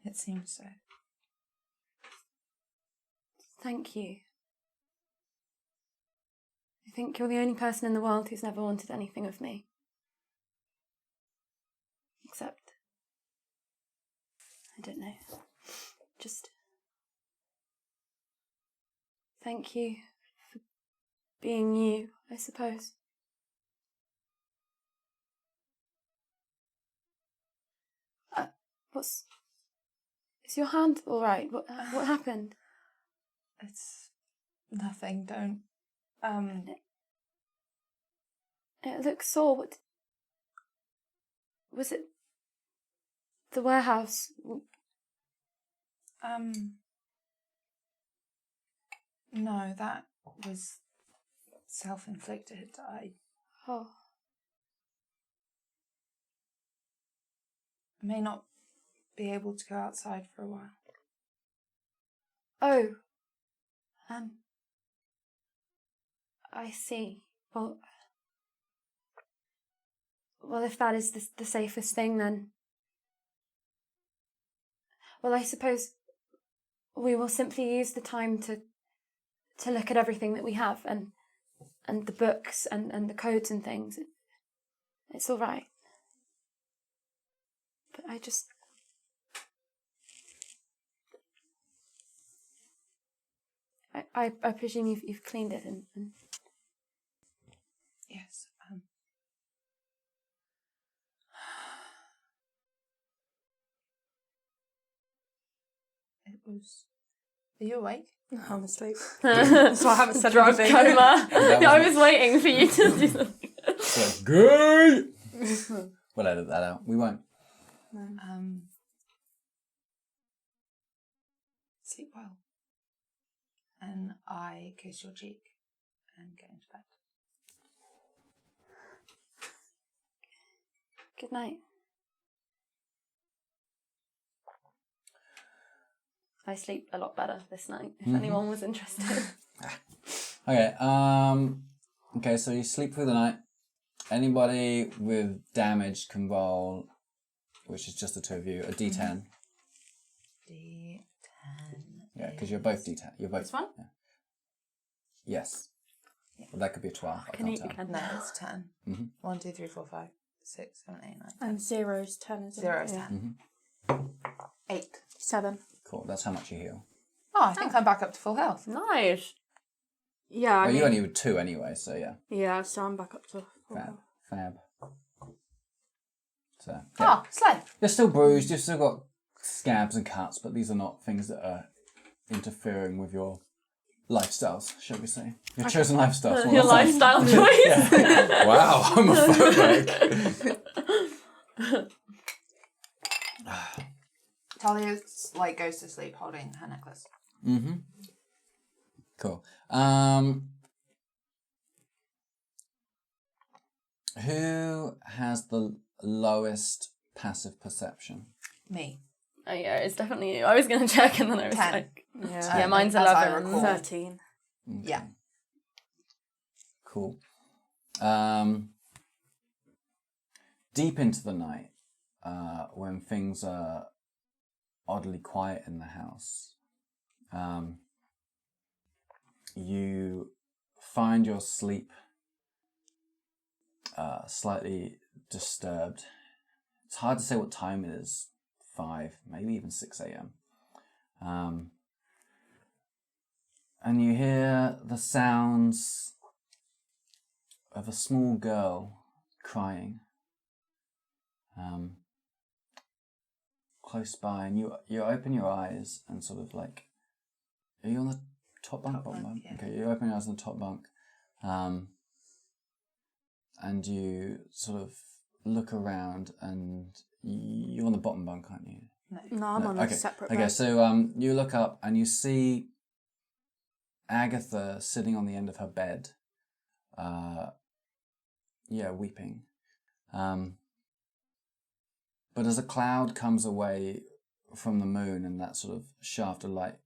It seems so. Thank you. I think you're the only person in the world who's never wanted anything of me. Except, I don't know, just thank you for being you, I suppose. Is your hand all right? What happened? It's nothing, don't... It looks sore. What was it? The warehouse? No, that was self-inflicted. Oh. I may not be able to go outside for a while. Oh. I see. Well, if that is the safest thing, then... Well, I suppose we will simply use the time to to look at everything that we have and the books and the codes and things. It's all right. But I presume you've cleaned it and... Yes. It was. Are you awake? I'm asleep. So I haven't said drug anything. coma. That I was- was waiting for you to do something. So good. We'll edit that out. We won't. Sleep well. And I kiss your cheek and get into bed. Good night. I sleep a lot better this night, if anyone was interested. Okay. Okay. So you sleep through the night. Anybody with damage can roll, which is just the two of you, a D10. D10. Yeah, because you're both D10. You're both. This one? Yeah. Yes. Well, that could be a 12. I Can can't eat tell. again. No, it's 10. Mhm. 1, 2, 3, 4, 5, 6, 7, 8, 9. And 0's 10, isn't 0 it? is Yeah. 10. 8. 7. Cool. That's how much you heal. Oh, I think I'm back up to full health. Nice. Yeah, I Well, mean, you only were 2 anyway, so yeah. yeah, so I'm back up to full Fab. health. Fab. So, yeah. Oh, slay. You're still bruised, you've still got scabs and cuts, but these are not things that are interfering with your lifestyles, shall we say. Your chosen lifestyles. Well, Your that's lifestyle choice. Yeah. Wow, homophobic. Talia goes to sleep holding her necklace. Mm-hmm. Cool. Who has the lowest passive perception? Me. Oh yeah, it's definitely you. I was going to check and then I was 10. like... Yeah. Yeah, mine's As I 11. recall. 13. Okay. Yeah. Cool. Deep into the night, when things are oddly quiet in the house, you find your sleep slightly disturbed. It's hard to say what time it is, 5, maybe even 6 a.m. And you hear the sounds of a small girl crying close by, and you open your eyes and sort of like, are you on the top bunk? Bottom bunk? Yeah. Okay, you open your eyes on the top bunk, and you sort of look around, and you're on the bottom bunk, aren't you? No, I'm on a separate Okay, bed. so you look up and you see Agatha sitting on the end of her bed, weeping. But as a cloud comes away from the moon and that sort of shaft of light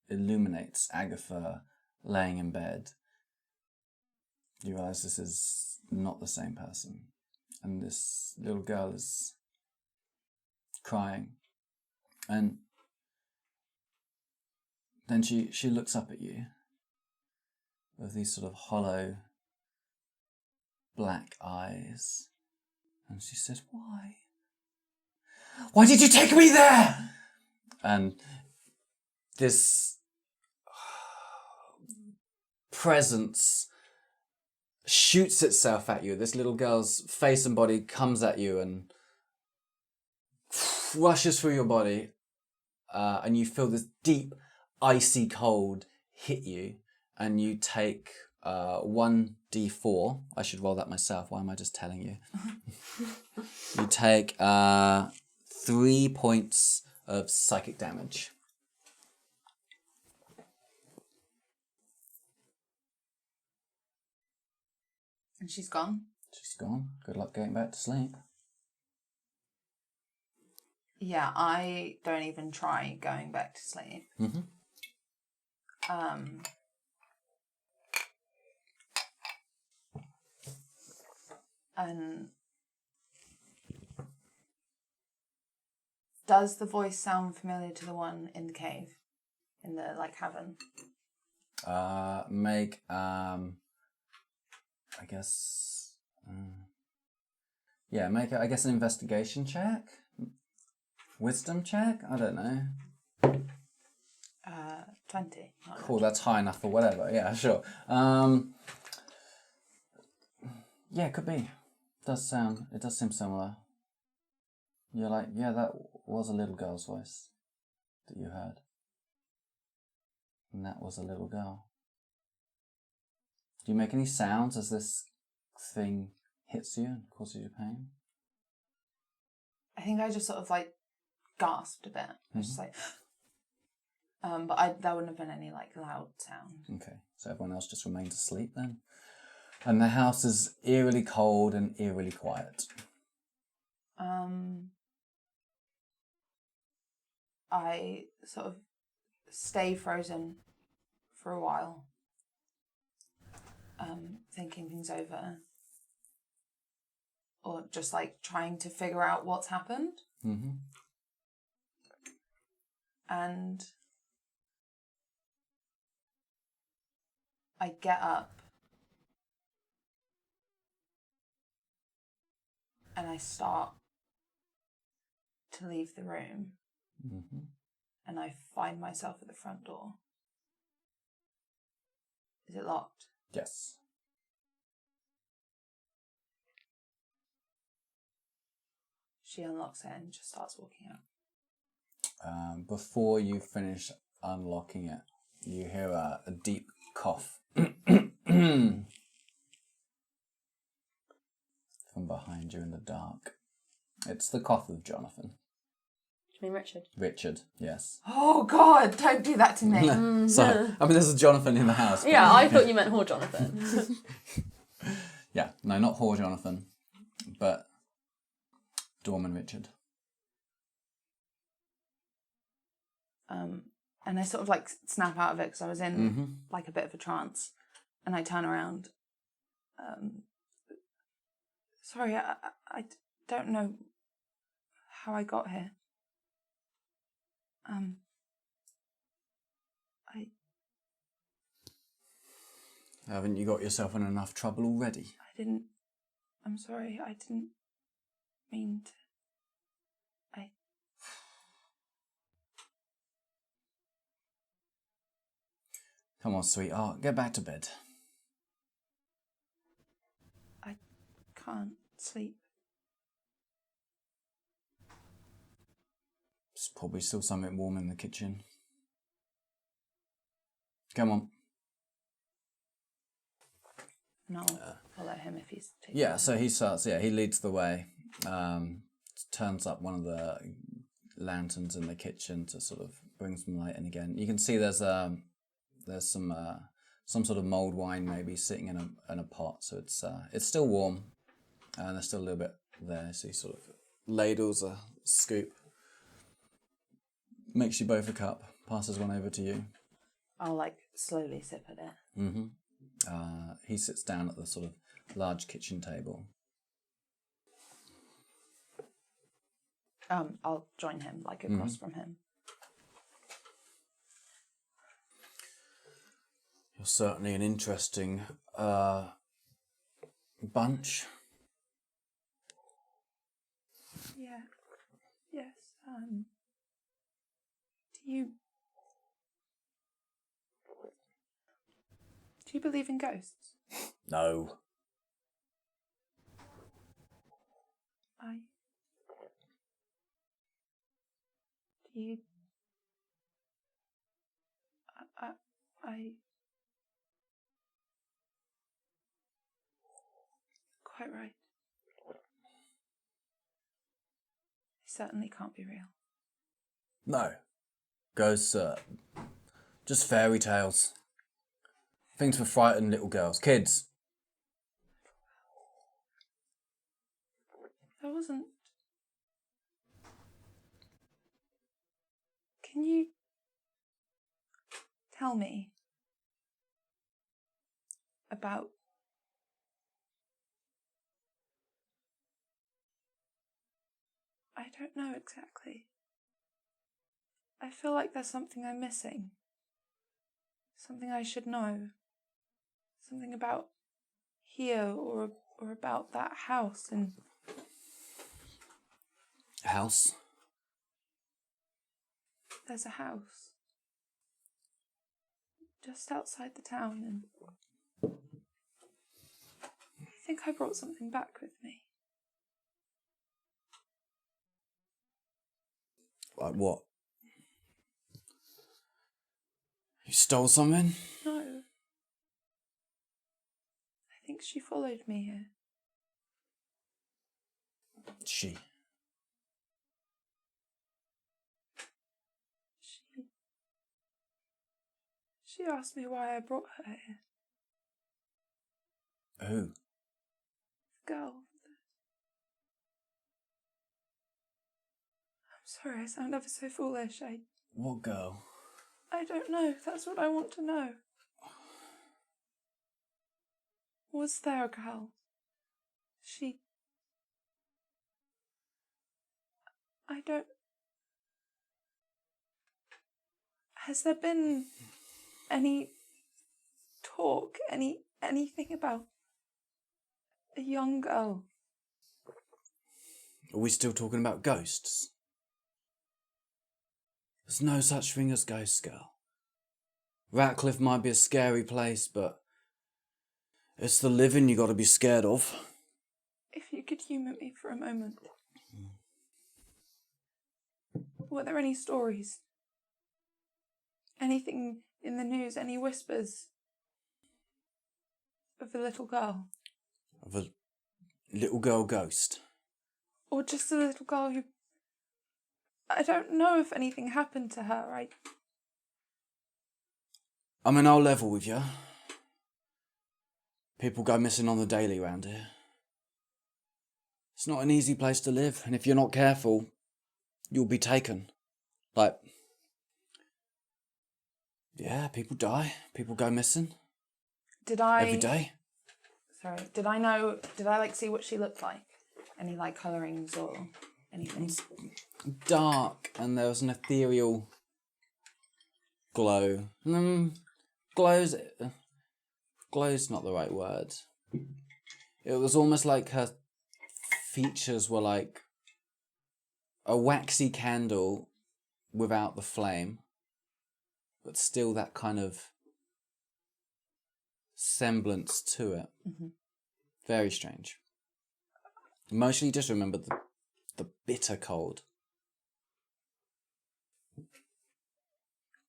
illuminates Agatha laying in bed, you realise this is not the same person. And this little girl is crying. And then she looks up at you with these sort of hollow black eyes. And she says, "Why? Why did you take me there?" And this presence shoots itself at you. This little girl's face and body comes at you and rushes through your body. And you feel this deep, icy cold hit you. And you take 1d4. I should roll that myself. Why am I just telling you? You take 3 points of psychic damage. And she's gone? She's gone. Good luck getting back to sleep. Yeah, I don't even try going back to sleep. Mm-hmm. And does the voice sound familiar to the one in the cave? In the, cavern? Make, I guess, make, I guess, an investigation check? Wisdom check? I don't know. 20. Cool, that's high enough for whatever. Yeah, sure. Yeah, it could be. It does seem similar. You're like, yeah, that was a little girl's voice that you heard. And that was a little girl. Do you make any sounds as this thing hits you and causes you pain? I think I just sort of like gasped a bit. I was just like, but there wouldn't have been any like loud sound. Okay, so everyone else just remains asleep then? And the house is eerily cold and eerily quiet. I sort of stay frozen for a while, thinking things over, or just like trying to figure out what's happened. Mm-hmm. And I get up and I start to leave the room. Mm-hmm. And I find myself at the front door. Is it locked? Yes. She unlocks it and just starts walking out. Before you finish unlocking it, you hear a deep cough from behind you in the dark. It's the cough of Jonathan. Do you mean Richard? Richard, yes. Oh God, don't do that to me. Sorry, I mean, there's a Jonathan in the house. Yeah, I thought you meant Whore Jonathan. Yeah, no, not Whore Jonathan, but Dorman Richard. And I sort of like snap out of it because I was in like a bit of a trance, and I turn around. Sorry, I don't know how I got here. Haven't you got yourself in enough trouble already? I'm sorry, I didn't mean to. Come on, sweetheart, get back to bed. I can't sleep. There's probably still something warm in the kitchen. Come on. No, I'll let him if he's taking Yeah, so he starts, he leads the way. Turns up one of the lanterns in the kitchen to sort of bring some light in again. You can see there's some sort of mulled wine maybe sitting in a pot, so it's still warm, and there's still a little bit there. So he sort of ladles a scoop, makes you both a cup, passes one over to you. I'll like slowly sip at it. Mm-hmm. He sits down at the sort of large kitchen table. I'll join him, like across from him. You're certainly an interesting bunch. Yeah. Yes. Do you believe in ghosts? No. Do you? Quite right. They certainly can't be real. No. Ghosts are just fairy tales. Things for frightened little girls. Kids. That wasn't... Can you tell me about... I don't know exactly. I feel like there's something I'm missing. Something I should know. Something about here or about that house and... House? There's a house. Just outside the town and... I think I brought something back with me. Like what? You stole something? No. I think she followed me here. She. She asked me why I brought her here. Who? The girl. I'm sorry, I sound ever so foolish. What girl? I don't know. That's what I want to know. Was there a girl? I don't... Has there been any talk, anything about a young girl? Are we still talking about ghosts? There's no such thing as ghosts, girl. Ratcliffe might be a scary place, but it's the living you gotta be scared of. If you could humour me for a moment. Were there any stories? Anything in the news, any whispers of a little girl? Of a little girl ghost? Or just a little girl who... I don't know if anything happened to her, I mean, I'll level with you. People go missing on the daily round here. It's not an easy place to live, and if you're not careful, you'll be taken. Like... Yeah, people die. People go missing. Every day. Sorry, did I see what she looked like? Any colourings or anything? It's dark, and there was an ethereal glow. Glow's not the right word. It was almost like her features were like a waxy candle without the flame, but still that kind of semblance to it. Mm-hmm. Very strange. Mostly just remember the bitter cold.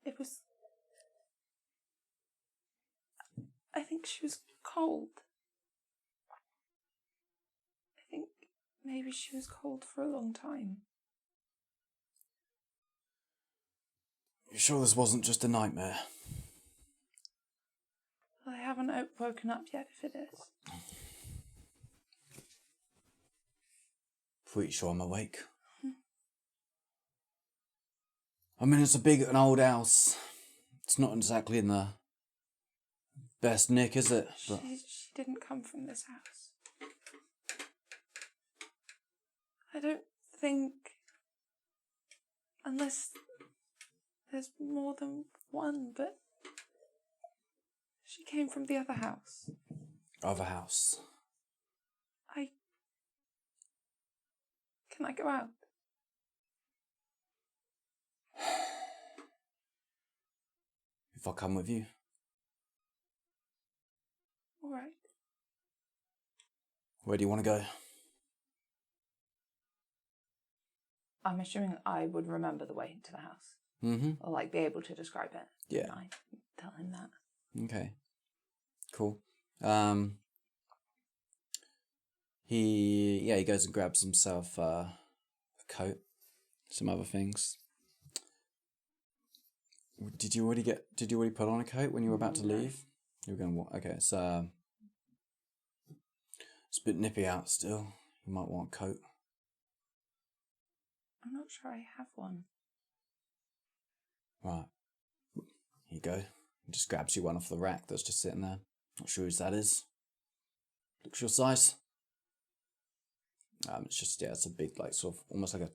It was... I think she was cold. I think maybe she was cold for a long time. You sure this wasn't just a nightmare? Well, I haven't woken up yet, if it is. Pretty sure I'm awake. I mean, it's a big and old house. It's not exactly in the best nick, is it? But She didn't come from this house. I don't think... Unless there's more than one, but... She came from the other house. Other house. Can I go out? If I come with you. All right. Where do you want to go? I'm assuming I would remember the way to the house. Mm-hmm. Or be able to describe it. Yeah. And I tell him that. Okay. Cool. He goes and grabs himself a coat, some other things. Did you already put on a coat when you were about to leave? You were going to walk. Okay, so it's a bit nippy out still. You might want a coat. I'm not sure I have one. Right. Here you go. He just grabs you one off the rack that's just sitting there. Not sure whose that is. Looks your size. It's just, it's a big, sort of, almost like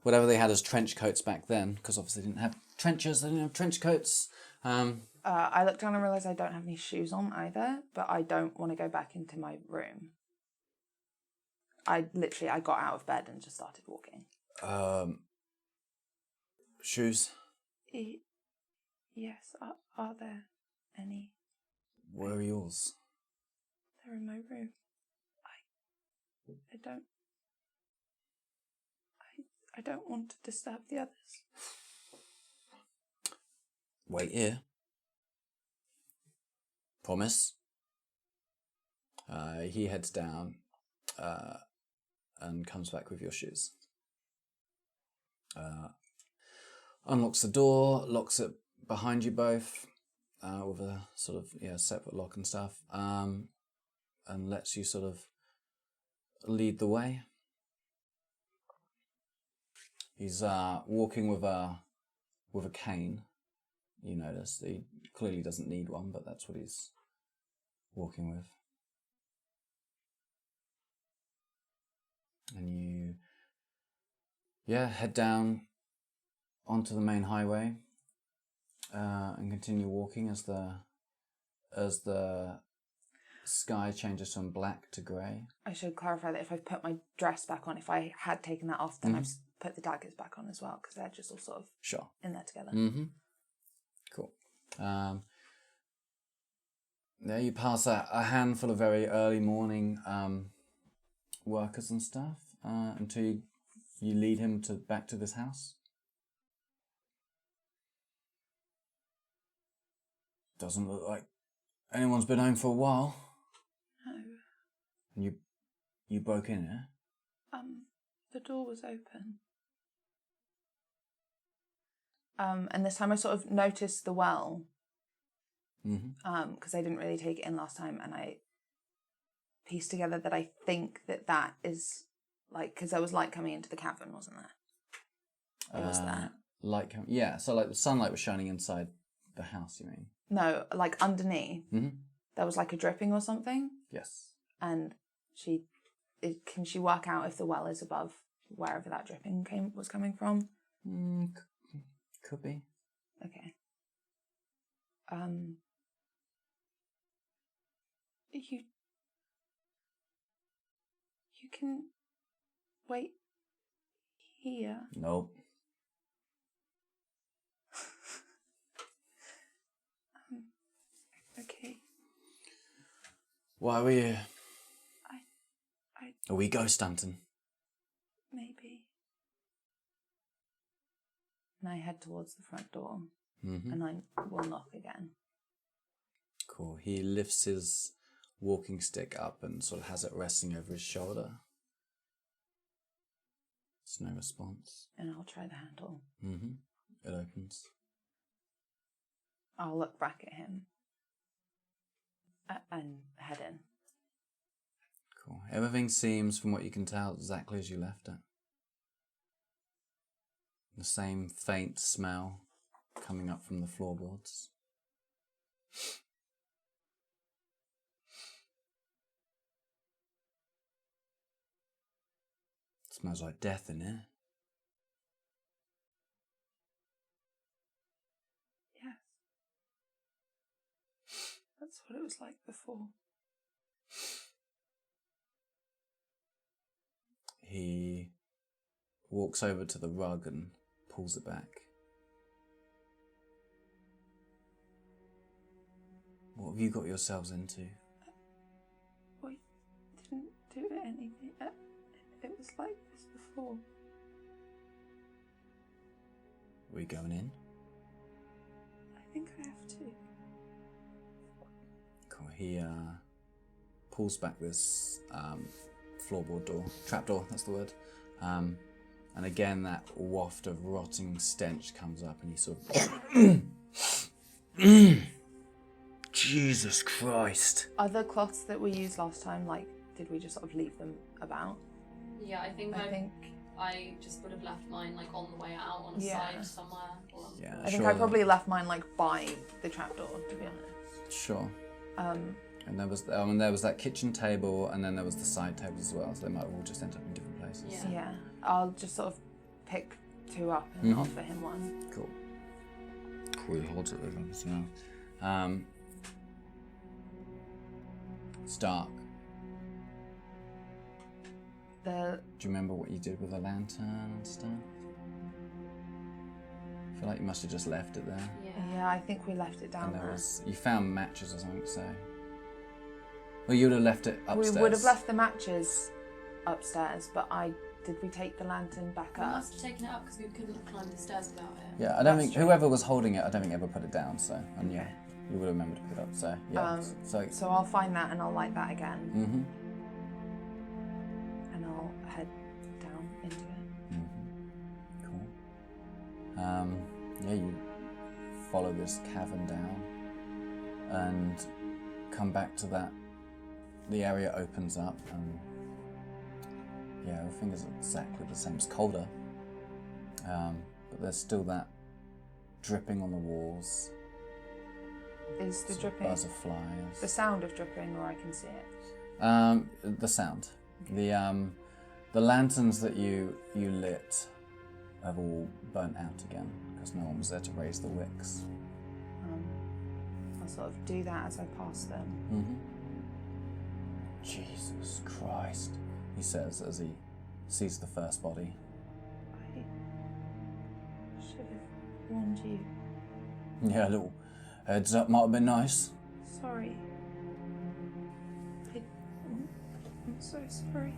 whatever they had as trench coats back then, because obviously they didn't have trenches, they didn't have trench coats. I look down and realise I don't have any shoes on either, but I don't want to go back into my room. I got out of bed and just started walking. Shoes. Yes, are there any? Where are yours? They're in my room. I don't want to disturb the others. Wait here. Promise? He heads down and comes back with your shoes. Unlocks the door, locks it behind you both with a sort of separate lock and stuff, and lets you sort of lead the way. He's walking with a cane. You notice he clearly doesn't need one, but that's what he's walking with. And you, head down onto the main highway and continue walking as the sky changes from black to grey. I should clarify that if I've put my dress back on, if I had taken that off, then I've put the daggers back on as well, because they're just all sort of in there together. Mm-hmm. Cool. There you pass a handful of very early morning workers and stuff until you lead him back to this house. Doesn't look like anyone's been home for a while. No. And you broke in, yeah? The door was open. And this time I sort of noticed the well. Mm-hmm. Because I didn't really take it in last time, and I pieced together that I think that is like, because there was light coming into the cavern, wasn't there? It was there. Light coming, yeah. So like the sunlight was shining inside the house. You mean? No, like underneath. Mm-hmm. There was like a dripping or something. Yes. And can she work out if the well is above wherever that dripping was coming from? Could be. Okay. You can wait here. Nope. Okay. Why were you? I Are we ghost hunting? maybe. And I head towards the front door, Mm-hmm. and I will knock again. Cool. He lifts his walking stick up and sort of has it resting over his shoulder. There's no response. And I'll try the handle. Mm-hmm. It opens. I'll look back at him and head in. Cool. Everything seems, from what you can tell, exactly as you left it. The same faint smell coming up from the floorboards. It smells like death in here. Yes. That's what it was like before. He walks over to the rug and pulls it back. What have you got yourselves into? We didn't do anything. It was like this before. Are we going in? I think I have to. Cool. He pulls back this floorboard door, trapdoor, that's the word. And again, that waft of rotting stench comes up, and he sort of... Jesus Christ. Are the cloths that we used last time, like, did we just sort of leave them about? Yeah, I think I just would have left mine like on the way out on a side somewhere. Yeah, I think I probably left mine like by the trapdoor, to be honest. Sure. And there was that kitchen table, and then there was the side tables as well, so they might have all just end up in different places. Yeah. I'll just sort of pick two up and offer him one. Cool. Cool, he holds it with him as well. It's dark. Do you remember what you did with the lantern and stuff? I feel like you must have just left it there. Yeah, I think we left it down And there. you found matches or something, so... Well, you would have left it upstairs. We would have left the matches upstairs, but did we take the lantern back We up? must have taken it up because we couldn't climb the stairs without it. Yeah, I don't think... Whoever was holding it, I don't think ever put it down, so... And yeah, you would have remembered to pick it up, so... Yeah, So I'll find that and I'll light that again. Mm-hmm. And I'll head down into it. Mm-hmm. Cool. Yeah, you follow this cavern down and come back to that. The area opens up and yeah, everything is exactly the same. It's colder, but there's still that dripping on the walls. Is the Sort of dripping buzz of flies? the sound of dripping, or I can see it? The sound. The lanterns that you lit have all burnt out again because no one was there to raise the wicks. I'll sort of do that as I pass them. Mm-hmm. Jesus Christ, he says as he sees the first body. I should have warned you. Yeah, a little heads up might have been nice. Sorry. I'm so sorry.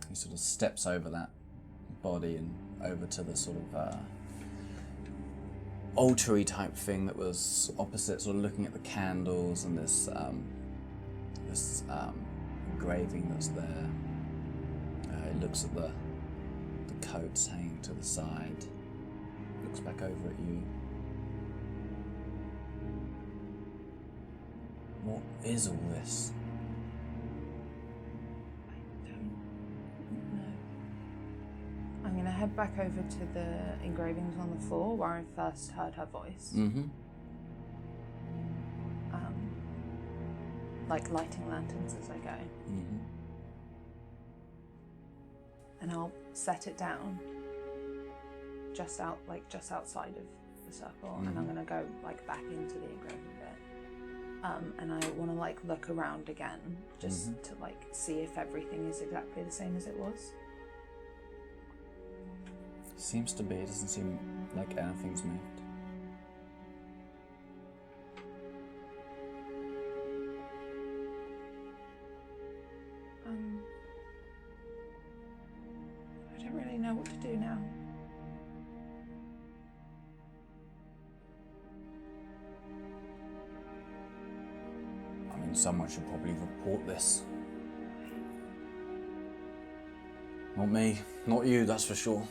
He sort of steps over that body and over to the sort of altar-y type thing that was opposite, sort of looking at the candles and this engraving that's there. He looks at the coats hanging to the side, looks back over at you. What is all this? I'm going to head back over to the engravings on the floor where I first heard her voice. Mm-hmm. Like lighting lanterns as I go. Mm-hmm. And I'll set it down just outside of the circle, and I'm going to go like back into the engraving bit. And I want to like look around again just to like see if everything is exactly the same as it was. Seems to be. It doesn't seem like anything's moved. I don't really know what to do now. I mean, someone should probably report this. Not me, not you, that's for sure.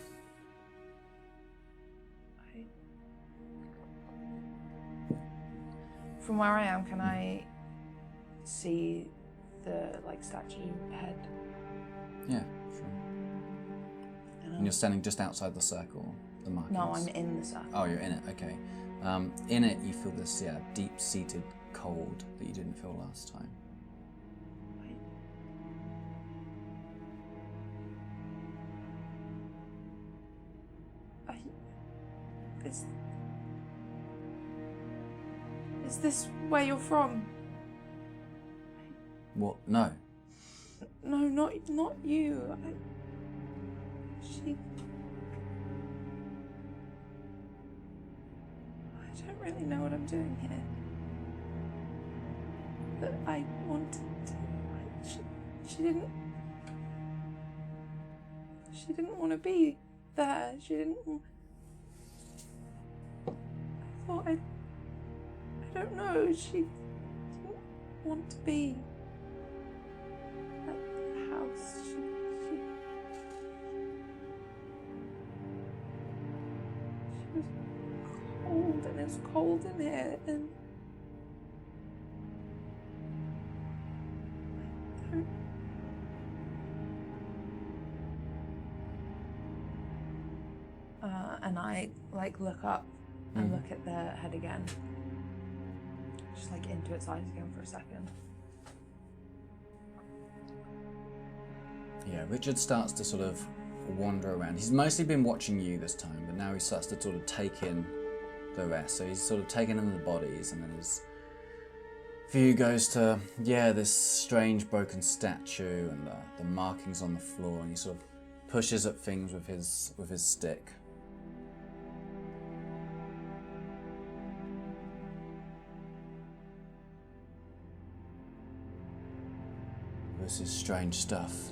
From where I am, can I see the like statue head? Yeah, sure. And you're standing just outside the circle, the markings? No, I'm in the circle. Oh, you're in it, okay. In it, you feel this, deep-seated cold that you didn't feel last time. Is this where you're from? What? No. No, not you. I don't really know what I'm doing here. But I wanted to. She didn't want to be there. She didn't. I thought I don't know. She didn't want to be at the house. She was cold, and it's cold in here, and I don't. And I like look up and look at the head again. Just like into its eyes again for a second. Yeah, Richard starts to sort of wander around. He's mostly been watching you this time, but now he starts to sort of take in the rest. So he's sort of taking in the bodies, and then his view goes to, this strange broken statue and the markings on the floor, and he sort of pushes at things with his stick. This is strange stuff.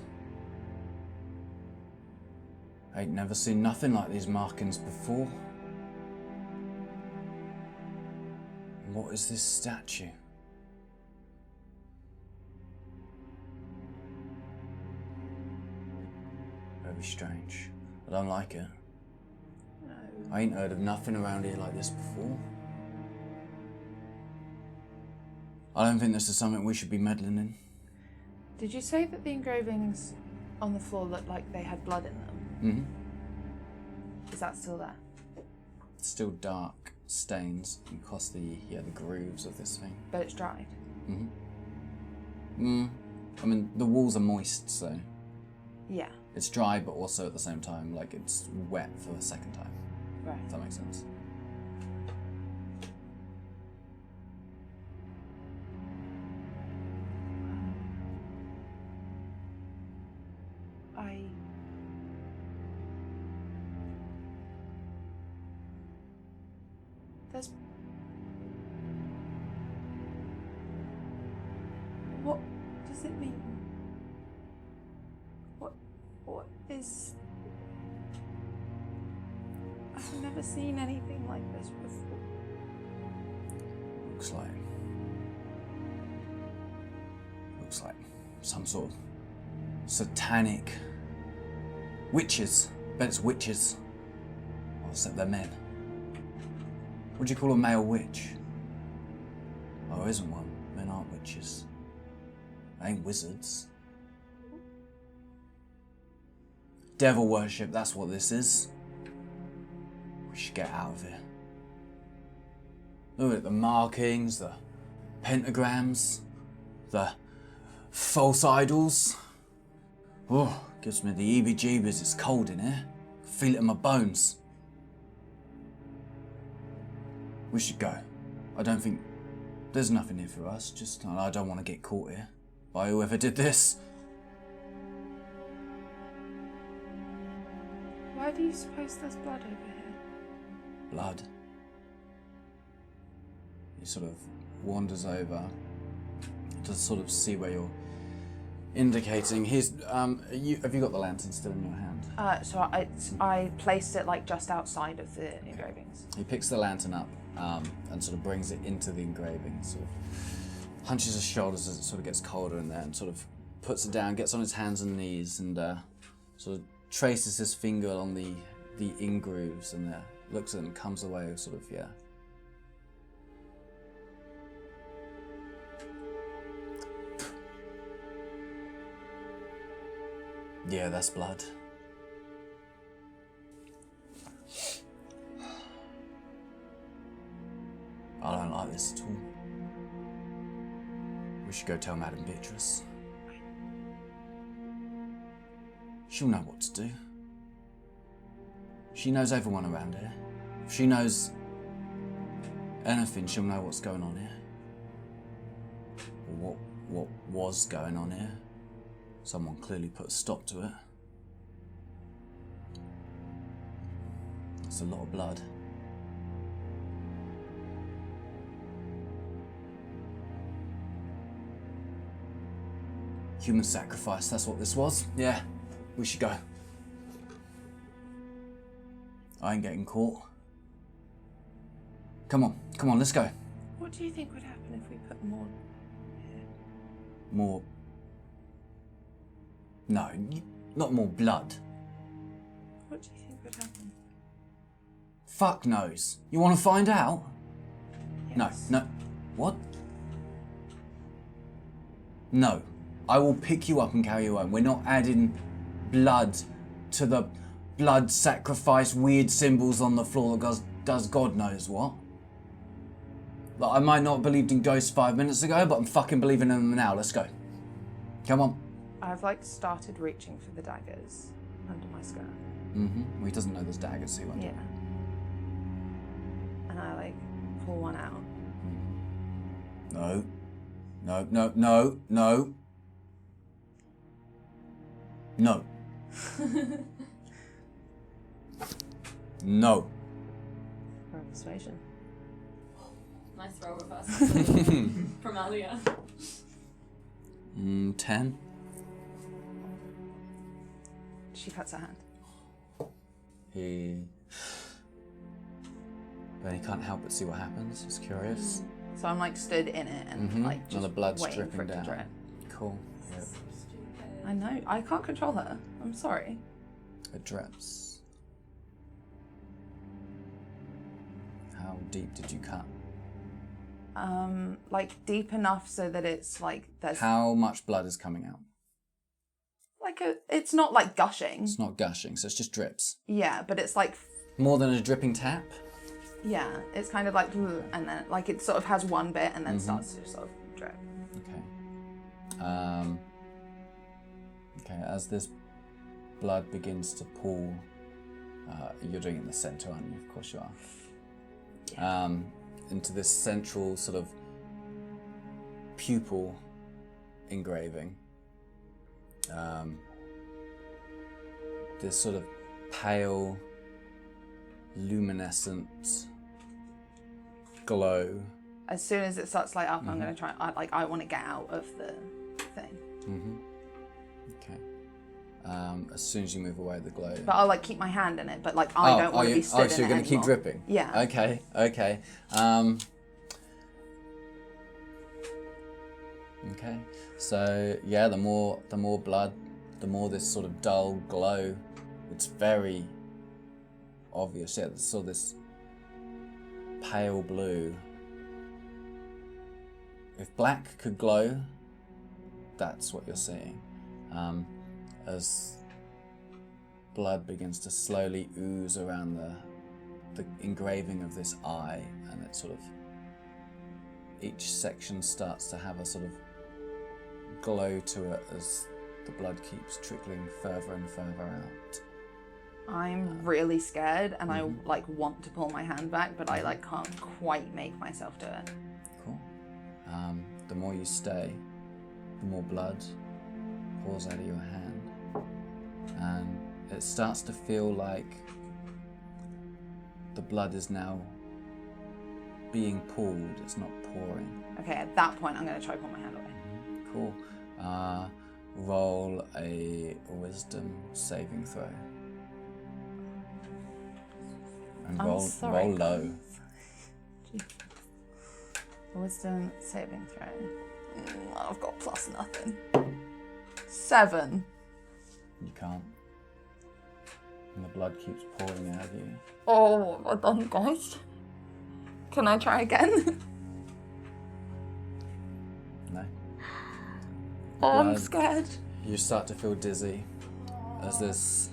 I ain't never seen nothing like these markings before. And what is this statue? Very strange. I don't like it. No. I ain't heard of nothing around here like this before. I don't think this is something we should be meddling in. Did you say that the engravings on the floor looked like they had blood in them? Mm-hmm. Is that still there? It's still dark stains across the grooves of this thing. But it's dried? Mm-hmm. I mean, the walls are moist, so... Yeah. It's dry, but also at the same time, like, it's wet for the second time. Right. If that makes sense. There's... What does it mean? What is... I've never seen anything like this before. Looks like some sort of satanic witches. Bet it's witches. Or except they're men. What do you call a male witch? Oh, there isn't one. Men aren't witches. They ain't wizards. Devil worship, that's what this is. We should get out of here. Look at the markings, the pentagrams, the false idols. Oh, gives me the heebie-jeebies. It's cold in here. Feel it in my bones. We should go. I don't think... There's nothing here for us. Just, I don't want to get caught here by whoever did this. Why do you suppose there's blood over here? Blood. He sort of wanders over to sort of see where you're indicating. Here's, have you got the lantern still in your hand? So I placed it like just outside of the engravings. He picks the lantern up and sort of brings it into the engraving. Sort of hunches his shoulders as it sort of gets colder in there and sort of puts it down, gets on his hands and knees and sort of traces his finger along the in grooves and looks at it and comes away sort of, Yeah, that's blood. I don't like this at all. We should go tell Madame Beatrice. She'll know what to do. She knows everyone around here. If she knows anything, she'll know what's going on here. Or what was going on here. Someone clearly put a stop to it. It's a lot of blood. Human sacrifice, that's what this was. Yeah, we should go. I ain't getting caught. Come on, let's go. What do you think would happen if we put more here? More... No, not more blood. What do you think would happen? Fuck knows. You want to find out? Yes. No. What? No. I will pick you up and carry you home. We're not adding blood to the blood sacrifice weird symbols on the floor that does God knows what. Like, I might not have believed in ghosts 5 minutes ago, but I'm fucking believing in them now. Let's go. Come on. I've started reaching for the daggers. under my skirt. Well, he doesn't know there's daggers, so he won't. Yeah. And I like pull one out. No. No, no, no, no. No. No. For persuasion. Nice roll reverse. From Alia. 10. She cuts her hand. But he can't help but see what happens. He's curious. So I'm like stood in it and like just And the blood's waiting for dripping it to down. drip. Cool. Yep. I know. I can't control her. I'm sorry. It drips. How deep did you cut? Like deep enough so that it's like there's How much blood is coming out? like it's not like gushing. It's not gushing, so it's just drips. Yeah, but it's like More than a dripping tap? yeah, it's kind of like and then like it sort of has one bit and then starts to sort of drip. Okay. Okay, as this blood begins to pool, you're doing it in the center, aren't you? Of course you are. Yeah. Into this central sort of pupil engraving. This sort of pale, luminescent glow. As soon as it starts light up, I'm gonna try. I want to get out of the thing. Okay. As soon as you move away, the glow. But I'll like keep my hand in it. But like I don't want to be stood in it so you're going to keep anymore. dripping? Yeah. Okay. Okay. Okay. So yeah, the more blood, the more this sort of dull glow. It's very obvious. Yeah, sort of this pale blue. If black could glow, that's what you're seeing. As blood begins to slowly ooze around the engraving of this eye, and it sort of, each section starts to have a sort of glow to it as the blood keeps trickling further and further out. I'm really scared, and I like want to pull my hand back, but I like can't quite make myself do it. Cool. The more you stay, the more blood pours out of your hand, and it starts to feel like the blood is now being pulled, it's not pouring. Okay, at that point, I'm gonna try to pull my hand away. Cool. Roll a wisdom saving throw. And I'm roll sorry, low. Wisdom saving throw. I've got plus nothing. 7. You can't. And the blood keeps pouring out of you. Oh, what have I done, guys? Can I try again? No. Oh, I'm Blood. scared. You start to feel dizzy as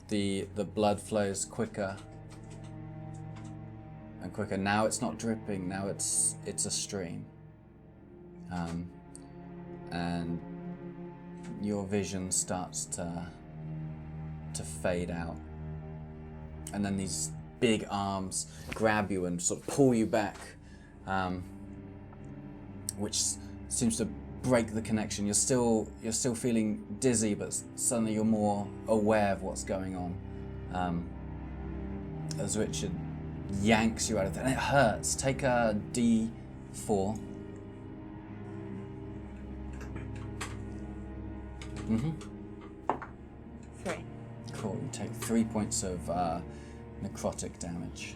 the blood flows quicker and quicker. Now it's not dripping. Now it's a stream, and your vision starts to fade out, and then these big arms grab you and sort of pull you back, which seems to break the connection. You're still feeling dizzy, but suddenly you're more aware of what's going on. As Richard yanks you out of there, and it hurts. Take a D4. Mm-hmm. 3. Cool. You take 3 points of necrotic damage.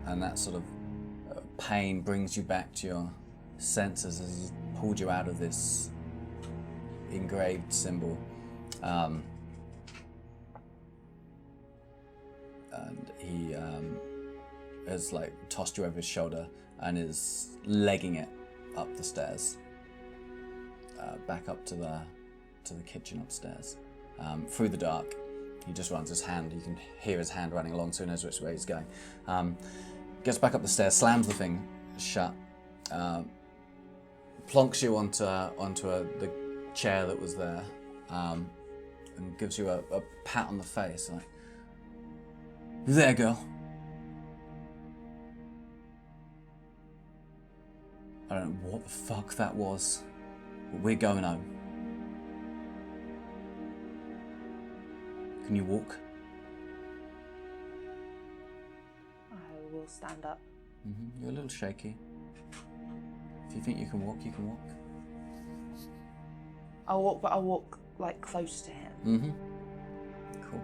And that sort of pain brings you back to your senses as he's pulled you out of this engraved symbol. And he has like tossed you over his shoulder and is legging it up the stairs, back up to the kitchen upstairs, through the dark. He just runs his hand. You can hear his hand running along, so he knows which way he's going. Gets back up the stairs, slams the thing shut, plonks you onto the chair that was there, and gives you a pat on the face, like, there, girl. I don't know what the fuck that was, but we're going home. Can you walk? I will stand up. You're a little shaky. If you think you can walk, you can walk. I'll walk, but I'll walk like close to him. Cool.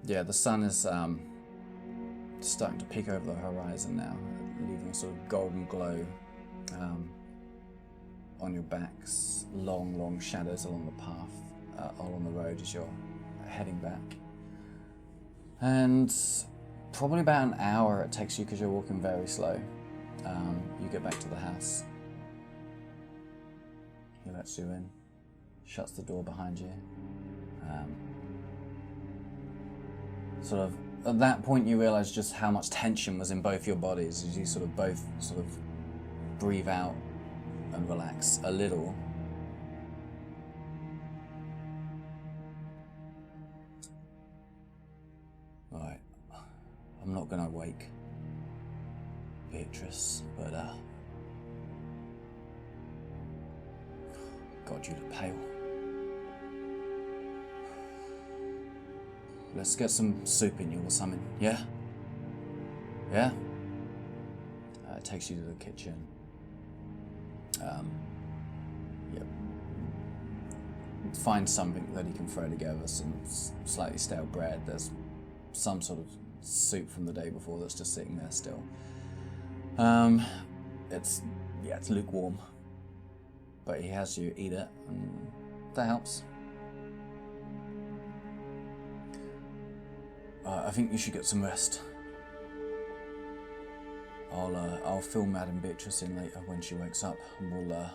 Yeah, the sun is starting to peek over the horizon now, leaving a sort of golden glow on your backs. Long shadows along the path, along the road as you're heading back. And probably about an hour it takes you because you're walking very slow. You get back to the house. He lets you in, shuts the door behind you. Sort of at that point you realise just how much tension was in both your bodies as you sort of both sort of breathe out and relax a little. Right, I'm not gonna wake Beatrice, but God, you look pale. Let's get some soup in you or something, yeah? Yeah? It takes you to the kitchen. Yep. Find something that he can throw together, some slightly stale bread. There's some sort of soup from the day before that's just sitting there still. It's lukewarm. But he has you eat it, and that helps. I think you should get some rest. I'll fill Madam Beatrice in later when she wakes up, and I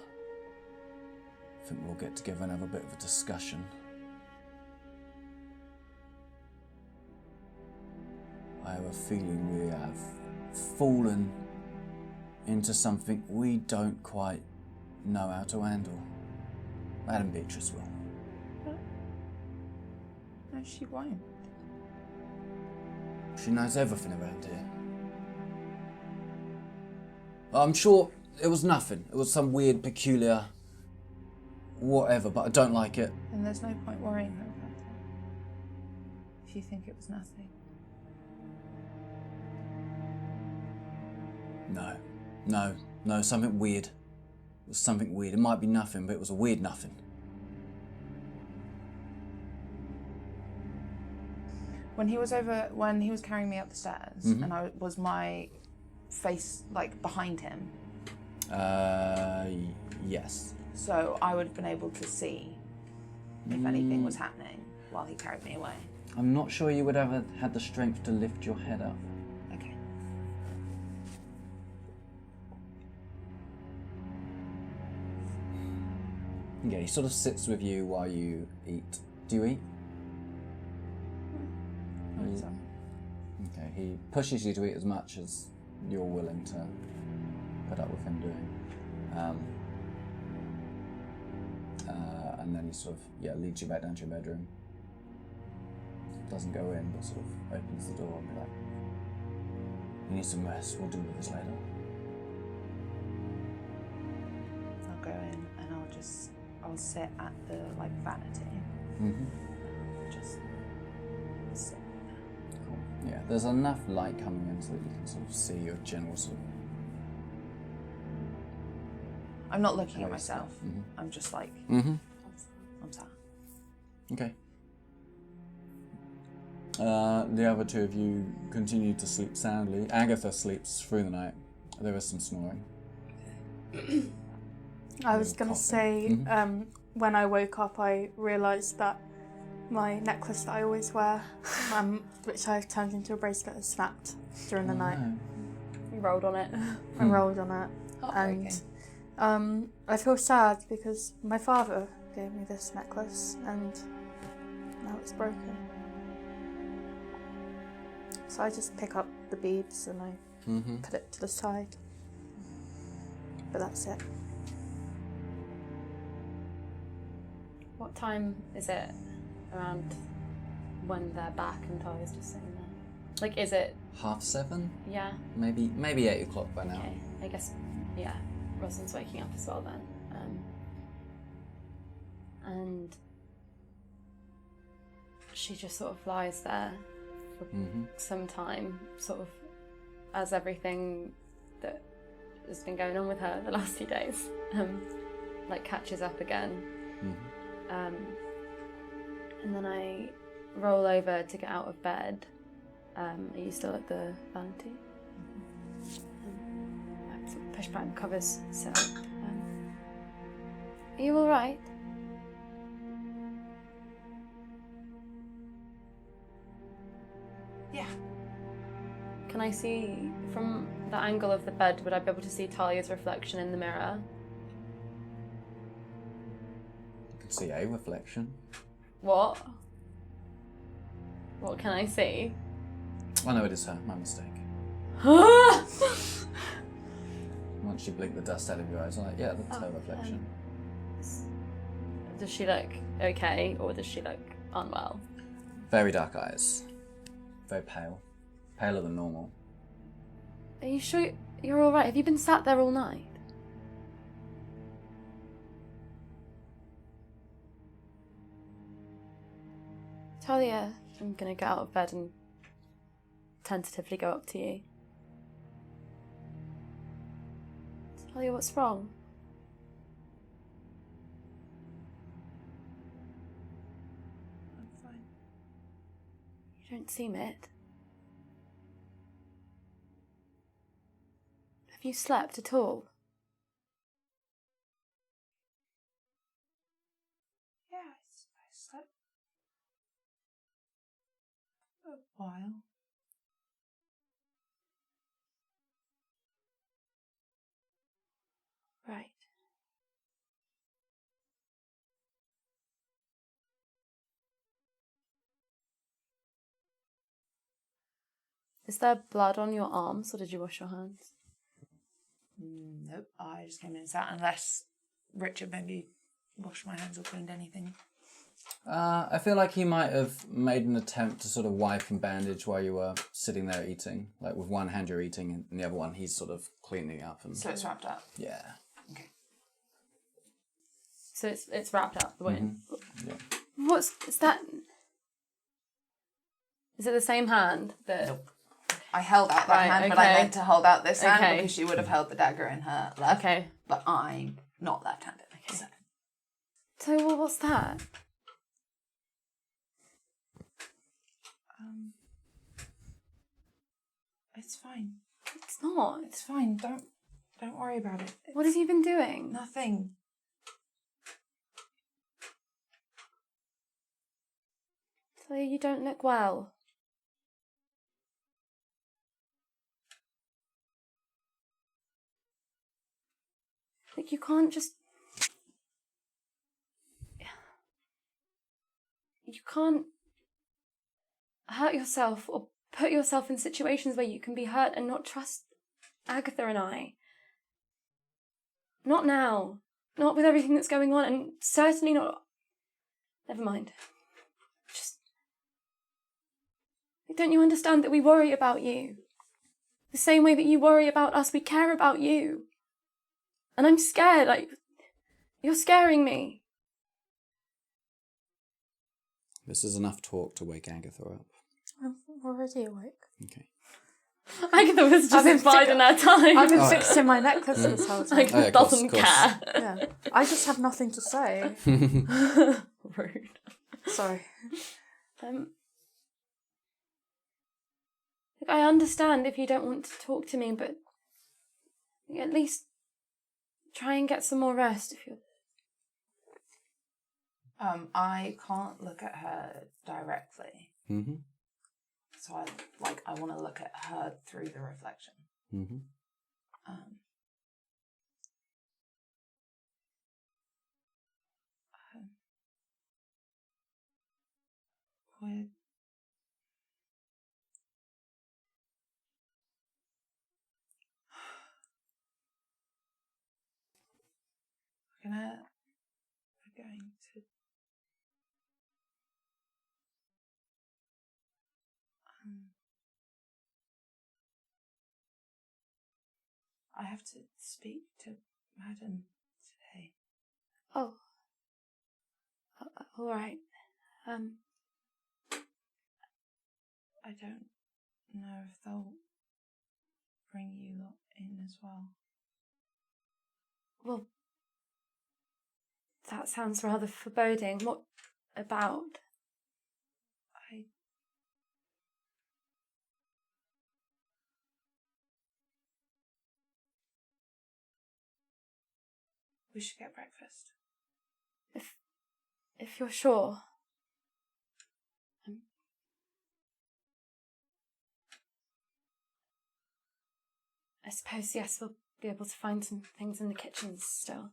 think we'll get together and have a bit of a discussion. I have a feeling we have fallen into something we don't quite know how to handle. Madam Beatrice will. No, she won't. She knows everything around here. I'm sure it was nothing. It was some weird, peculiar whatever, but I don't like it. And there's no point worrying her about it. If you think it was nothing. No, something weird. It was something weird. It might be nothing, but it was a weird nothing. When he was carrying me up the stairs, and was my face like behind him. Yes. So I would have been able to see if anything was happening while he carried me away. I'm not sure you would have had the strength to lift your head up. Okay. Yeah, he sort of sits with you while you eat. Do you eat? Okay, he pushes you to eat as much as you're willing to put up with him doing. And then he sort of, leads you back down to your bedroom. Doesn't go in, but sort of opens the door and be like, you need some rest, we'll deal with this later. I'll go in and I'll sit at the vanity. Just sit. Cool. Yeah, there's enough light coming in so that you can sort of see your general sort of... I'm not looking at myself. I'm just like, I'm sad. Okay. The other two of you continue to sleep soundly. Agatha sleeps through the night. There is some snoring. I was going to say, when I woke up, I realised that my necklace that I always wear, which I turned into a bracelet, has snapped during the night. You rolled on it. I rolled on it. And I feel sad because my father gave me this necklace and now it's broken. So I just pick up the beads and I put it to the side. But that's it. time is it around when they're back and Taya's just sitting there? Like, is it... 7:30? Yeah. Maybe 8 o'clock by now. Okay, I guess, yeah, Rosalind's waking up as well then. And she just sort of lies there for some time, sort of as everything that has been going on with her the last few days, like catches up again. And then I roll over to get out of bed. Are you still at the vanity? I sort of push back the covers, so are you alright? Yeah. Can I see, from the angle of the bed, would I be able to see Talia's reflection in the mirror? You can see a reflection. What? What can I see? Oh no, it is her. My mistake. Once you blink the dust out of your eyes, I'm like, yeah, that's her reflection. Does she look okay, or does she look unwell? Very dark eyes. Very pale. Paler than normal. Are you sure you're alright? Have you been sat there all night? Talia, I'm gonna get out of bed and tentatively go up to you. Talia, what's wrong? I'm fine. You don't seem it. Have you slept at all? Yeah, I slept for a while. Right. Is there blood on your arms, or did you wash your hands? Nope, I just came in and sat, unless Richard maybe washed my hands or cleaned anything. I feel like he might have made an attempt to sort of wipe and bandage while you were sitting there eating. Like with one hand you're eating and the other one he's sort of cleaning up. And So it's wrapped up? yeah. Okay. So it's wrapped up, the wound. Yeah. Is that? Is it the same hand that? Nope. I held out that Right, hand, but I okay. meant to hold out this hand Okay. because she would have held the dagger in her left. Okay. But I'm not left-handed. Okay. So what's that? It's fine. It's not. It's fine. Don't worry about it. What have you been doing? Nothing. Talia, you don't look well. Like, you can't just... You can't hurt yourself or put yourself in situations where you can be hurt and not trust Agatha and I. Not now. Not with everything that's going on, and certainly not... Never mind. Just... Don't you understand that we worry about you? The same way that you worry about us, we care about you. And I'm scared, like... You're scaring me. This is enough talk to wake Agatha up. I'm already awake. Okay. Agatha was just been biding her time. I've been Oh. fixing my necklace this whole time. Agatha Oh, yeah, of course, doesn't of course. care. Yeah. I just have nothing to say. Rude. Sorry. Look, I understand if you don't want to talk to me, but at least try and get some more rest if you're... I can't look at her directly. Mm-hmm. So I want to look at her through the reflection. Mm-hmm. We're we're going to I have to speak to Madam today. Oh. All right. I don't know if they'll bring you lot in as well. Well, that sounds rather foreboding. What about? We should get breakfast. If you're sure. I suppose, yes, we'll be able to find some things in the kitchen still.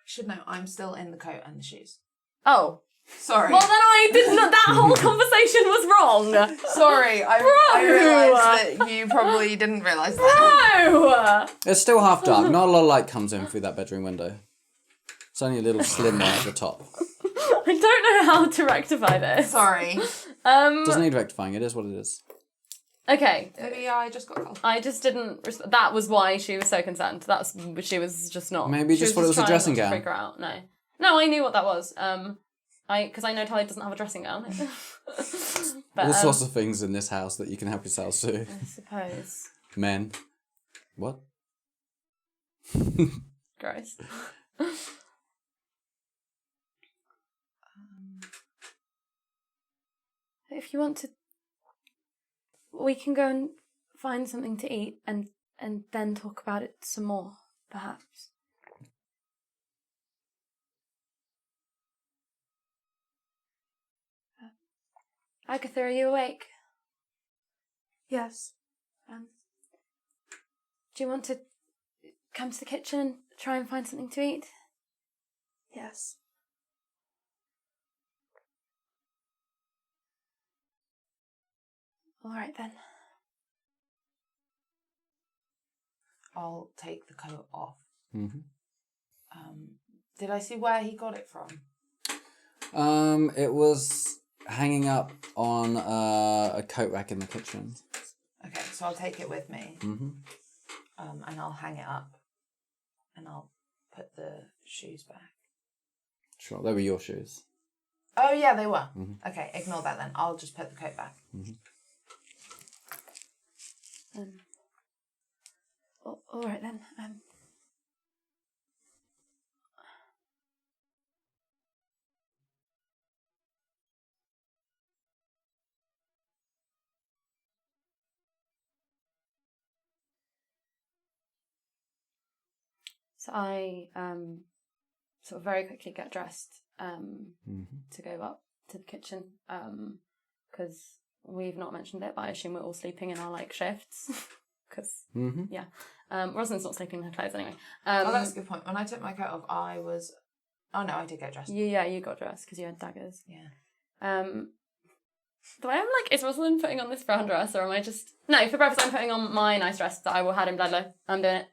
Should know I'm still in the coat and the shoes. Oh. Sorry. Well, then I didn't. That whole conversation was wrong. Sorry, I realised that you probably didn't realise that. No! It's still half dark. Not a lot of light comes in through that bedroom window. It's only a little slim one at the top. I don't know how to rectify this. Sorry. Doesn't need rectifying. It is what it is. Okay. Maybe I just got cold. I just didn't. That was why she was so concerned. She was just not. Maybe she just thought it was a trying dressing not to gown. Freak her out. No, I knew what that was. Because I know Taya doesn't have a dressing gown. But, All sorts of things in this house that you can help yourselves to. I suppose. Men. What? Gross. If you want to, we can go and find something to eat and then talk about it some more, perhaps. Agatha, are you awake? Yes. Do you want to come to the kitchen and try and find something to eat? Yes. All right then. I'll take the coat off. Mm-hmm. Did I see where he got it from? It was hanging up on a coat rack in the kitchen. Okay, so I'll take it with me. Mm-hmm. And I'll hang it up. And I'll put the shoes back. Sure, they were your shoes. Oh, yeah, they were. Mm-hmm. Okay, ignore that then. I'll just put the coat back. Mm-hmm. All right then. So I sort of very quickly get dressed to go up to the kitchen because we've not mentioned it, but I assume we're all sleeping in our like shifts because yeah, Rosalind's not sleeping in her clothes anyway. Oh, that's a good point. When I took my coat off, I was... Oh no, I did get dressed. Yeah, you got dressed because you had daggers. Yeah. The way I'm like, is Rosalind putting on this brown dress, or am I just... No, for breakfast I'm putting on my nice dress that I will had in Bledlow. I'm doing it.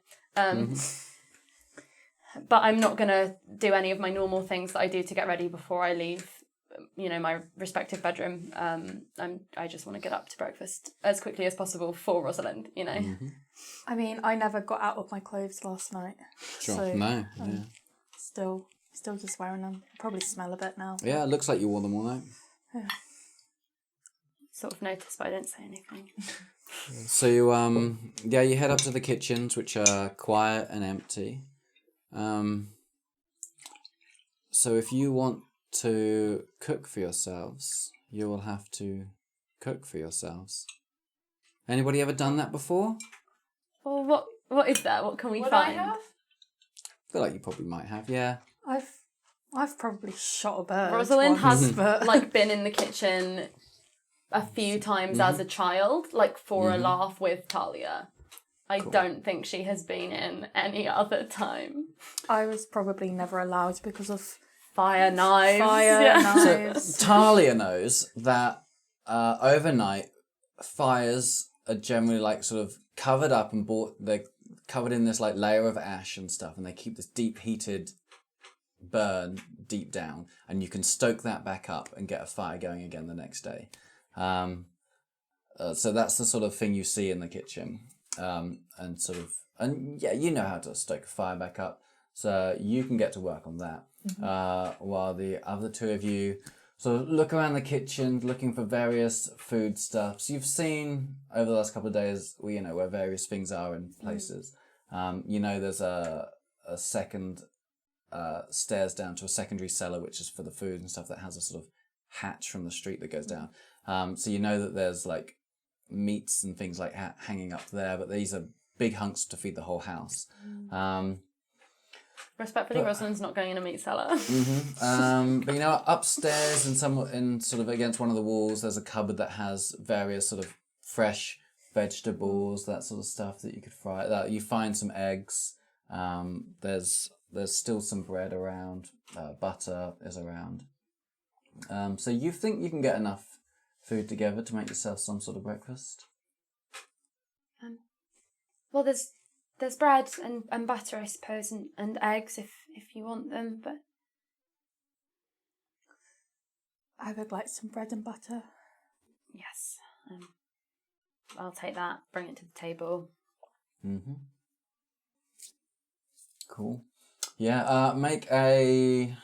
But I'm not going to do any of my normal things that I do to get ready before I leave, my respective bedroom. I just want to get up to breakfast as quickly as possible for Rosalind, Mm-hmm. I mean, I never got out of my clothes last night. Sure. So No. Still just wearing them. Probably smell a bit now. Yeah, it looks like you wore them all night. Yeah. Sort of noticed, but I didn't say anything. So you you head up to the kitchens, which are quiet and empty. So if you want to cook for yourselves, you will have to cook for yourselves. Anybody ever done that before? Well, what is that? What can we Would find? I have? I feel like you probably might have, yeah. I've probably shot a bird. Rosalind once, has but been in the kitchen a few times as a child, for a laugh with Thalia. I don't think she has been in any other time. I was probably never allowed because of Fire knives. knives. Thalia knows that overnight fires are generally sort of covered up and they're covered in this layer of ash and stuff, and they keep this deep heated burn deep down, and you can stoke that back up and get a fire going again the next day. So that's the sort of thing you see in the kitchen. And yeah, you know how to stoke a fire back up. So you can get to work on that. While the other two of you sort of look around the kitchen looking for various foodstuffs. You've seen over the last couple of days, where various things are in places. There's a second stairs down to a secondary cellar, which is for the food and stuff, that has a sort of hatch from the street that goes down. So you know that there's like meats and things like hanging up there, but these are big hunks to feed the whole house. Respectfully, Rosalind's not going in a meat cellar. But upstairs and somewhat in sort of against one of the walls, there's a cupboard that has various sort of fresh vegetables, that sort of stuff that you could fry. You find some eggs. There's still some bread around. Butter is around. So you think you can get enough food together to make yourself some sort of breakfast? Well, there's bread and butter, I suppose, and eggs if you want them, but... I would like some bread and butter. Yes. I'll take that, bring it to the table. Cool. Yeah, make a...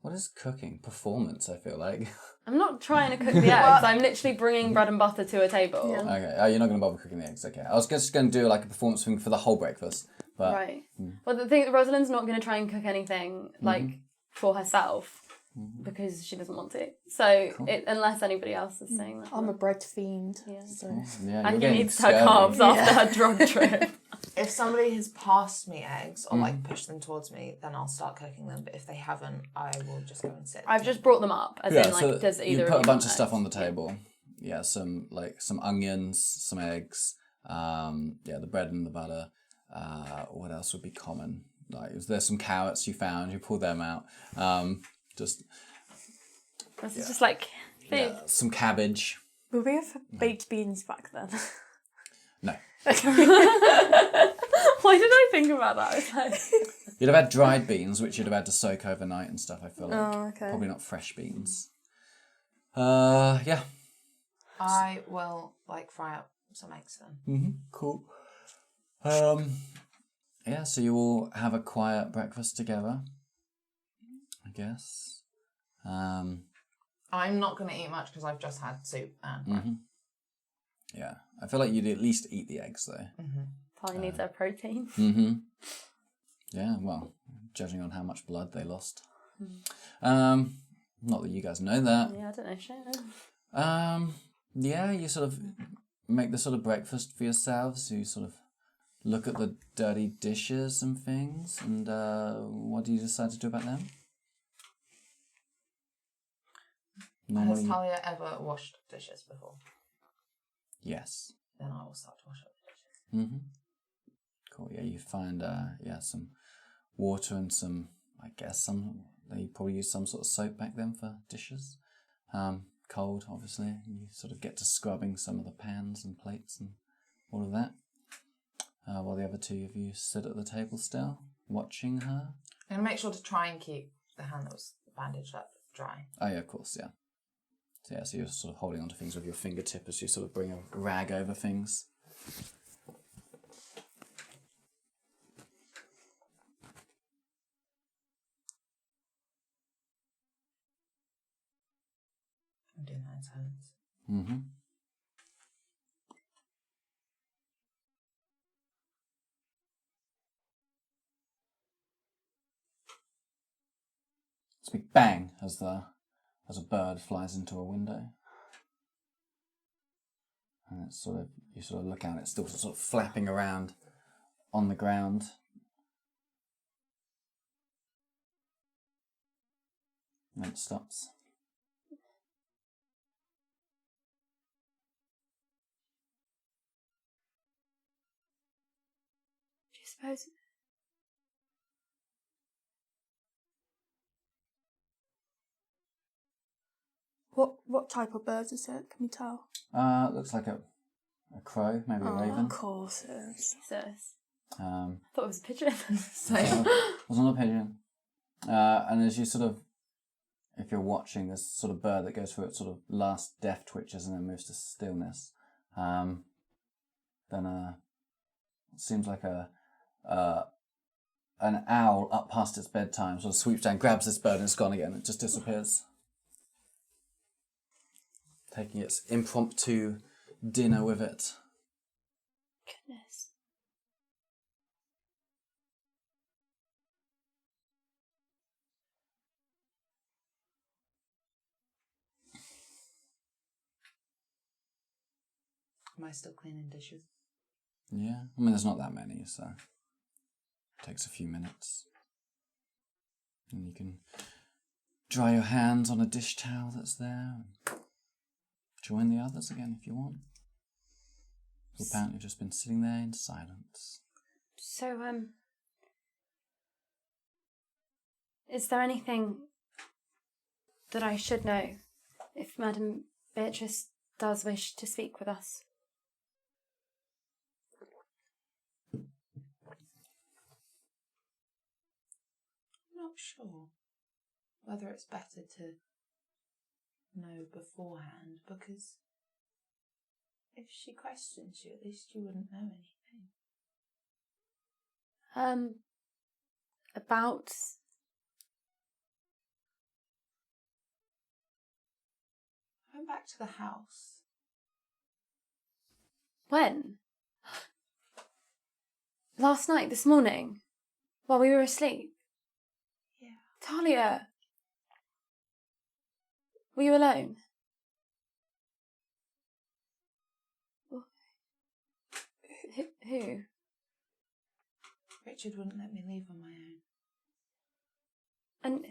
What is cooking? Performance, I feel like. I'm not trying to cook the eggs. I'm literally bringing bread and butter to a table. Yeah. Okay. You're not going to bother cooking the eggs. Okay. I was just going to do like a performance thing for the whole breakfast. But... Right. Well, the thing, Rosalind's not going to try and cook anything for herself because she doesn't want to. So unless anybody else is saying that. I'm a bread fiend. Yeah. So. Yeah, And you're you getting need her scurvy. carbs after her drug trip. If somebody has passed me eggs or like pushed them towards me, then I'll start cooking them. But if they haven't, I will just go and sit. I've just brought them up. As in, like, does either you of put a you bunch want of stuff eggs? on the table. Yeah, some onions, some eggs. The bread and the butter. What else would be common? There's some carrots you found. You pulled them out. This is just like food. Some cabbage. Will we have baked beans back then? No. Why did I think about that? I was like... You'd have had dried beans, which you'd have had to soak overnight and stuff, I feel like. Oh, okay. Probably not fresh beans. Yeah. I will fry up some eggs then. Cool. Yeah, so you all have a quiet breakfast together, I guess. I'm not going to eat much because I've just had soup and bread. Yeah, I feel like you'd at least eat the eggs though. Probably needs her protein. Yeah, well, judging on how much blood they lost. Not that you guys know that. Yeah, I don't know shit. Yeah, you sort of make the sort of breakfast for yourselves. You sort of look at the dirty dishes and things, and what do you decide to do about them? Has Thalia ever washed dishes before? Yes. Then I will start to wash up the dishes. Cool. Yeah, you find some water and some. They probably use some sort of soap back then for dishes. Cold, obviously. You sort of get to scrubbing some of the pans and plates and all of that. While the other two of you sit at the table still, watching her. I'm going to make sure to try and keep the hand that was bandaged up dry. Oh yeah, of course, yeah. So you're sort of holding onto things with your fingertip as you sort of bring a rag over things. I'm doing that in silence. It's a big bang as a bird flies into a window. And it's you sort of look out, it's still sort of flapping around on the ground. And then it stops. Do you suppose... What type of bird is it? Can we tell? It looks like a crow, maybe a raven. Of course it is. Jesus. I thought it was a pigeon. It was not a pigeon. And as you sort of if you're watching this sort of bird that goes through its sort of last death twitches and then moves to stillness, then it seems like an owl up past its bedtime sort of swoops down, grabs this bird, and it's gone again. It just disappears, taking its impromptu dinner with it. Goodness. Am I still cleaning dishes? Yeah, I mean, there's not that many, so it takes a few minutes. And you can dry your hands on a dish towel that's there. And join the others again if you want. You've apparently just been sitting there in silence. So, is there anything that I should know if Madame Beatrice does wish to speak with us? I'm not sure whether it's better to know beforehand, because if she questions you, at least you wouldn't know anything. About... I went back to the house. When? Last night, this morning? While we were asleep? Yeah. Thalia! Were you alone? Who? Richard wouldn't let me leave on my own. And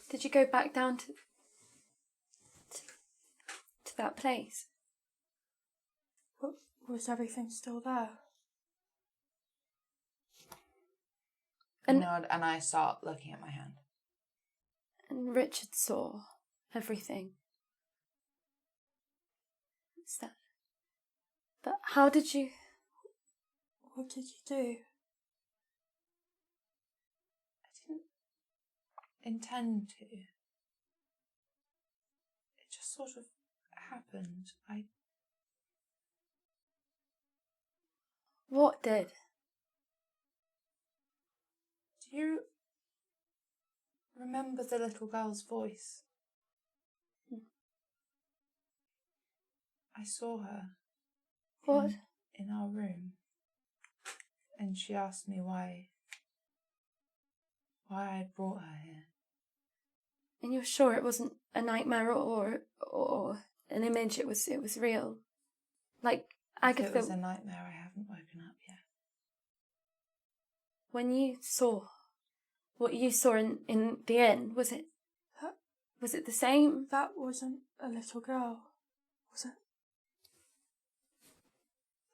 did you go back down to that place? Was everything still there? And- Nod, and I start looking at my hand. And Richard saw everything. What's that? But how did you... What did you do? I didn't intend to. It just sort of happened. What did? Do you remember the little girl's voice? I saw her. What? In our room. And she asked me why I had brought her here. And you're sure it wasn't a nightmare or an image? It was real. Like Agatha. If it was a nightmare, I haven't woken up yet. When you saw what you saw in the inn, was it the same? That wasn't a little girl, was it?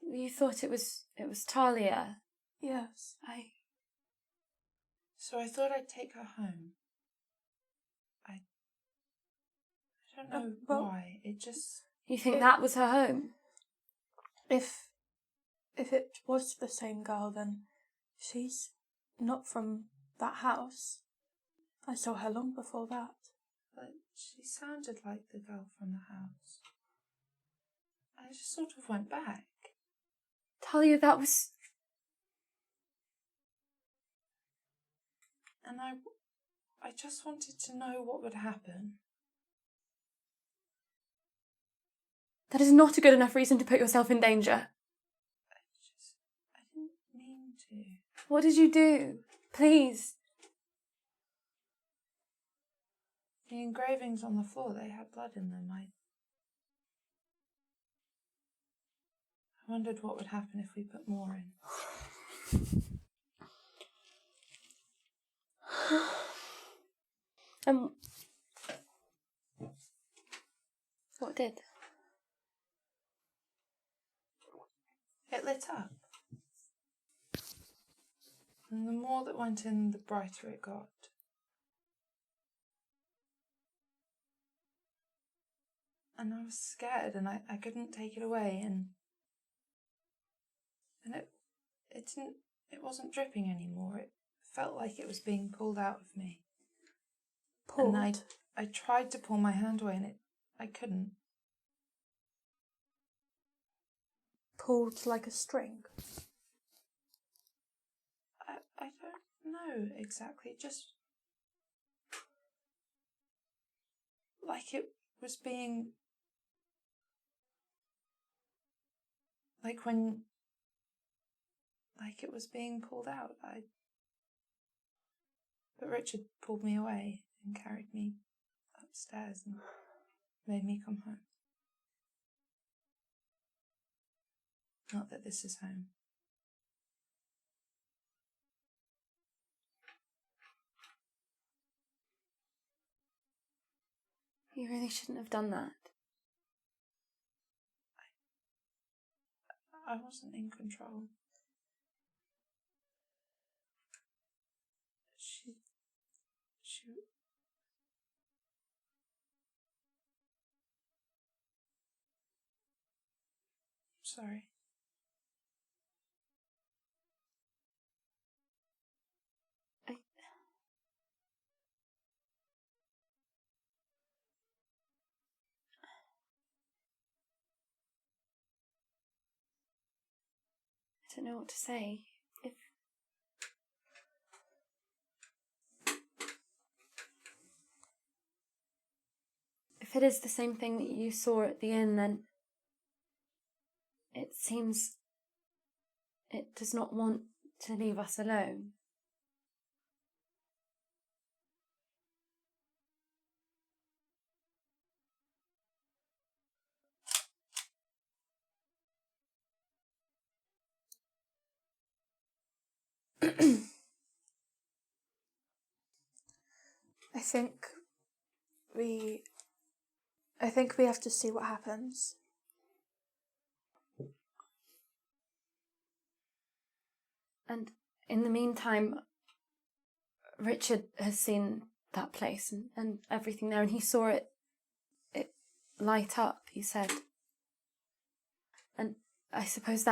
You thought it was Thalia. Yes. So I thought I'd take her home. I don't know why. It just... You think that was her home? If it was the same girl, then she's not from that house. I saw her long before that. But she sounded like the girl from the house. I just sort of went back. Thalia, that was... And I just wanted to know what would happen. That is not a good enough reason to put yourself in danger. I didn't mean to. What did you do? Please. The engravings on the floor, they had blood in them. I wondered what would happen if we put more in. What did? It lit up. And the more that went in, the brighter it got. And I was scared, and I couldn't take it away, and it wasn't dripping anymore. It felt like it was being pulled out of me. Pulled? And I tried to pull my hand away and I couldn't. Pulled like a string. I don't know exactly, just like it was being, like it was being pulled out. But Richard pulled me away and carried me upstairs and made me come home. Not that this is home. You really shouldn't have done that. I wasn't in control. She... Sorry. I don't know what to say. If it is the same thing that you saw at the inn, then it seems it does not want to leave us alone. I think we have to see what happens. And in the meantime, Richard has seen that place and everything there, and he saw it light up, he said. And I suppose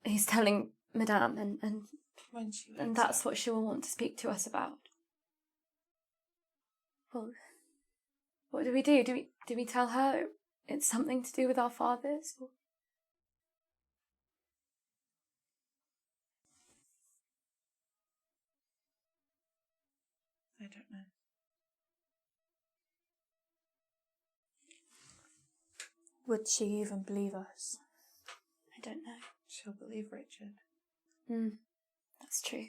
he's telling Madame, and that's what she will want to speak to us about. Well, what do we do? Do we tell her it's something to do with our fathers? Or? I don't know. Would she even believe us? I don't know. She'll believe Richard. That's true.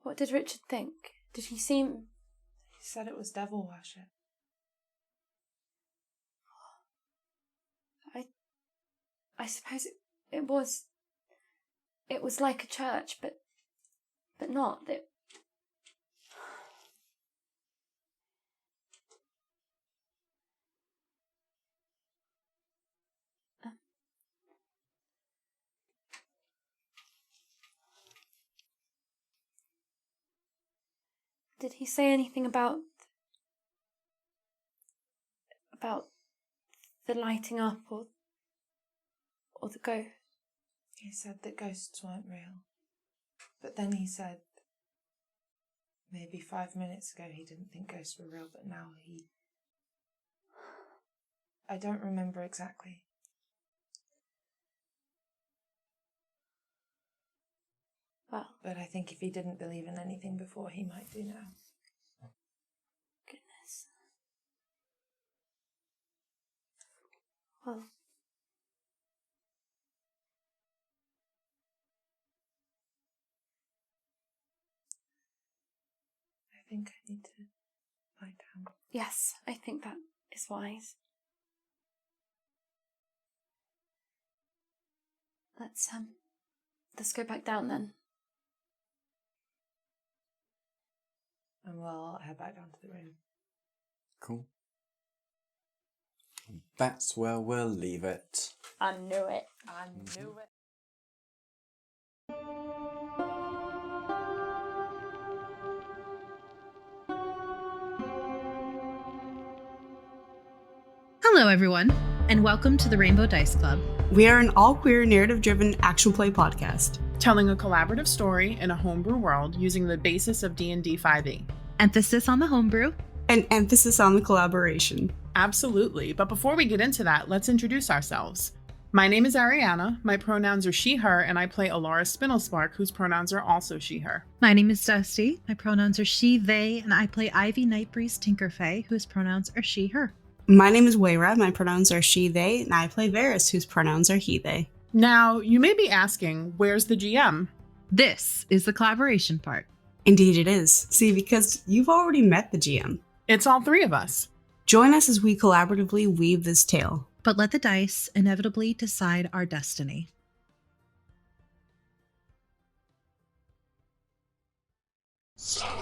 What did Richard think? Did he seem... He said it was devil worship. I suppose it was like a church, but not. Did he say anything about the lighting up or the ghost? He said that ghosts weren't real. But then he said maybe 5 minutes ago he didn't think ghosts were real, but now I don't remember exactly. Well, but I think if he didn't believe in anything before, he might do now. Goodness. Well. I think I need to lie down. Yes, I think that is wise. Let's go back down then. And we'll head back down to the room. Cool. That's where we'll leave it. I knew it. I knew it. Hello, everyone, and welcome to the Rainbow Dice Club. We are an all-queer, narrative-driven action play podcast. telling a collaborative story in a homebrew world using the basis of D&D 5e. Emphasis on the homebrew. An emphasis on the collaboration. Absolutely, but before we get into that, let's introduce ourselves. My name is Ariana, my pronouns are she, her, and I play Alara Spindlespark, whose pronouns are also she, her. My name is Dusty. My pronouns are she, they, and I play Ivy Nightbreeze Tinkerfay, whose pronouns are she, her. My name is Wayra, my pronouns are she, they, and I play Varys, whose pronouns are he, they. Now, you may be asking, where's the GM? This is the collaboration part. Indeed it is. See, because you've already met the GM. It's all three of us. Join us as we collaboratively weave this tale. But let the dice inevitably decide our destiny. Some